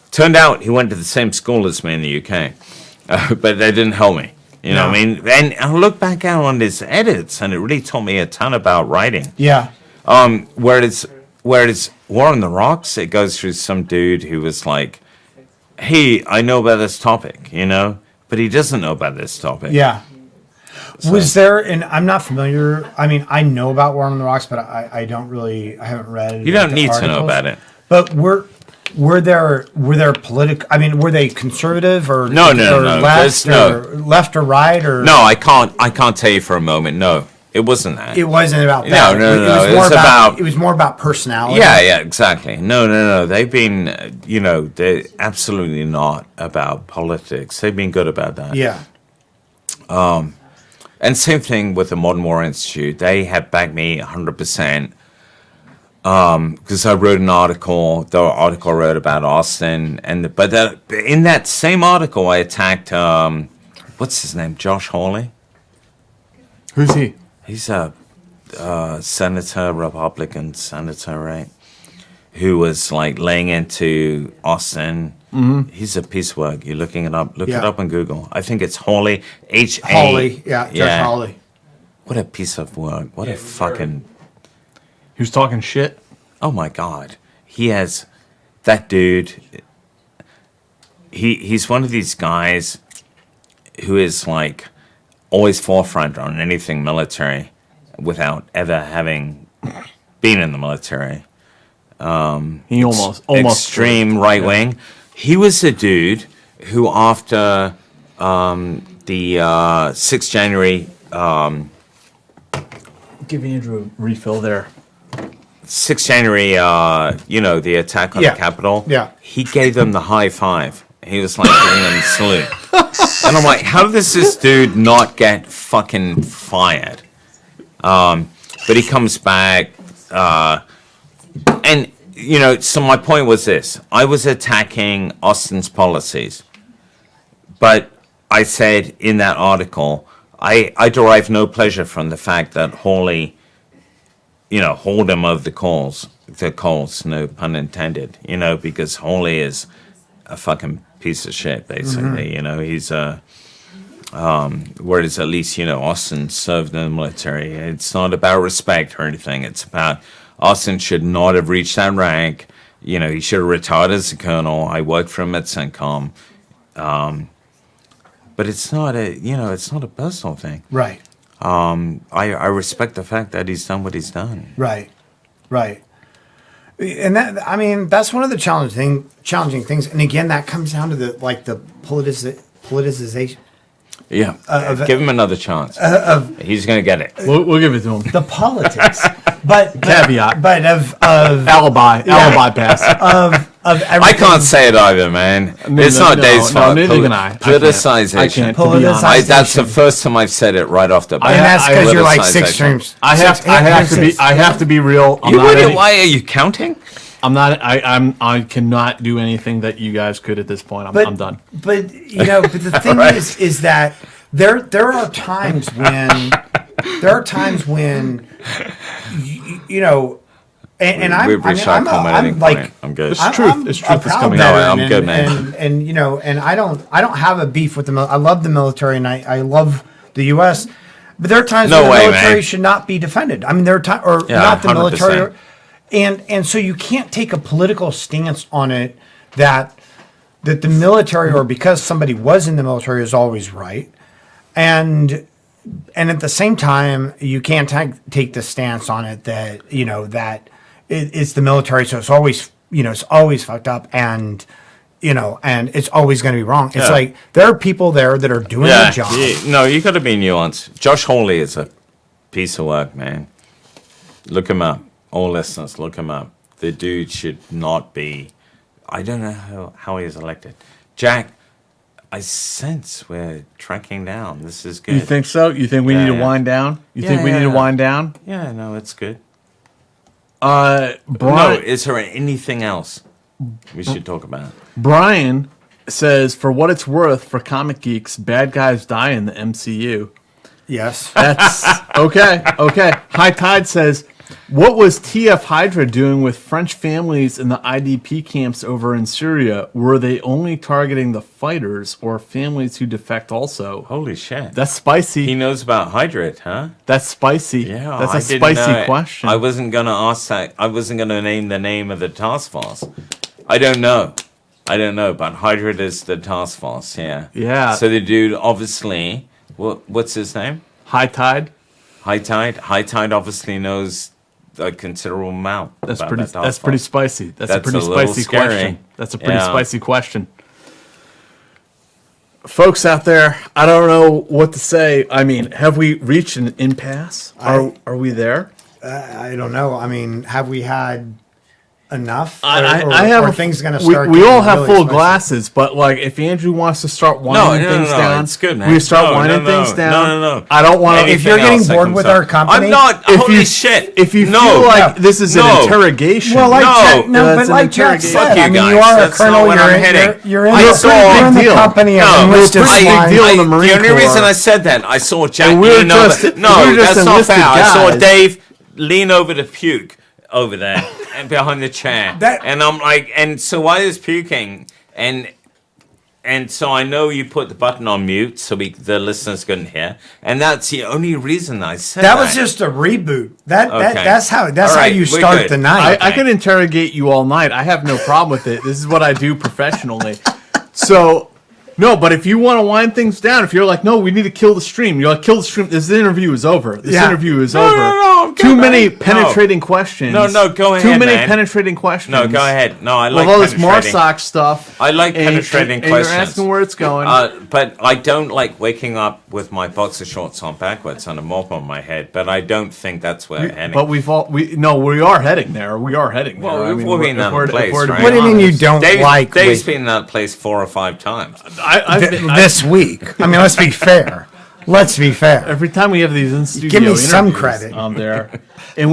Turned out he went to the same school as me in the UK, but they didn't help me. And I look back out on his edits, and it really taught me a ton about writing. Yeah. Where it's War on the Rocks, it goes through some dude who was like, hey, I know about this topic, but he doesn't know about this topic. Yeah. Was there, and I'm not familiar, I mean, I know about War on the Rocks, but I don't really, I haven't read You don't the need to know articles. about it. But were there political, I mean, were they conservative or No. left or right or? No, I can't tell you for a moment. No, it wasn't that. It wasn't about No, that. no, It was no, more it's about, about- it was more about personality. Yeah, exactly. No. They've been, they're absolutely not about politics. They've been good about that. Yeah. And same thing with the Modern War Institute. They have backed me 100%. Because I wrote an article, the article I wrote about Austin, but in that same article, I attacked, what's his name, Josh Hawley? Who's he? He's a senator, Republican senator, right? Who was like laying into Austin. Mm-hmm. He's a piece of work. You're looking it up. Look it up on Google. I think it's Hawley. H-A. Hawley. Yeah. Josh Hawley. What a piece of work. What a fucking... Who's talking shit? Oh my God. He has... That dude... He's one of these guys who is like always forefront on anything military without ever having been in the military. He almost extreme right wing. He was a dude who, after the 6th January, Give Andrew a refill there. 6th January, the attack on Yeah. the Capitol. Yeah. He gave them the high five. He was like giving them a salute. And I'm like, how does this dude not get fucking fired? But he comes back, and so my point was this: I was attacking Austin's policies, but I said in that article, I derive no pleasure from the fact that Hawley, hauled him of the coals, no pun intended, because Hawley is a fucking piece of shit, basically. He's a, whereas at least, Austin served in the military. It's not about respect or anything. It's about Austin should not have reached that rank. He should have retired as a colonel. I worked for him at CENTCOM. But it's not it's not a personal thing. Right. I respect the fact that he's done what he's done. Right. And that's one of the challenging things. And again, that comes down to the politicization. Yeah. Give him another chance. He's going to get it. We'll give it to him. The politics, but Caveat. but of Alibi pass. of everything. I can't say it either, man. It's not Dave's fault. neither can I. Politicization. I can't. To be Politicization. honest. That's the first time I've said it right off the bat. And that's because you're like Politicization. six streams. I have to be real. Why are you counting? I cannot do anything that you guys could at this point. I'm done. But the thing Right. is that there are times when and We've reached our culminating point. I'm good. It's truth. It's truth a is proud coming out. veteran No, I'm good, man. And I don't have a beef with the military. I love the military and I love the U.S. But there are times No when way, the military man. should not be defended. I mean, there are times, or Yeah, not the 100%. military, and so you can't take a political stance on it that the military or because somebody was in the military is always right, and at the same time you can't take the stance on it that that it's the military, so it's always fucked up and. And it's always going to be wrong. It's Yeah. like there are people there that are doing the job. You got to be nuanced. Josh Hawley is a piece of work, man. Look him up. All listeners, look him up. The dude should not be. I don't know how he is elected. Jack, I sense we're tracking down. This is good. You think so? You think we need to yeah. wind down? You Yeah, think we yeah, need to yeah. wind down? Yeah, no, it's good. Brian, No, is there anything else we should talk about? Brian says, for what it's worth, for comic geeks, bad guys die in the MCU. Yes. That's okay. High Tide says, what was TF Hydra doing with French families in the IDP camps over in Syria? Were they only targeting the fighters or families who defect also? Holy shit. That's spicy. He knows about Hydrate, huh? That's spicy. Yeah, That's I a didn't spicy know. question. I wasn't gonna ask that. I wasn't gonna name the name of the task force. I don't know, but Hydrate is the task force. Yeah. Yeah. So the dude obviously What's his name? High Tide. High Tide. High Tide obviously knows a considerable amount. That's about pretty. that That's task pretty force. spicy. That's a That's pretty a little spicy scary. question. That's a pretty Yeah. spicy question. Folks out there, I don't know what to say. I mean, have we reached an impasse? Are we there? I don't know. I mean, have we had enough? I have. Are things going to we start? we all getting have really full spicy? glasses, but like, if Andrew wants to start winding things down, it's good, man. we start No, winding no, things down. no. I don't want to. Anything If you're getting else that bored comes with up. our company, I'm not. If Holy you shit! If you no, feel like this is an No. interrogation, Well, like No, Jack, no, that's but an like Jack interrogation. said, Fuck you I mean, guys. you are a That's not colonel. what You're I'm in, hitting. you're in I the, saw a you're in big the deal. company of No, enlisted pretty big swine. deal in the Marine The only Corps. reason I said that, I saw Jack And we're lean over. just- No, we're just that's not enlisted fair. I saw guys. Dave lean over to puke over there and behind the chair, and I'm like, and so while he was puking, and so I know you put the button on mute so the listeners couldn't hear, and that's the only reason I said that. That was just a reboot. Okay. That's how All right, you we're start good. the night. I can interrogate you all night. I have no problem with it. This is what I do professionally. So, no, but if you want to wind things down, if you're like, no, we need to kill the stream, you're like, kill the stream. This interview is over. This Yeah. interview is No, over. no, I'm good, Too many man. penetrating questions. No, go Too ahead, many man. penetrating questions. No, go ahead. No, I like With all this penetrating. MARSOC stuff. I like penetrating and questions. you're asking where it's going. But I don't like waking up with my boxer shorts on backwards and a mop on my head. But I don't think that's where we're heading. but we are heading there. We are heading there. Well, I we've mean, all we're- been if in we're- that if place, we're to right? be What do you mean you honest. don't like Dave's been in that place 4 or 5 times. this week? I mean, let's be fair. Let's be fair. Every time we have these in studio Give me some interviews, credit. there, and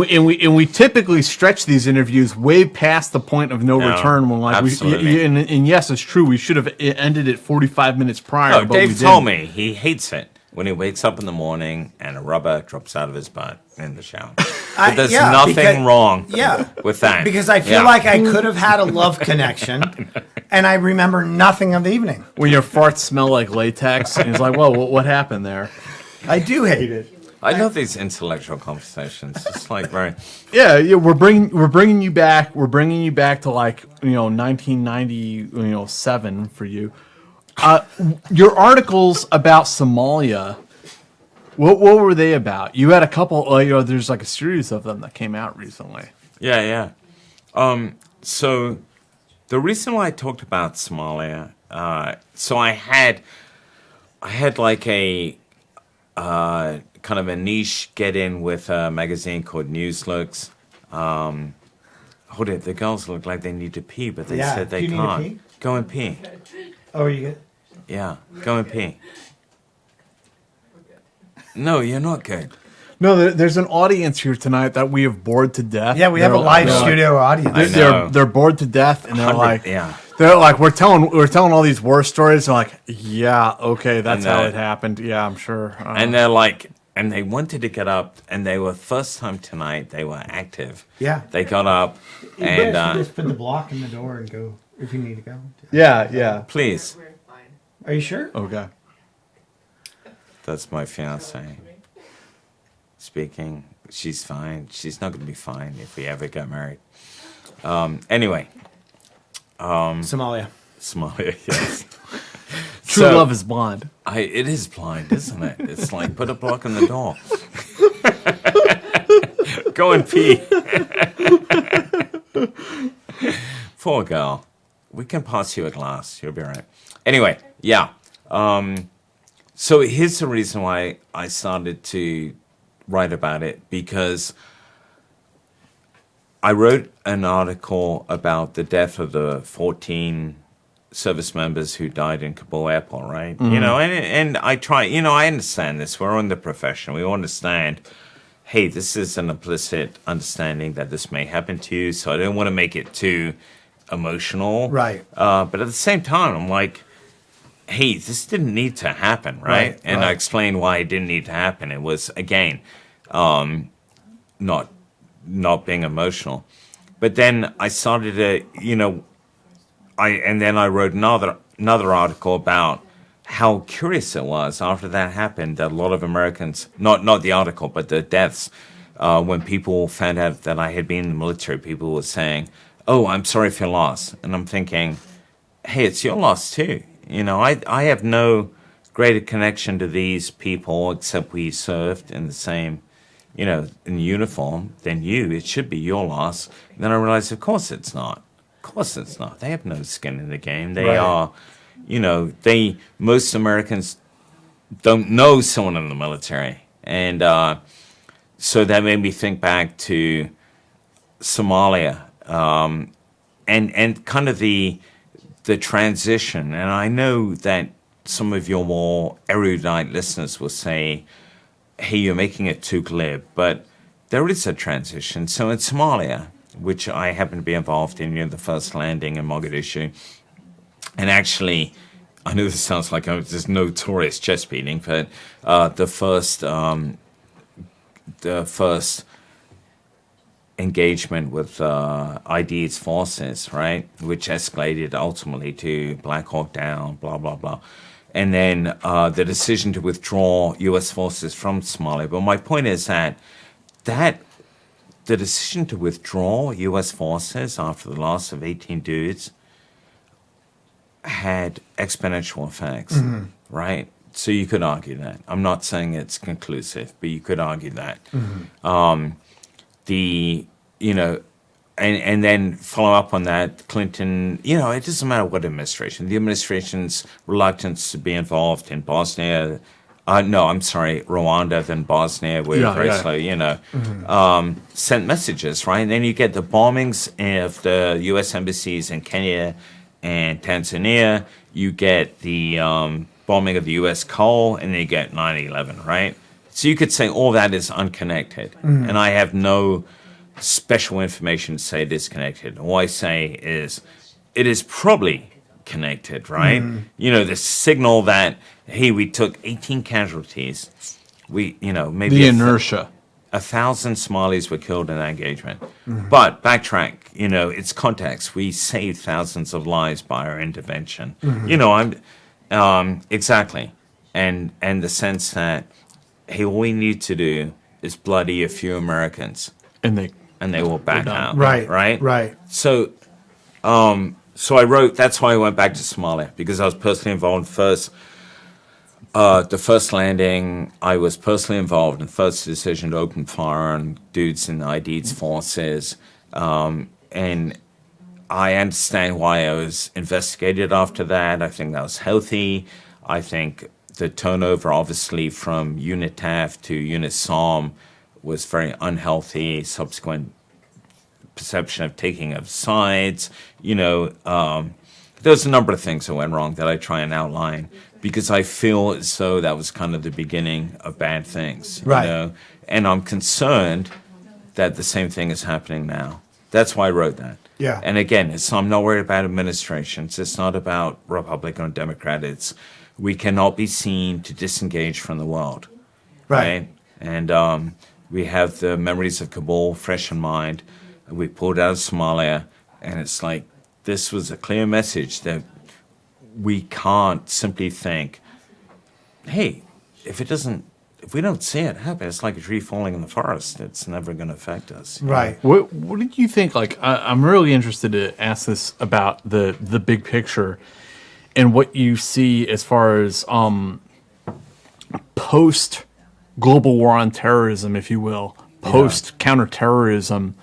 we typically stretch these interviews way past the point of no No, return. When like absolutely. and yes, it's true. We should have ended it 45 minutes prior. No, but we Dave didn't. told me he hates it when he wakes up in the morning and a rubber drops out of his butt in the shower. But there's nothing wrong with that. Because I feel like I could have had a love connection, and I remember nothing of the evening. when your farts smell like latex, and he's like, "Well, what happened there?" I do hate it. I love these intellectual conversations. It's like very. Yeah, we're bringing you back. We're bringing you back to 1997 for you. Your articles about Somalia. What were they about? You had a couple. There's like a series of them that came out recently. Yeah. So the reason why I talked about Somalia, so I had like a kind of a niche get in with a magazine called News Looks. Hold it, the girls look like they need to pee, but they Yeah, said they do you need to can't. pee? Go and pee. Oh, you get. Yeah, go and pee. No, you're not good. No, there's an audience here tonight that we have bored to death. Yeah, we have a live studio audience. I know. They're bored to death, and they're 100 like, yeah. they're like, we're telling all these war stories. They're like, yeah, okay, that's And, how it happened. Yeah, I'm sure. And they're like, and they wanted to get up, and they were first time tonight. They were active. Yeah. They got up, and just put the block in the door and go if you need to go. yeah. please, Are you sure? Okay. that's my fiance speaking. She's fine. She's not going to be fine if we ever get married. Anyway, Somalia. Somalia. Yes. True So- love is blind. It is blind, isn't it? It's like put a block in the door. Go and pee. Poor girl. We can pass you a glass. You'll be all right. Anyway, yeah. So here's the reason why I started to write about it, because I wrote an article about the death of the 14 service members who died in Kabul airport, right? You know, and I try, I understand this. We're in the profession. We understand, hey, this is an implicit understanding that this may happen to you, so I don't want to make it too emotional. Right. But at the same time, I'm like, hey, this didn't need to happen, right? Right, And right. I explained why it didn't need to happen. It was, again, not being emotional. But then I started to, and then I wrote another article about how curious it was after that happened that a lot of Americans, not the article, but the deaths, when people found out that I had been in the military, people were saying, oh, I'm sorry for your loss. And I'm thinking, hey, it's your loss too. I have no greater connection to these people, except we served in the same, in uniform, than you. It should be your loss. And then I realized, of course it's not. Of course it's not. They have no skin in the game. They are, most Americans don't know someone in the military. And so that made me think back to Somalia and kind of the transition. And I know that some of your more erudite listeners will say, hey, you're making it too glib, but there is a transition. So in Somalia, which I happen to be involved in, the first landing in Mogadishu, and actually, I know this sounds like this notorious chest beating, but the first engagement with ID's forces, right, which escalated ultimately to Black Hawk Down, blah, blah, blah. And then the decision to withdraw U.S. forces from Somalia. But my point is that the decision to withdraw U.S. forces after the loss of 18 dudes had exponential effects, right? So you could argue that. I'm not saying it's conclusive, but you could argue that. And then follow up on that, Clinton, it doesn't matter what administration. The administration's reluctance to be involved in Bosnia, Rwanda, then Bosnia, were very slow, sent messages, right? And then you get the bombings of the U.S. embassies in Kenya and Tanzania. You get the bombing of the U.S. coal, and then you get 9/11, right? So you could say all that is unconnected. And I have no special information to say disconnected. All I say is it is probably connected, right? The signal that, hey, we took 18 casualties. Maybe The inertia. 1,000 Somalis were killed in that engagement. But backtrack, it's context. We saved thousands of lives by our intervention. Exactly. And the sense that, hey, all we need to do is bloody a few Americans. And they will back out. Right. So I wrote, that's why I went back to Somalia, because I was personally involved first. The first landing, I was personally involved in the first decision to open fire on dudes in ID's forces. And I understand why I was investigated after that. I think that was healthy. I think the turnover, obviously, from UNITAF to UNISOM was very unhealthy. Subsequent perception of taking of sides. There's a number of things that went wrong that I try and outline, because I feel as though that was kind of the beginning of bad things. Right. And I'm concerned that the same thing is happening now. That's why I wrote that. Yeah. And again, I'm not worried about administrations. It's not about Republican or Democrat. We cannot be seen to disengage from the world. Right? And we have the memories of Kabul fresh in mind. We pulled out of Somalia, and it's like, this was a clear message that we can't simply think, hey, if we don't see it happen, it's like a tree falling in the forest. It's never going to affect us. Right. What did you think? Like, I'm really interested to ask this about the big picture and what you see as far as post global war on terrorism, if you will, post counterterrorism,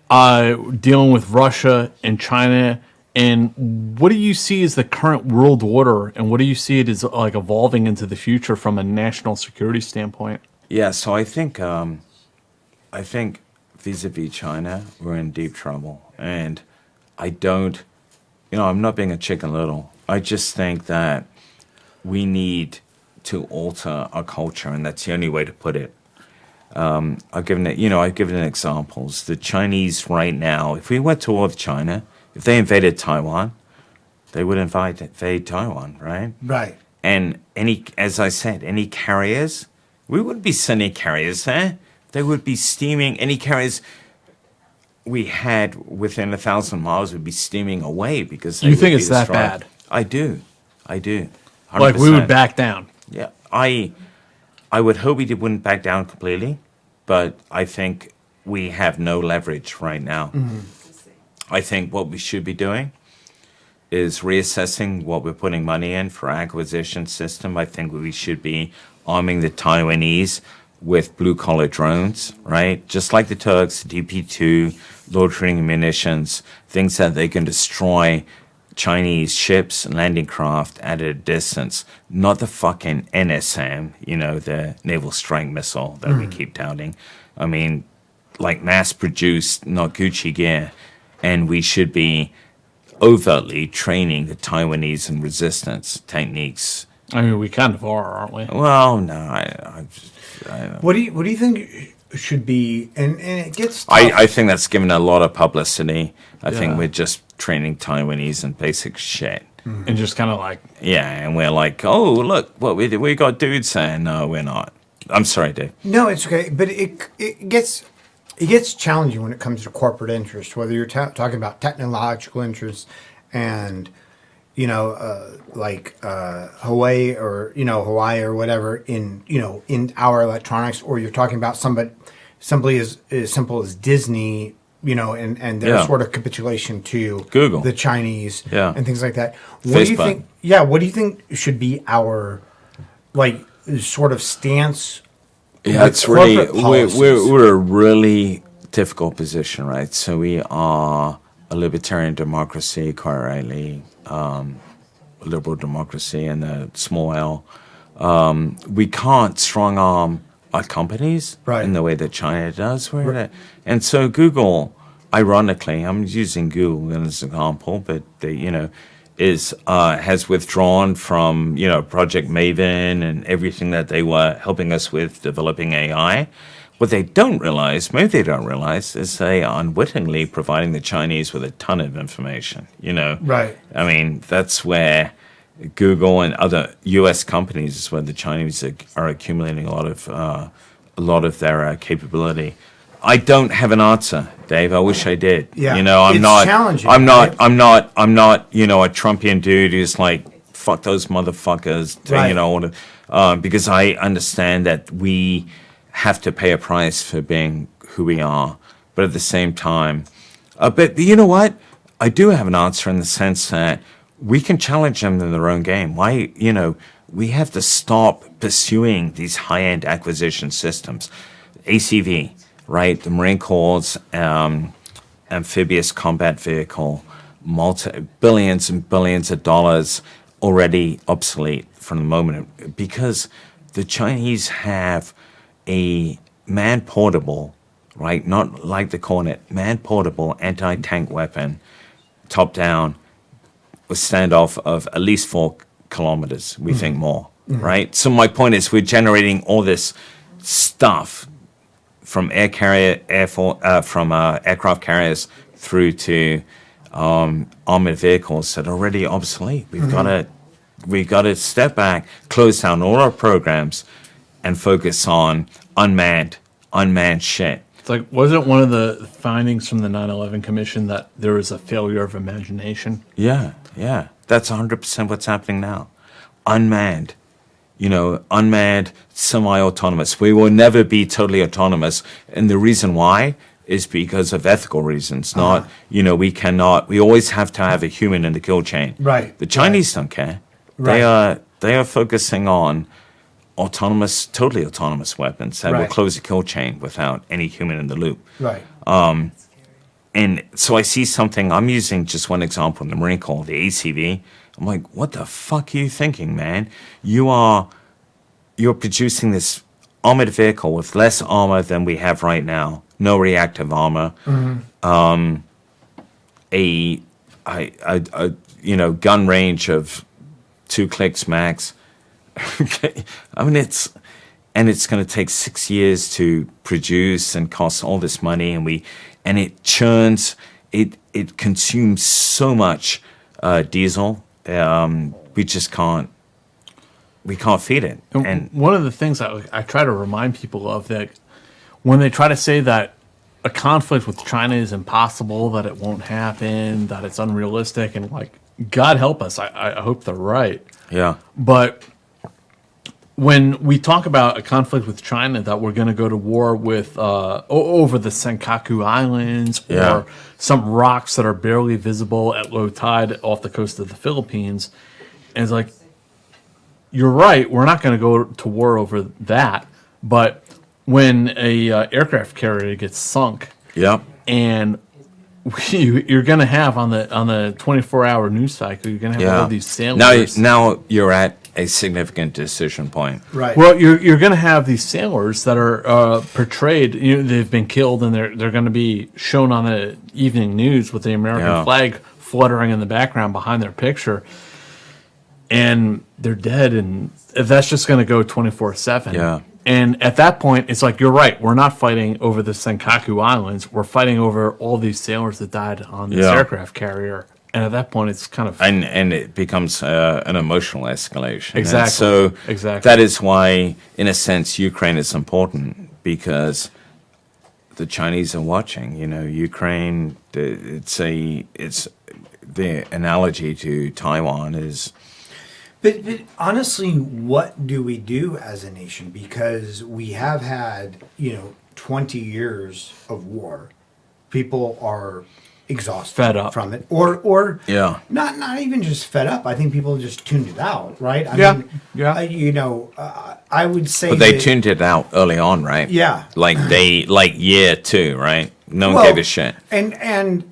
dealing with Russia and China. And what do you see as the current world order, and what do you see it as like evolving into the future from a national security standpoint? Yeah, so I think vis-a-vis China, we're in deep trouble. And I don't, I'm not being a Chicken Little. I just think that we need to alter our culture, and that's the only way to put it. I've given examples. The Chinese right now, if we went to war with China, if they invaded Taiwan, they would invade Taiwan, right? Right. And as I said, any carriers, we wouldn't be sending carriers there. They would be steaming. Any carriers we had within 1,000 miles would be steaming away because they You would think be it's that destroyed. bad? I do. 100%. Like we would back down. Yeah, I would hope we wouldn't back down completely, but I think we have no leverage right now. I think what we should be doing is reassessing what we're putting money in for acquisition system. I think we should be arming the Taiwanese with blue-collar drones, right? Just like the Turks, DP-2, loitering munitions, things that they can destroy Chinese ships and landing craft at a distance, not the fucking NSM, the naval strike missile that we keep touting. I mean, like mass-produced, not Gucci gear. And we should be overtly training the Taiwanese in resistance techniques. I mean, we kind of are, aren't we? Well, no, What do you think should be? And it gets tough. I think that's given a lot of publicity. I think Yeah. we're just training Taiwanese in basic shit. And just kind of like, Yeah, and we're like, oh, look, what we got dudes saying, no, we're not. I'm sorry, Dave. No, it's okay, but it gets challenging when it comes to corporate interest. Whether you're talking about technological interests and Hawaii or whatever in our electronics, or you're talking about somebody as simple as Disney, and their Yeah. sort of capitulation to Google. the Chinese, Yeah. and things like that. What do you Facebook. think? Yeah, what do you think should be our sort of stance? Yeah, with it's really corporate policies? we're a really difficult position, right? So we are a libertarian democracy, quite rightly, a liberal democracy, and a small L. We can't strong arm our companies Right. in the way that China does. And so Google, ironically, I'm using Google as an example, but they, has withdrawn from Project Maven and everything that they were helping us with developing AI. What they don't realize, maybe they don't realize, is they are unwittingly providing the Chinese with a ton of information. Right. I mean, that's where Google and other U.S. companies is where the Chinese are accumulating a lot of their capability. I don't have an answer, Dave. I wish I did. Yeah, I'm it's not. challenging, I'm not. right? I'm not. I'm not. A Trumpian dude who's like, fuck those motherfuckers. Right. Because I understand that we have to pay a price for being who we are, but at the same time, but you know what? I do have an answer in the sense that we can challenge them in their own game. Why? We have to stop pursuing these high-end acquisition systems. ACV. Right, the Marine Corps' amphibious combat vehicle, billions and billions of dollars already obsolete from the moment, because the Chinese have a man-portable, right, not like the Cornet, man-portable anti-tank weapon, top-down, with standoff of at least 4 kilometers, we think more, right? So my point is we're generating all this stuff from aircraft carriers through to armored vehicles that are already obsolete. We've got to step back, close down all our programs, and focus on unmanned shit. it's like, wasn't one of the findings from the 9/11 Commission that there was a failure of imagination? Yeah. That's 100% what's happening now. Unmanned. Unmanned, semi-autonomous. We will never be totally autonomous. And the reason why is because of ethical reasons, not, we always have to have a human in the kill chain. Right. The Chinese don't care. Right. They are focusing on totally autonomous weapons that will Right. close the kill chain without any human in the loop. Right. And so I see something, I'm using just one example in the Marine Corps, the ACV. I'm like, what the fuck are you thinking, man? You're producing this armored vehicle with less armor than we have right now. No reactive armor. A gun range of 2 clicks max. I mean, it's going to take 6 years to produce and cost all this money, and it churns, it consumes so much diesel. We just can't feed it. And one of the things I try to remind people of, that when they try to say that a conflict with China is impossible, that it won't happen, that it's unrealistic, and like, God help us, I hope they're right. Yeah. But when we talk about a conflict with China, that we're going to go to war with over the Senkaku Islands Yeah. or some rocks that are barely visible at low tide off the coast of the Philippines, and it's like, you're right, we're not going to go to war over that. But when a aircraft carrier gets sunk, Yep. and you're going to have on the 24-hour news cycle, you're going to have all these sailors. Now you're at a significant decision point. Right. Well, you're going to have these sailors that are portrayed. They've been killed, and they're going to be shown on the evening news with the American flag fluttering in the background behind their picture, and they're dead. And that's just going to go 24/7. Yeah. And at that point, it's like, you're right. We're not fighting over the Senkaku Islands. We're fighting over all these sailors that died on this aircraft carrier. And at that point, it's kind of And it becomes an emotional escalation. Exactly. And so Exactly. that is why, in a sense, Ukraine is important, because the Chinese are watching. Ukraine. It's the analogy to Taiwan is. But honestly, what do we do as a nation? Because we have had, 20 years of war. People are exhausted, Fed up. from it, or Yeah. not even just fed up. I think people just tuned it out, right? I would say, But they that- tuned it out early on, right? Yeah. Like year 2, right? No one Well, gave a shit. And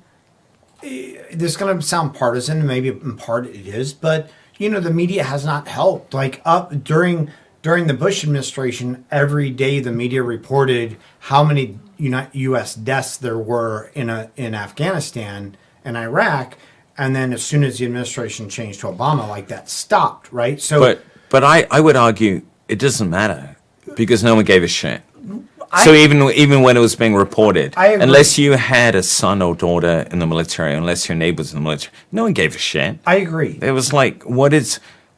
this is going to sound partisan, and maybe in part it is, but the media has not helped. Like up during the Bush administration, every day the media reported how many U.S. deaths there were in Afghanistan and Iraq, and then as soon as the administration changed to Obama, like that stopped, right? So, But I would argue it doesn't matter because no one gave a shit. So even when it was being reported, I agree. unless you had a son or daughter in the military, unless your neighbors in the military, no one gave a shit. I agree. It was like,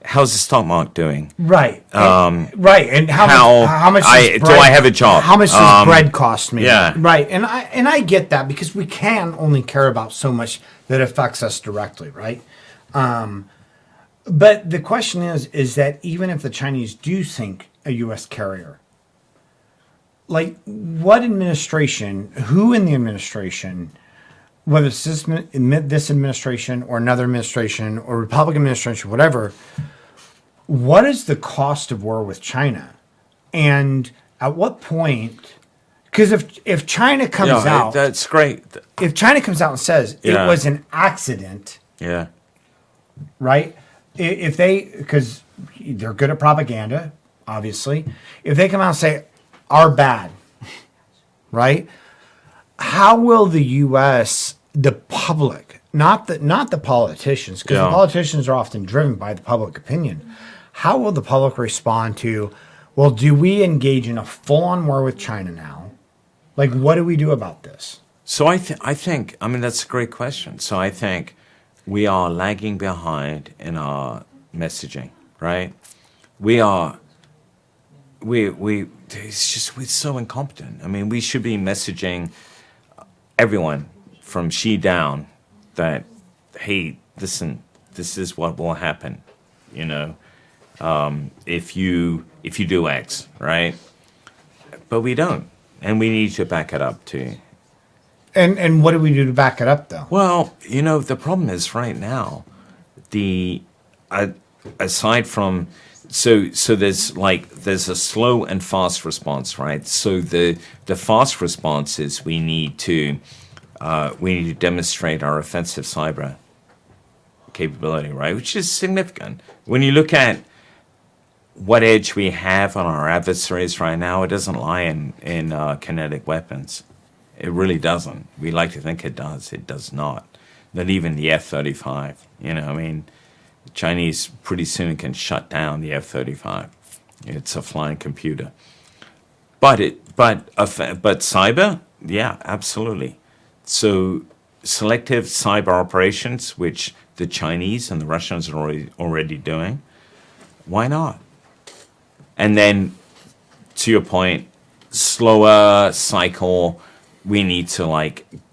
how's the stock market doing? Right. Right. And how much do I have a job? How much does bread cost me? Yeah. Right. And I get that, because we can only care about so much that affects us directly, right? But the question is that even if the Chinese do sink a U.S. carrier, like what administration, who in the administration, whether it's this administration or another administration or Republican administration, whatever, what is the cost of war with China? And at what point? Because if China comes out, that's great. if China comes out and says it was an accident, Yeah. right? If because they're good at propaganda, obviously. If they come out and say, "Are bad," right? How will the U.S., the public, not the politicians, because the politicians are often driven by the public opinion. How will the public respond to, well, do we engage in a full-on war with China now? Like, what do we do about this? So I think, that's a great question. So I think we are lagging behind in our messaging, right? We're so incompetent. We should be messaging everyone from Xi down that, hey, listen, this is what will happen, if you do X, right? But we don't, and we need to back it up too. And what do we do to back it up, though? Well, the problem is right now, aside from so there's a slow and fast response, right? So the fast response is we need to demonstrate our offensive cyber capability, right? Which is significant. When you look at what edge we have on our adversaries right now, it doesn't lie in kinetic weapons. It really doesn't. We like to think it does. It does not. Not even the F-35. The Chinese pretty soon can shut down the F-35. It's a flying computer. But cyber, yeah, absolutely. So selective cyber operations, which the Chinese and the Russians are already doing, why not? And then, to your point, slower cycle. We need to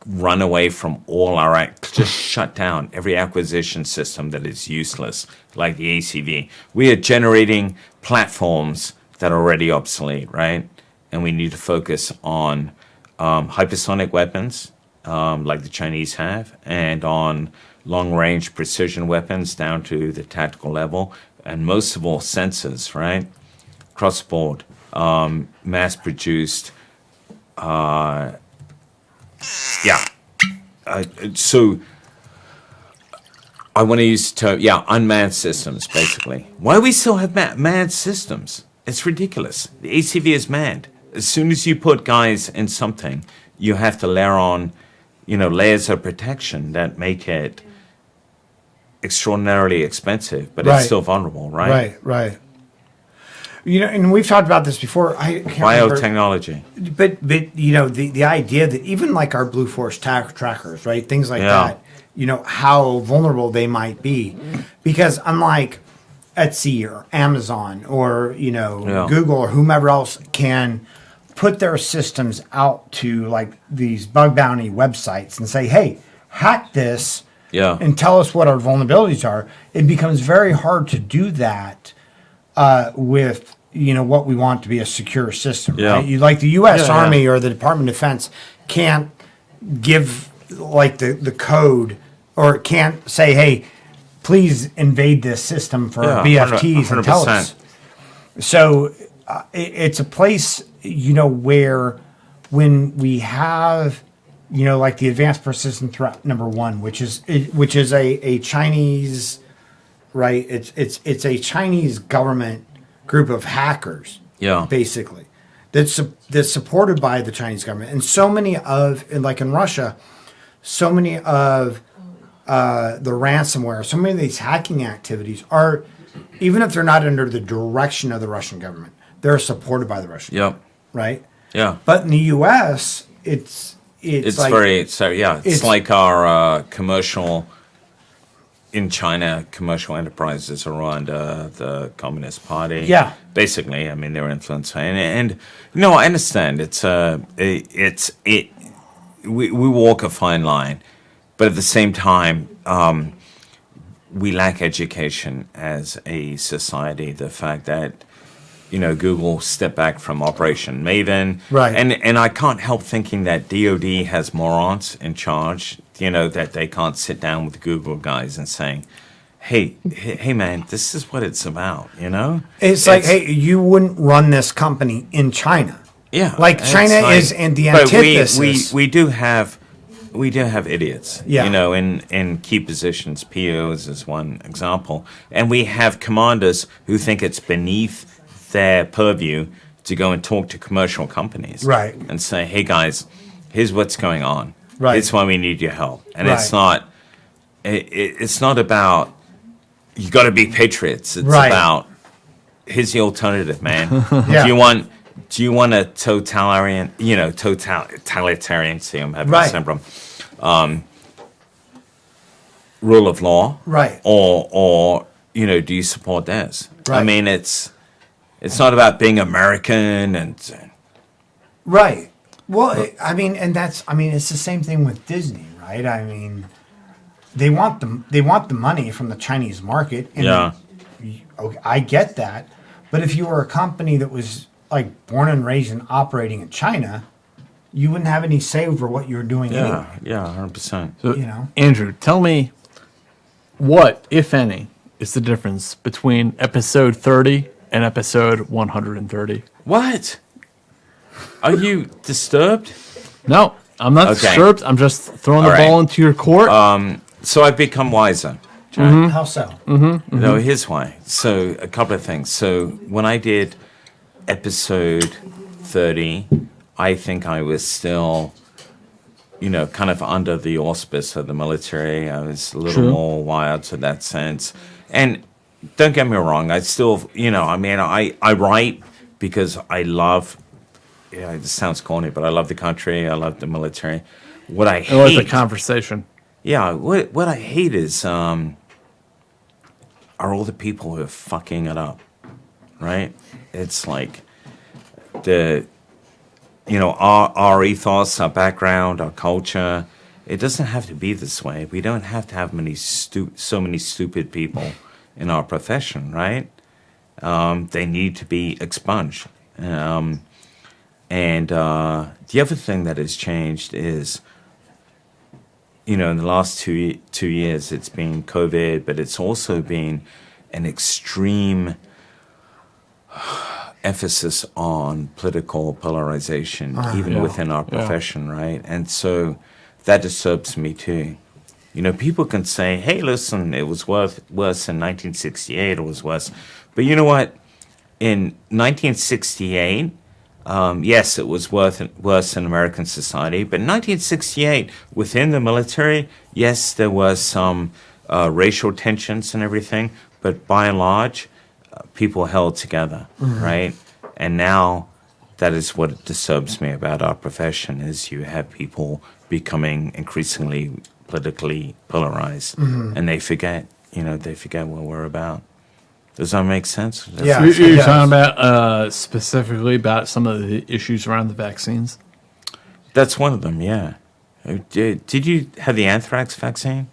run away from all our to just shut down every acquisition system that is useless, like the ACV. We are generating platforms that are already obsolete, right? And we need to focus on hypersonic weapons, like the Chinese have, and on long-range precision weapons down to the tactical level, and most of all, sensors, right? Across the board, mass-produced. So I want to use the term, unmanned systems, basically. Why do we still have manned systems? It's ridiculous. The ACV is manned. As soon as you put guys in something, you have to layer on, layers of protection that make it extraordinarily expensive, but it's still vulnerable, right? Right. And we've talked about this before. I can't Biotechnology. But the idea that even like our Blue Force trackers, right, things like that, how vulnerable they might be, because unlike Etsy or Amazon or Google or whomever else can put their systems out to like these bug bounty websites and say, hey, hack this and tell us what our vulnerabilities are, it becomes very hard to do that with what we want to be a secure system, right? Like the U.S. Army or the Department of Defense can't give like the code, or can't say, hey, please invade this system for BFTs 100%. And tell us. So it's a place, where when we have, like the advanced persistent threat number 1, which is a Chinese, right? It's a Chinese government group of hackers, basically, that's supported by the Chinese government, and so many of, like in Russia, so many of the ransomware, so many of these hacking activities are, even if they're not under the direction of the Russian government, they're supported by the Russian government, right? Yeah. But in the U.S., it's like, it's like our commercial. In China, commercial enterprises are under the Communist Party. Yeah, basically, I mean, they're influenced, and I understand. We walk a fine line, but at the same time, we lack education as a society. The fact that Google stepped back from Operation Maven, right? And I can't help thinking that DoD has morons in charge. That they can't sit down with the Google guys and saying, hey, man, this is what it's about, It's like, hey, you wouldn't run this company in China. Yeah. Like China is in the antithesis. We do have idiots, in key positions. POs is one example. And we have commanders who think it's beneath their purview to go and talk to commercial companies. Right. And say, hey, guys, here's what's going on. Right. It's why we need your help. And it's not about you got to be patriots. It's about here's the alternative, man. Do you want a totalitarian, see, I'm having a syndrome, rule of law? Right. Or do you support theirs? Right. I mean, it's not about being American and right. Well, it's the same thing with Disney, right? I mean, they want the money from the Chinese market. And I get that, but if you were a company that was like born and raised and operating in China, you wouldn't have any say over what you're doing. Anyway. 100%. So, Andrew, tell me what, if any, is the difference between episode 30 and episode 130? What? Are you disturbed? No, I'm not disturbed. I'm just throwing the ball into your court. So I've become wiser. How so? No, here's why. So a couple of things. So when I did episode 30, I think I was still, kind of under the auspice of the military. I was a little more wired to that sense. And don't get me wrong, I still, I write because I love. Yeah, it sounds corny, but I love the country. I love the military. What I hate... I like the conversation. Yeah, what I hate is are all the people who are fucking it up, right? It's like our ethos, our background, our culture it doesn't have to be this way. We don't have to have so many stupid people in our profession, right? They need to be expunged. And the other thing that has changed is, in the last 2 years, it's been COVID, but it's also been an extreme emphasis on political polarization, even within our profession, right? And so that disturbs me too. People can say, hey, listen, it was worse in 1968, it was worse. But you know what? In 1968, yes, it was worse in American society. But in 1968, within the military, yes, there was some racial tensions and everything. But by and large, people held together, right? And now that is what disturbs me about our profession is you have people becoming increasingly politically polarized, and they forget what we're about. Does that make sense? Yeah. You're talking about specifically about some of the issues around the vaccines? That's one of them, yeah. Did you have the anthrax vaccine?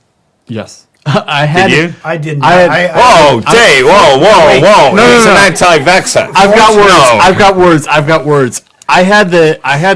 Yes. I had Did you? I did I not. had- Whoa, Dave, whoa. No, He's no, an no. anti-vaxxer. I've got words. I had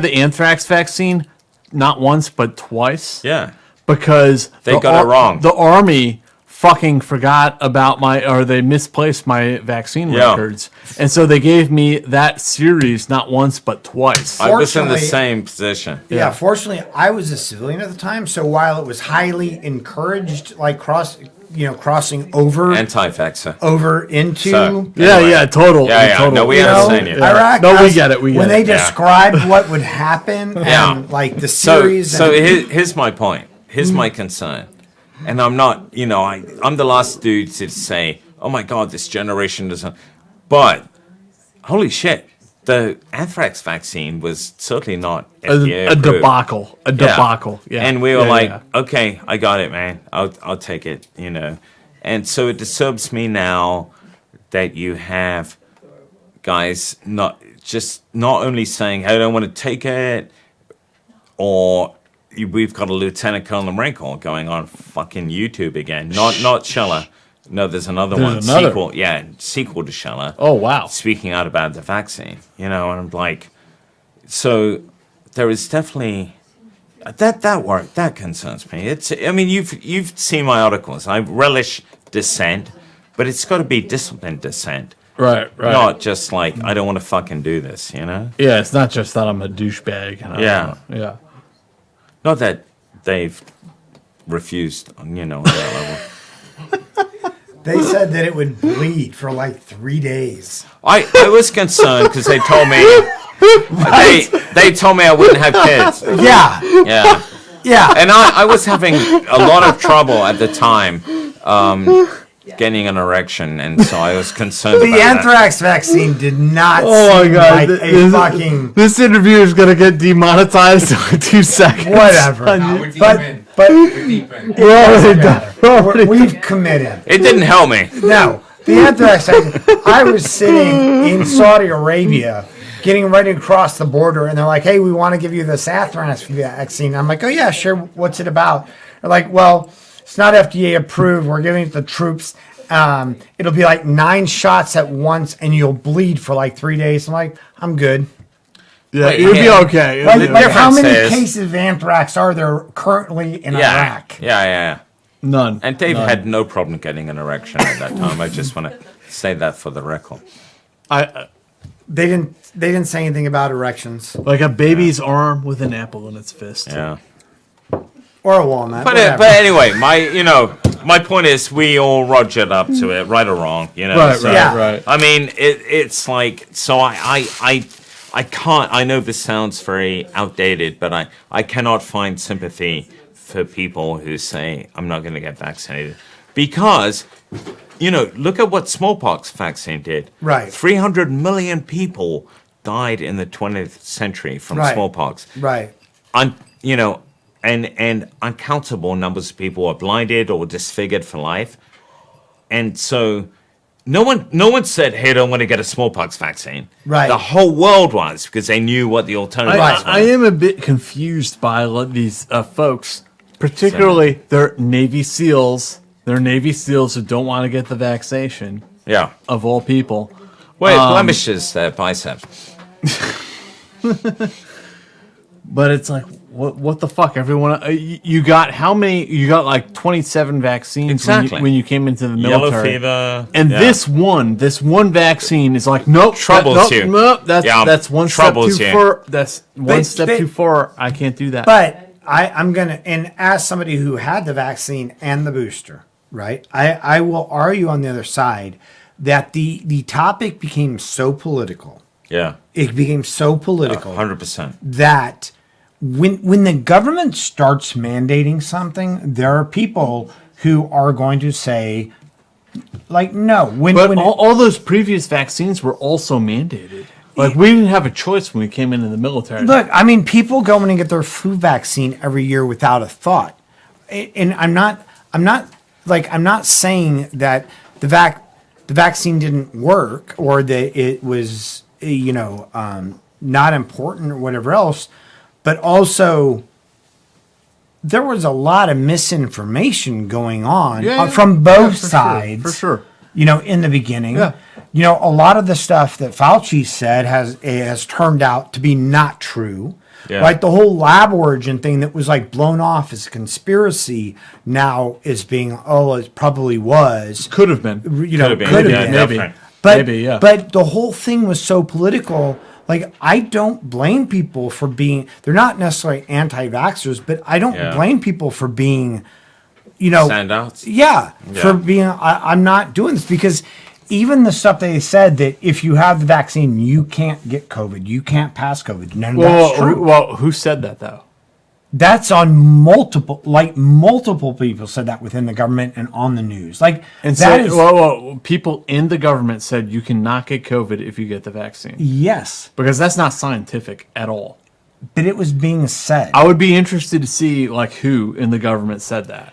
the anthrax vaccine not once but twice. Yeah. Because They got it wrong. The Army fucking forgot about they misplaced my vaccine Yeah. records. And so they gave me that series not once but twice. I was in the Fortunately- same position. Yeah, fortunately, I was a civilian at the time, so while it was highly encouraged, like crossing over Anti-vaxxer. into So- yeah, Anyway. yeah, total. Yeah. total. No, we you know, understand you. Iraq. No, we us, get it, we get when it. they Yeah. described what would happen Yeah. and like the So series. here's my point. Here's my concern. And I'm not, I'm the last dude to say, oh my God, this generation doesn't. But, holy shit, the anthrax vaccine was certainly not FDA A approved. debacle. A debacle. Yeah. And we were Yeah, like, yeah. okay, I got it, man. I'll take it, And so it disturbs me now that you have guys not only saying, hey, I don't want to take it, or we've got a Lieutenant Colonel in the Marine Corps going on fucking YouTube again. Not Scheller. No, there's another one. another. Sequel. Yeah, sequel to Scheller. Oh, wow. Speaking out about the vaccine, and I'm like, so there is definitely that work that concerns me. You've seen my articles. I relish dissent, but it's got to be disciplined dissent, Right. not just like I don't want to fucking do this. Yeah, it's not just that I'm a douchebag. And Yeah. Yeah. Not that they've refused, on that level. they said that it would bleed for like 3 days. I was concerned because they told me they told me I wouldn't have kids. Yeah, Yeah. yeah. And I was having a lot of trouble at the time getting an erection, and so I was concerned The about that. anthrax vaccine did not Oh my seem God! like a fucking This interview is gonna get demonetized in 2 seconds. whatever. We're deep But in. but We're deep in. We're already done. we've committed. It didn't help me. No, the anthrax vaccine. I was sitting in Saudi Arabia, getting ready to cross the border, and they're like, "Hey, we want to give you this anthrax vaccine." I'm like, "Oh yeah, sure. What's it about?" They're like, "Well, it's not FDA approved. We're giving it to the troops. It'll be like 9 shots at once, and you'll bleed for like 3 days." I'm like, "I'm good." Yeah, Wait, it'll be yeah. okay. Like, It'll like be- how many difference is- cases of anthrax are there currently in Iraq? Yeah. None. And Dave None. had no problem getting an erection at that time. I just want to say that for the record. They didn't say anything about erections Like a baby's arm with an apple in its fist. Yeah. or a walnut. But whatever. anyway, my point is we all rogered up to it, right or wrong. Right. Yeah. Right. I mean, it's like, so I can't, I know this sounds very outdated, but I cannot find sympathy for people who say, I'm not going to get vaccinated. Because, look at what smallpox vaccine did. Right. 300 million people died in the 20th century from Right. smallpox. Right. And uncountable numbers of people are blinded or disfigured for life. And so no one said, hey, I don't want to get a smallpox vaccine. Right. The whole world was, because they knew what the alternatives were. I am a bit confused by these folks Particularly, they're Navy SEALs. They're Navy SEALs who don't want to get the vaccination, Yeah. of all people. Well, it blemishes their biceps. But it's like, what the fuck? Everyone, you got how many? You got like 27 vaccines Exactly. when you came into the Yellow military. fever. And yeah. this one vaccine is like, nope, Troubles you. Nope, that's one step Troubles too you. far. That's one step but- too far. I can't do that. But I'm gonna, and as somebody who had the vaccine and the booster, right? I will argue on the other side that the topic became so political. Yeah. It became so political 100%. that when the government starts mandating something, there are people who are going to say, like, no. But all those previous vaccines were also mandated. Like, we didn't have a choice when we came into the military. Look, I mean, people go in and get their flu vaccine every year without a thought. And I'm not saying that the vaccine didn't work or that it was, not important or whatever else, but also there was a lot of misinformation going on from both sides. For sure. In the beginning. Yeah. A lot of the stuff that Fauci said has turned out to be not true. Yeah. Like the whole lab origin thing that was like blown off as a conspiracy now is being, it probably was. Could have been. Could have been. have Yeah, been. definitely. But the whole thing was so political. Like, I don't blame people for being, they're not necessarily anti-vaxxers, but I don't Yeah. blame people for being, Standouts. yeah, Yeah. for being, I'm not doing this because even the stuff they said that if you have the vaccine, you can't get COVID, you can't pass COVID. None of that's true. Well, who said that, though? That's on multiple people said that within the government and on the news. Like, And that so, is, people in the government said you cannot get COVID if you get the vaccine. yes, Because that's not scientific at all. but it was being said. I would be interested to see, like, who in the government said that.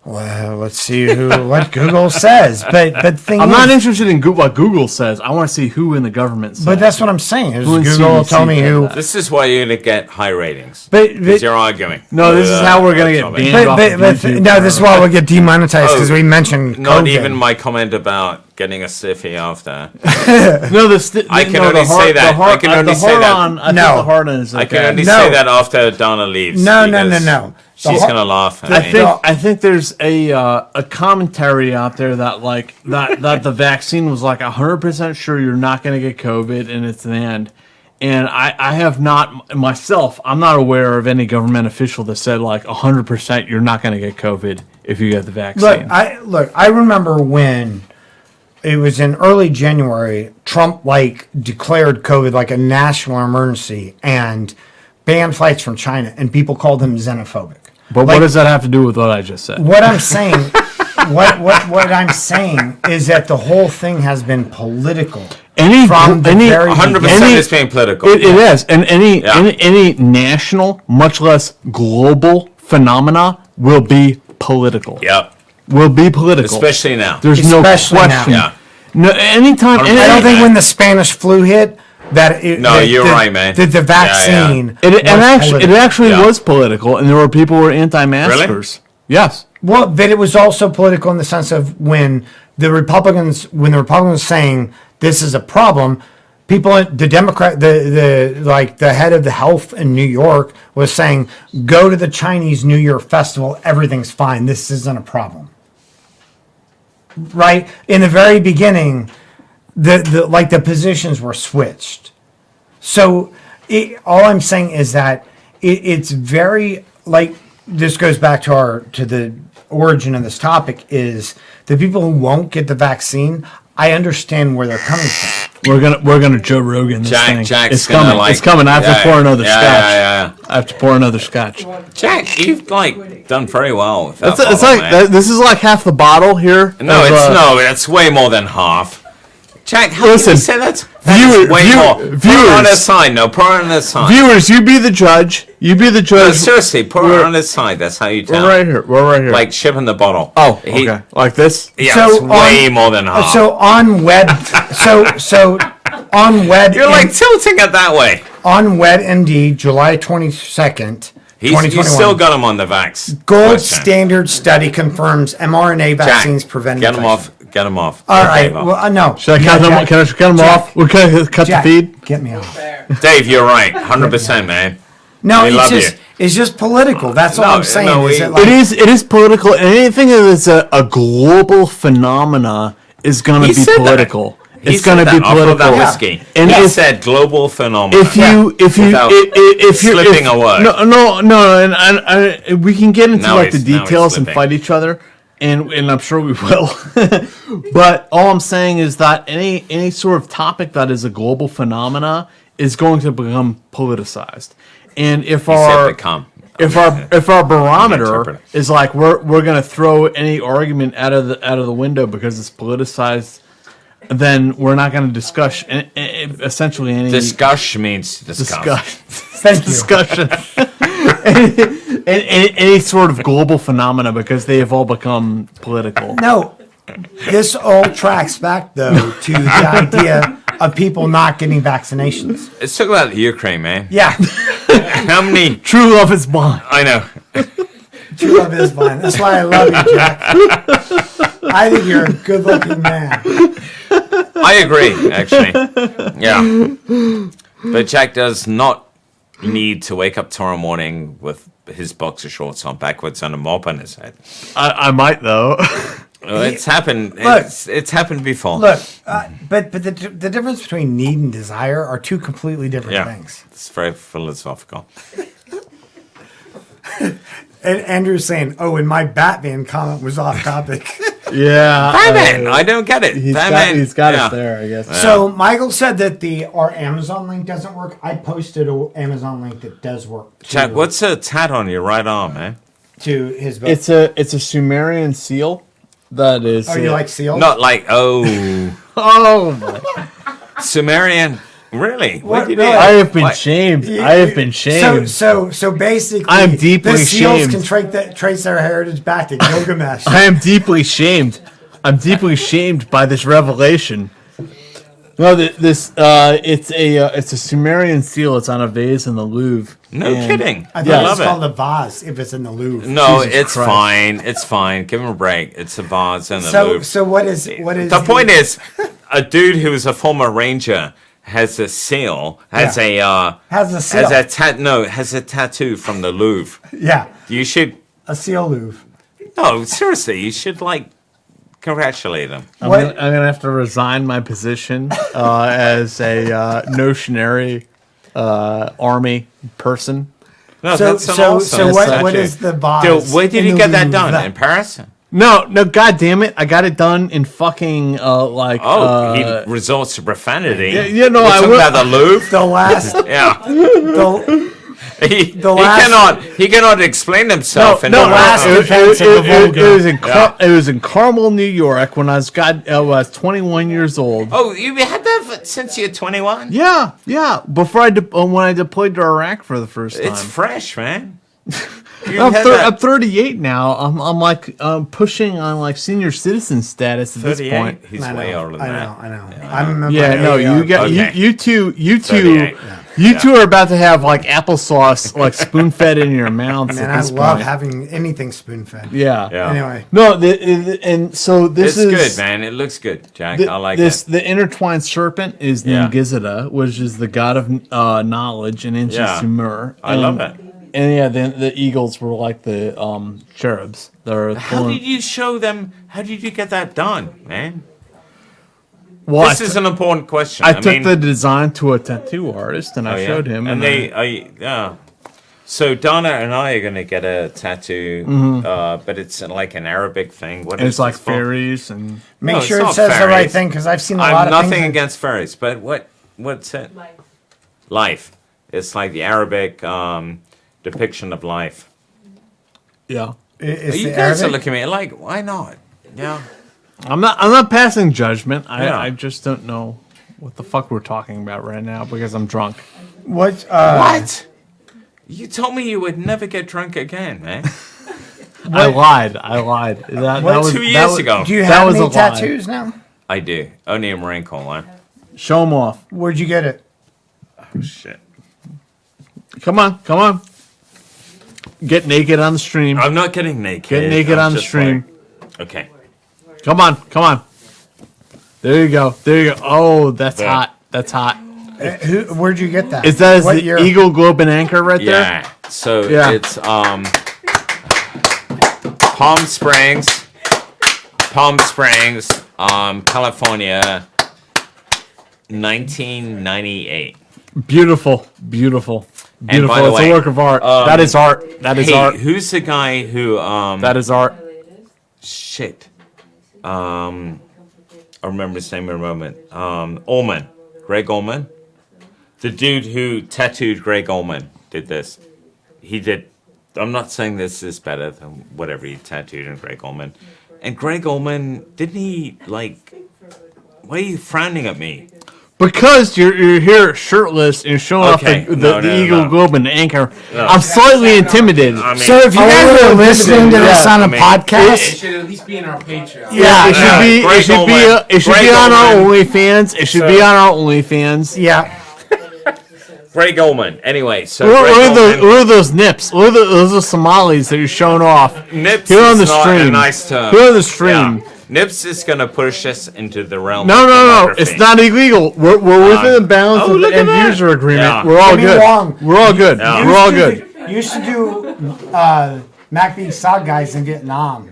Well, let's see what Google says. But thing I'm is, not interested in what Google says. I want to see who in the government says. But that's what I'm saying. Is Who in Google CDC tell me said who. that? This is why you're going to get high ratings. But Because you're arguing. No, this is how we're going to get topic. banned off of YouTube. no, this is why we'll get demonetized because we mentioned Not COVID. even my comment about getting a stiffy after. No, I can only say that. I can only say that. I No. think the hard on is I okay. can only No. say that after Donna leaves. No. because The She's har- going to laugh at me. I think there's a commentary out there that that the vaccine was like 100% sure you're not going to get COVID and it's an end. And I have not myself. I'm not aware of any government official that said like 100% you're not going to get COVID if you get the vaccine. I remember when it was in early January, Trump declared COVID like a national emergency and banned flights from China, and people called him xenophobic. But what does that have to do with what I just said? What I'm saying, what I'm saying is that the whole thing has been political. From the very 100% beginning. is being political. It is, and Yeah. any national, much less global phenomena will be political. Yep. Will be political, Especially now. There's Especially no now. question. Yeah. No, anytime. I don't think when the Spanish flu hit that you're right, man. That the vaccine It actually Yeah. was political, and there were people who were anti-maskers. Yes. Well, but it was also political in the sense of when the Republicans saying this is a problem, people, the Democrat, the head of the health in New York was saying, go to the Chinese New Year festival, everything's fine, this isn't a problem. Right in the very beginning, the positions were switched. So all I'm saying is that it's very this goes back to the origin of this topic is the people who won't get the vaccine. I understand where they're coming from. We're gonna Joe Rogan this thing. Jack's It's gonna, coming. It's coming. I have to pour another scotch. Yeah. I have to pour another scotch. Jack, you've done very well with that. It's bottle, like man. this is like half the bottle here. No, of, it's way more than half. Jack, how Listen, can you say that? viewer- Way view- more. Put it viewers- on his side. No, put it on his side. Viewers, you be the judge. You be the No, judge. seriously, put it on his side. That's how you tell. We're right here. We're right here. Like shipping the bottle. oh, He- okay. Like this. Yeah, So it's way on- more than half. So on web, so on web, You're like tilting it that way. on WebMD, July 22nd, He's 2021. still got him on the vax. Gold question. standard study confirms mRNA Jack, vaccines prevent get him infection. off. Get him off. All right. Dave off. Well, no. Should I cut him? Jack, Can I cut him Jack, off? We cut Jack, the feed. Get me off. Dave, you're right. 100%, man. No, We love you. it's just political. That's all No, I'm saying. no, is we- it like, It is political, and anything that is a global phenomena is going to He be said that. political. He It's going to said be that off of that political. whiskey. And he if- said global phenomenon. If you Without if you're slipping a word. no, and I we can get into Now like the he's- now he's details and slipping. fight each other, and I'm sure we will. But all I'm saying is that any sort of topic that is a global phenomena is going to become politicized, and if He our said become. if our barometer interpret it. is like we're gonna throw any argument out of the window because it's politicized, then we're not gonna discuss essentially any Discuss means discuss. Thank you. discussion any sort of global phenomena because they have all become political. No, this all tracks back though to the idea of people not getting vaccinations. Let's talk about Ukraine, man. Yeah, How many? True love is blind. I know. true love is blind. That's why I love you, Jack. I think you're a good-looking man. I agree, actually. Yeah. But Jack does not need to wake up tomorrow morning with his boxer shorts on backwards and a mop on his head. I might though. It's happened. Look. It's happened before. Look, but the difference between need and desire are two completely different Yeah. things. It's very philosophical. And Andrew's saying, "Oh, and my Batman comment was off topic." Yeah, Batman, I don't get it. he's Batman, got yeah. it there, I guess. So Michael said that our Amazon link doesn't work. I posted an Amazon link that does work. Jack, what's a tat on your right arm, man? to his book? It's a Sumerian seal that is. Oh, you like seals? Not like, oh, Oh my! Sumerian. Really? What, did really? I have been What? shamed. I have been shamed. So basically, I am deeply the seals shamed. can trace their heritage back to Gilgamesh. I am deeply shamed. I'm deeply shamed by this revelation. No, it's a Sumerian seal. It's on a vase in the Louvre. No And- kidding. I I thought Yeah. it love was called it. a vase if it's in the Louvre. No, Jesus it's Christ. fine. It's fine. Give him a break. It's a vase in the So Louvre. what is The point is, a dude who is a former ranger has a seal, has a Has a seal. has a tattoo from the Louvre. Yeah, You should a seal Louvre. no, seriously, you should like congratulate him. I'm What- gonna have to resign my position as a notionary army person. No, So that's an so awesome so what statue. is the vase? Dude, where did in you the get that Louvre? done? In Paris? No, god damn it! I got it done in fucking like. Oh, he resorts to profanity. yeah, no, We're I talking will- about the Louvre. The last, Yeah, the, he last- cannot explain himself. in No, the last Louvre. defense of the Volga. it was in Carmel, New York, when I was 21 years old. Oh, you've had that since you're 21. Yeah. Before when I deployed to Iraq for the first time. It's fresh, man. You I'm, had thir- that I'm 38 now. I'm like pushing on like senior citizen status at this 38. point. He's I way know, older than I that. know. I remember. Yeah, no, you got Okay. you two 38. you two are about to have like applesauce like spoon fed in your mouths Man, at I this love point. having anything spoon fed. Yeah. Yeah. Anyway, No, and so this It's is good, man. It looks good, Jack. I like this. it. The intertwined serpent is Yeah. Ningizida, which is the god of knowledge in ancient Yeah. Sumer. I love it. And yeah, the eagles were like the cherubs. They're How did you show them? How did you get that done, man? well, This is an important question. I took the design to a tattoo artist and I showed him. and yeah. So Donna and I are gonna get a tattoo, but it's like an Arabic thing. What and is it's like this for? fairies and make No, sure it's it not says the right fairies. thing because I've seen a lot I'm of nothing things. against fairies, but what's it? Life. It's like the Arabic depiction of life. yeah. Is You the guys are Arabic? looking at me like, why not? Yeah. I'm not passing judgment. Yeah. I just don't know what the fuck we're talking about right now because I'm drunk. What? What? You told me you would never get drunk again, man. I lied. That was 2 years ago. Do you that have was any a lie. tattoos now? I do. Only a Marine Corps one. Show them off. Where'd you get it? Oh, shit. Come on. Get naked on the stream. I'm not getting naked. Get naked I'm on the just stream. Okay. Come on. There you go. Oh, that's hot. That's hot. Where'd you get that? Is that What the year? Eagle Globe and Anchor right there? Yeah. So Yeah. it's Palm Springs, California, 1998. Beautiful. by the It's way, a work of art. That is art. That is Hey, art. who's the guy who That is art. shit? I remember his name in a moment. Ullman, Greg Ullman, the dude who tattooed Greg Ullman did this. He did. I'm not saying this is better than whatever he tattooed in Greg Ullman. And Greg Ullman, didn't he like? Why are you frowning at me? Because you're here shirtless and showing Okay. off the No, Eagle no. Globe and Anchor. No. I'm slightly intimidated. I mean, So if you guys are listening to this on a mean- podcast, should at least be in our Patreon. Yeah, it Yeah, should be. Greg It should be. Ullman. It should Greg be on our Ullman. OnlyFans. It should be on our OnlyFans. yeah. Greg Ullman. Anyway, so Look Greg at Ullman, those nips. Look at those are Somalis that you're showing off. Nips Here on is the not stream. a nice term. Here on the stream. Yeah. Nips is gonna push us into the realm. No, of pornography. it's not illegal. We're within the bounds oh, of the look at end that. user agreement. Yeah. We're all Jimmy good. Wong. We're all good. Yeah. We're all good. You used to do MacV SOG guys in Vietnam.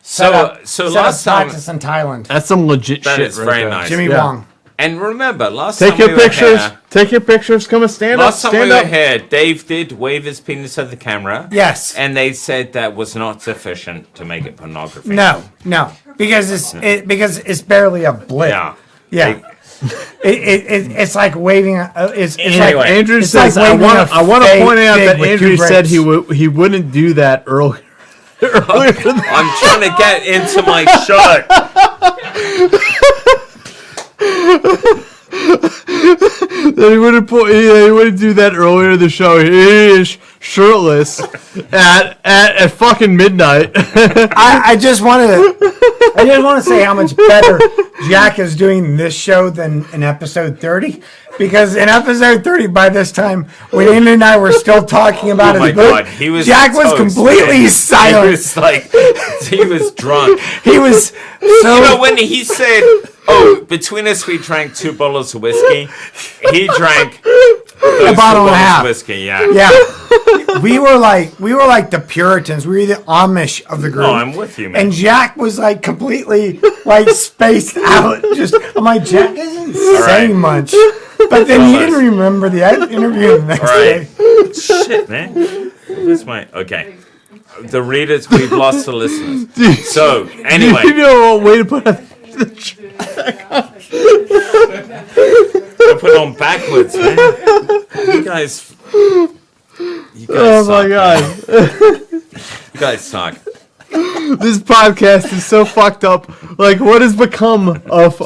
So Set up last time, practice in Thailand. That's some legit that shit is right very there. nice. Jimmy Yeah. Wong. And remember, last Take time your we were pictures. here, Take your pictures. Come and stand up. last time we Stand were up. here, Dave did wave his penis at the camera. Yes. And they said that was not sufficient to make it pornography. No, because it's barely a blip. Yeah. Yeah. It's like waving. It's Anyway. like Andrew it's says, like "I waving want. a I want to fake point out pig that with Andrew two said braids. he wouldn't do that earlier." I'm trying to get into my shirt. That he wouldn't do that earlier in the show. He is shirtless at fucking midnight. I just want to say how much better Jack is doing this show than in episode 30. Because in episode 30, by this time, when Andrew and I were still talking about Oh my his book, God, he was Jack was toast, completely man. silent. He was like, he was drunk. He was so. You know, when he said, "Oh, between us we drank 2 bottles of whiskey," he drank a bottle and a half. of whiskey. Yeah. Yeah, we were like the Puritans. We were the Amish of the group. Oh, I'm with you, man. And Jack was like completely like spaced out. I'm like, Jack isn't saying much. But then he didn't remember the interview the next day. Right. Shit, man. Where's my okay? The readers, we've lost the listeners. So anyway, You know what way to put it? I put it on backwards, man. You guys. Oh my suck, god. man. You guys suck. This podcast is so fucked up. Like, what has become of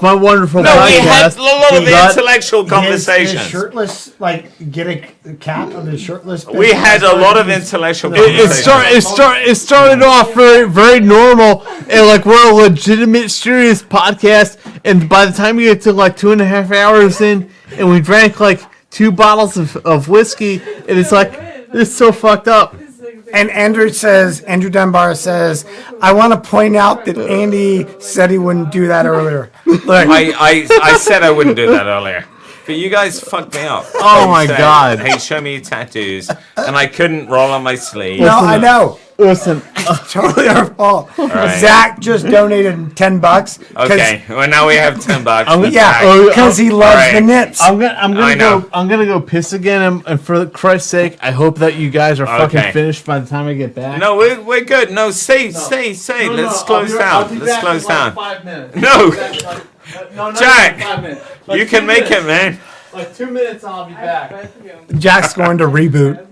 my wonderful No, podcast? we had a lot of We got- intellectual His conversations. shirtless, like, get a cap of his shirtless. We had a lot of intellectual It conversations. it started off very, very normal, and like we're a legitimate, serious podcast. And by the time we get to like 2.5 hours in, and we drank like 2 bottles of whiskey, and it's like it's so fucked up. And Andrew Dunbar says, I want to point out that Andy said he wouldn't do that earlier. Look, I said I wouldn't do that earlier. But you guys fucked me up. Oh You my said, God. Hey, show me your tattoos. And I couldn't roll on my sleeve. no, I know. Listen, Totally our fault. right. Zach just donated $10. Okay, well now we have $10. for Yeah, Zach. because he loves All right. the nips. I'm I gonna know. I'm gonna go piss again, and for Christ's sake, I hope that you guys are fucking Okay. finished by the time I get back. No, we're good. No, stay. Let's close down. Let's close down. 5 minutes. No, No, Jack, 5 minutes. you can make it, man. Like 2 minutes, and I'll be back. Jack's going to reboot.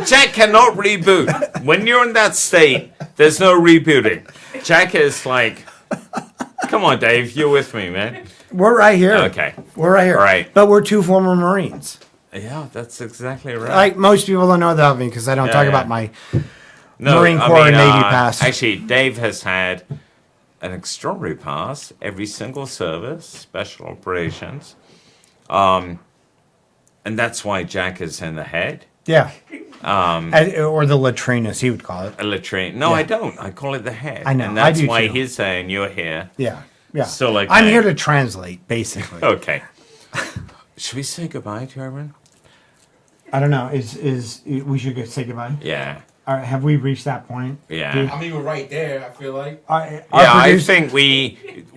Jack cannot reboot. When you're in that state, there's no rebooting. Jack is like, come on, Dave, you're with me, man. We're right here. Okay. We're right here. Right. But we're 2 former Marines. Yeah, that's exactly right. Like most people don't know that of me because I don't talk yeah. about my No, Marine I Corps mean, Navy pass. Actually, Dave has had an extraordinary pass every single service, special operations. And that's why Jack is in the head. Yeah. Or the latrine, as he would call it. A latrine. No, Yeah. I don't. I call it the head. I know, And that's I do why too. he's saying you're here. Yeah, yeah. So, like, I'm I- here to translate, basically. Okay. Should we say goodbye to everyone? I don't know. Is we should say goodbye? Yeah. All right, have we reached that point? Yeah. Dude? I mean, we're right there. I feel like. Yeah, I think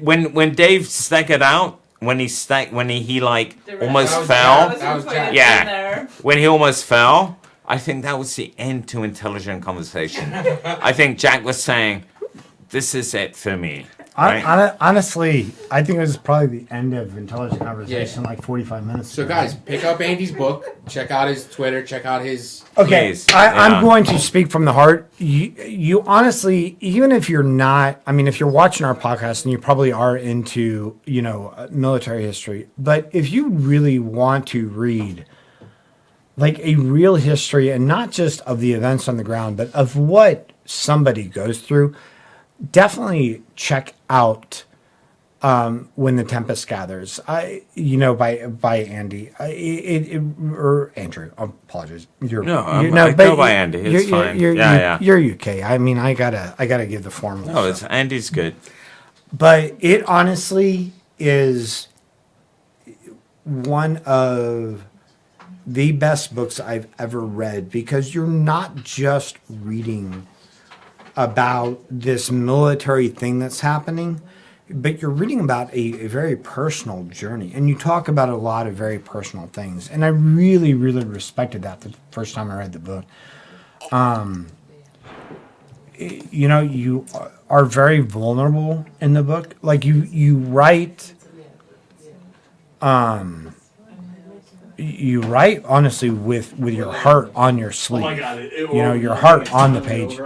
when Dave staggered out, when he like almost That was fell. Jack. That was Jack. Yeah. When he almost fell, I think that was the end to intelligent conversation. I think Jack was saying, "This is it for me." Right? Honestly, I think it was probably the end of intelligent conversation, like 45 minutes So, ago. guys, pick up Andy's book. Check out his Twitter. Check out his. Okay, Please. I'm Yeah. going to speak from the heart. You honestly, even if you're not, I mean, if you're watching our podcast and you probably are into, military history, but if you really want to read like a real history and not just of the events on the ground, but of what somebody goes through, definitely check out When the Tempest Gathers. By Andy. Or Andrew. I apologize. I go by Andy. It's fine. Yeah. You're UK. I mean, I gotta give the formal. No, it's Andy's good. But it honestly is one of the best books I've ever read, because you're not just reading about this military thing that's happening, but you're reading about a very personal journey, and you talk about a lot of very personal things. And I really, really respected that the first time I read the book. You are very vulnerable in the book. Like you write, honestly with your heart on your sleeve. Your heart on the page.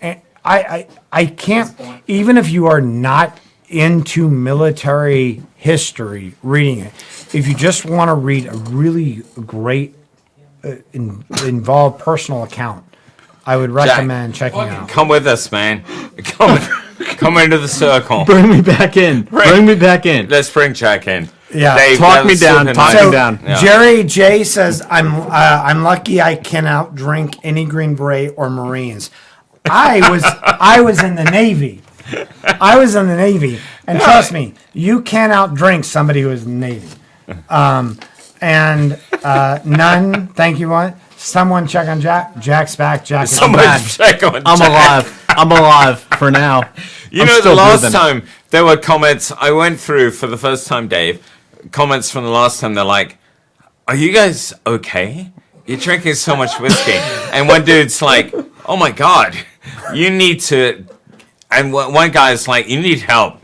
And I can't, even if you are not into military history, reading it, if you just want to read a really great involved personal account, I would recommend checking out. Come with us, man. Come into the circle. Bring me back in. Bring me back in. Let's bring Jack in. Yeah. Dave, Talk me that's down, super talk nice. me down. Yeah. Jerry J says, I'm lucky I can outdrink any Green Beret or Marines. I was in the Navy. And trust me, you can't outdrink somebody who is in the Navy. None. Thank you. What? Someone check on Jack. Jack's back. Jack is Somebody back. check on I'm Jack. alive. I'm alive for now. You I'm know, the still last breathing. time there were comments I went through for the first time, Dave. Comments from the last time. They're like, "Are you guys okay? You're drinking so much whiskey." And one dude's like, "Oh my god, you need to." And one guy's like, "You need help."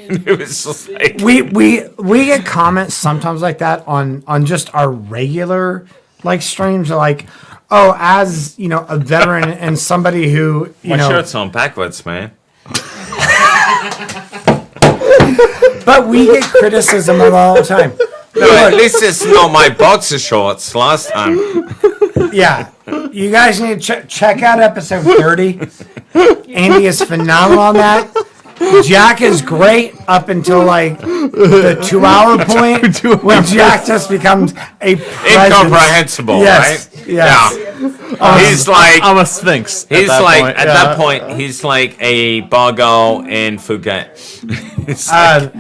It was just like, We get comments sometimes like that on just our regular streams, like, oh, as a veteran and somebody who my shirt's on backwards, man. but we get criticism of it all the time. No, at least it's not my boxer shorts last time. Yeah, you guys need to check out episode 30. Andy is phenomenal on that. Jack is great up until the 2-hour point when Jack just becomes a presence. Incomprehensible, Yes, right? yes. Yeah. He's like, I'm a sphinx. he's at that like, point. at that point, he's like a Bargo in Phuket. It's like,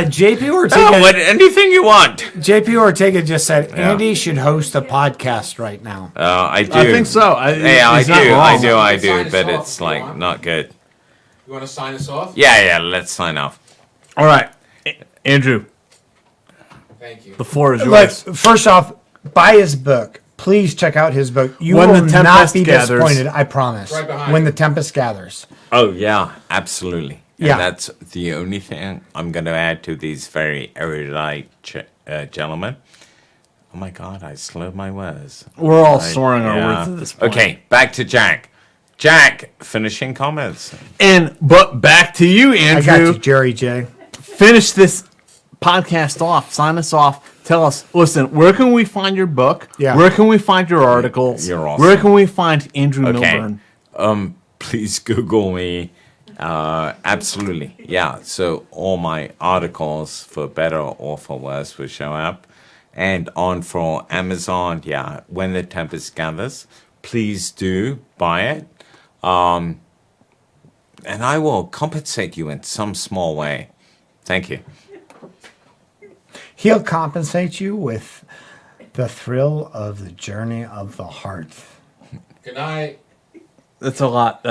JP "Oh, Ortega. anything you want. JP Ortega just said Andy should host a podcast right now. I do. I think so. Yeah, he's not I wrong. do, Sign us but off it's if you like want. not good. You want to sign us off? Yeah, let's sign off. All right, Andrew, Thank you. the floor is Look, yours. first off, buy his book. Please check out his book. You When will the not Tempest be Gathers. disappointed, I promise. Right behind When you. the Tempest Gathers. Oh yeah, absolutely. And Yeah. that's the only thing I'm going to add to these very erudite gentlemen. Oh my God, I slurred my words. We're all soaring our Yeah. words at this point. Okay, back to Jack. Jack, finishing comments. But back to you, I got Andrew. you, Jerry J. Finish this podcast off. Sign us off. Tell us. Listen, where can we find your book? Yeah. Where can we find your articles? You're awesome. Where can we find Andrew Okay. Milburn? Please Google me. Absolutely. Yeah. So all my articles, for better or for worse, will show up. and on for Amazon. Yeah, When the Tempest Gathers. Please do buy it. And I will compensate you in some small way. Thank you. He'll compensate you with the thrill of the journey of the heart. Good night. That's a lot.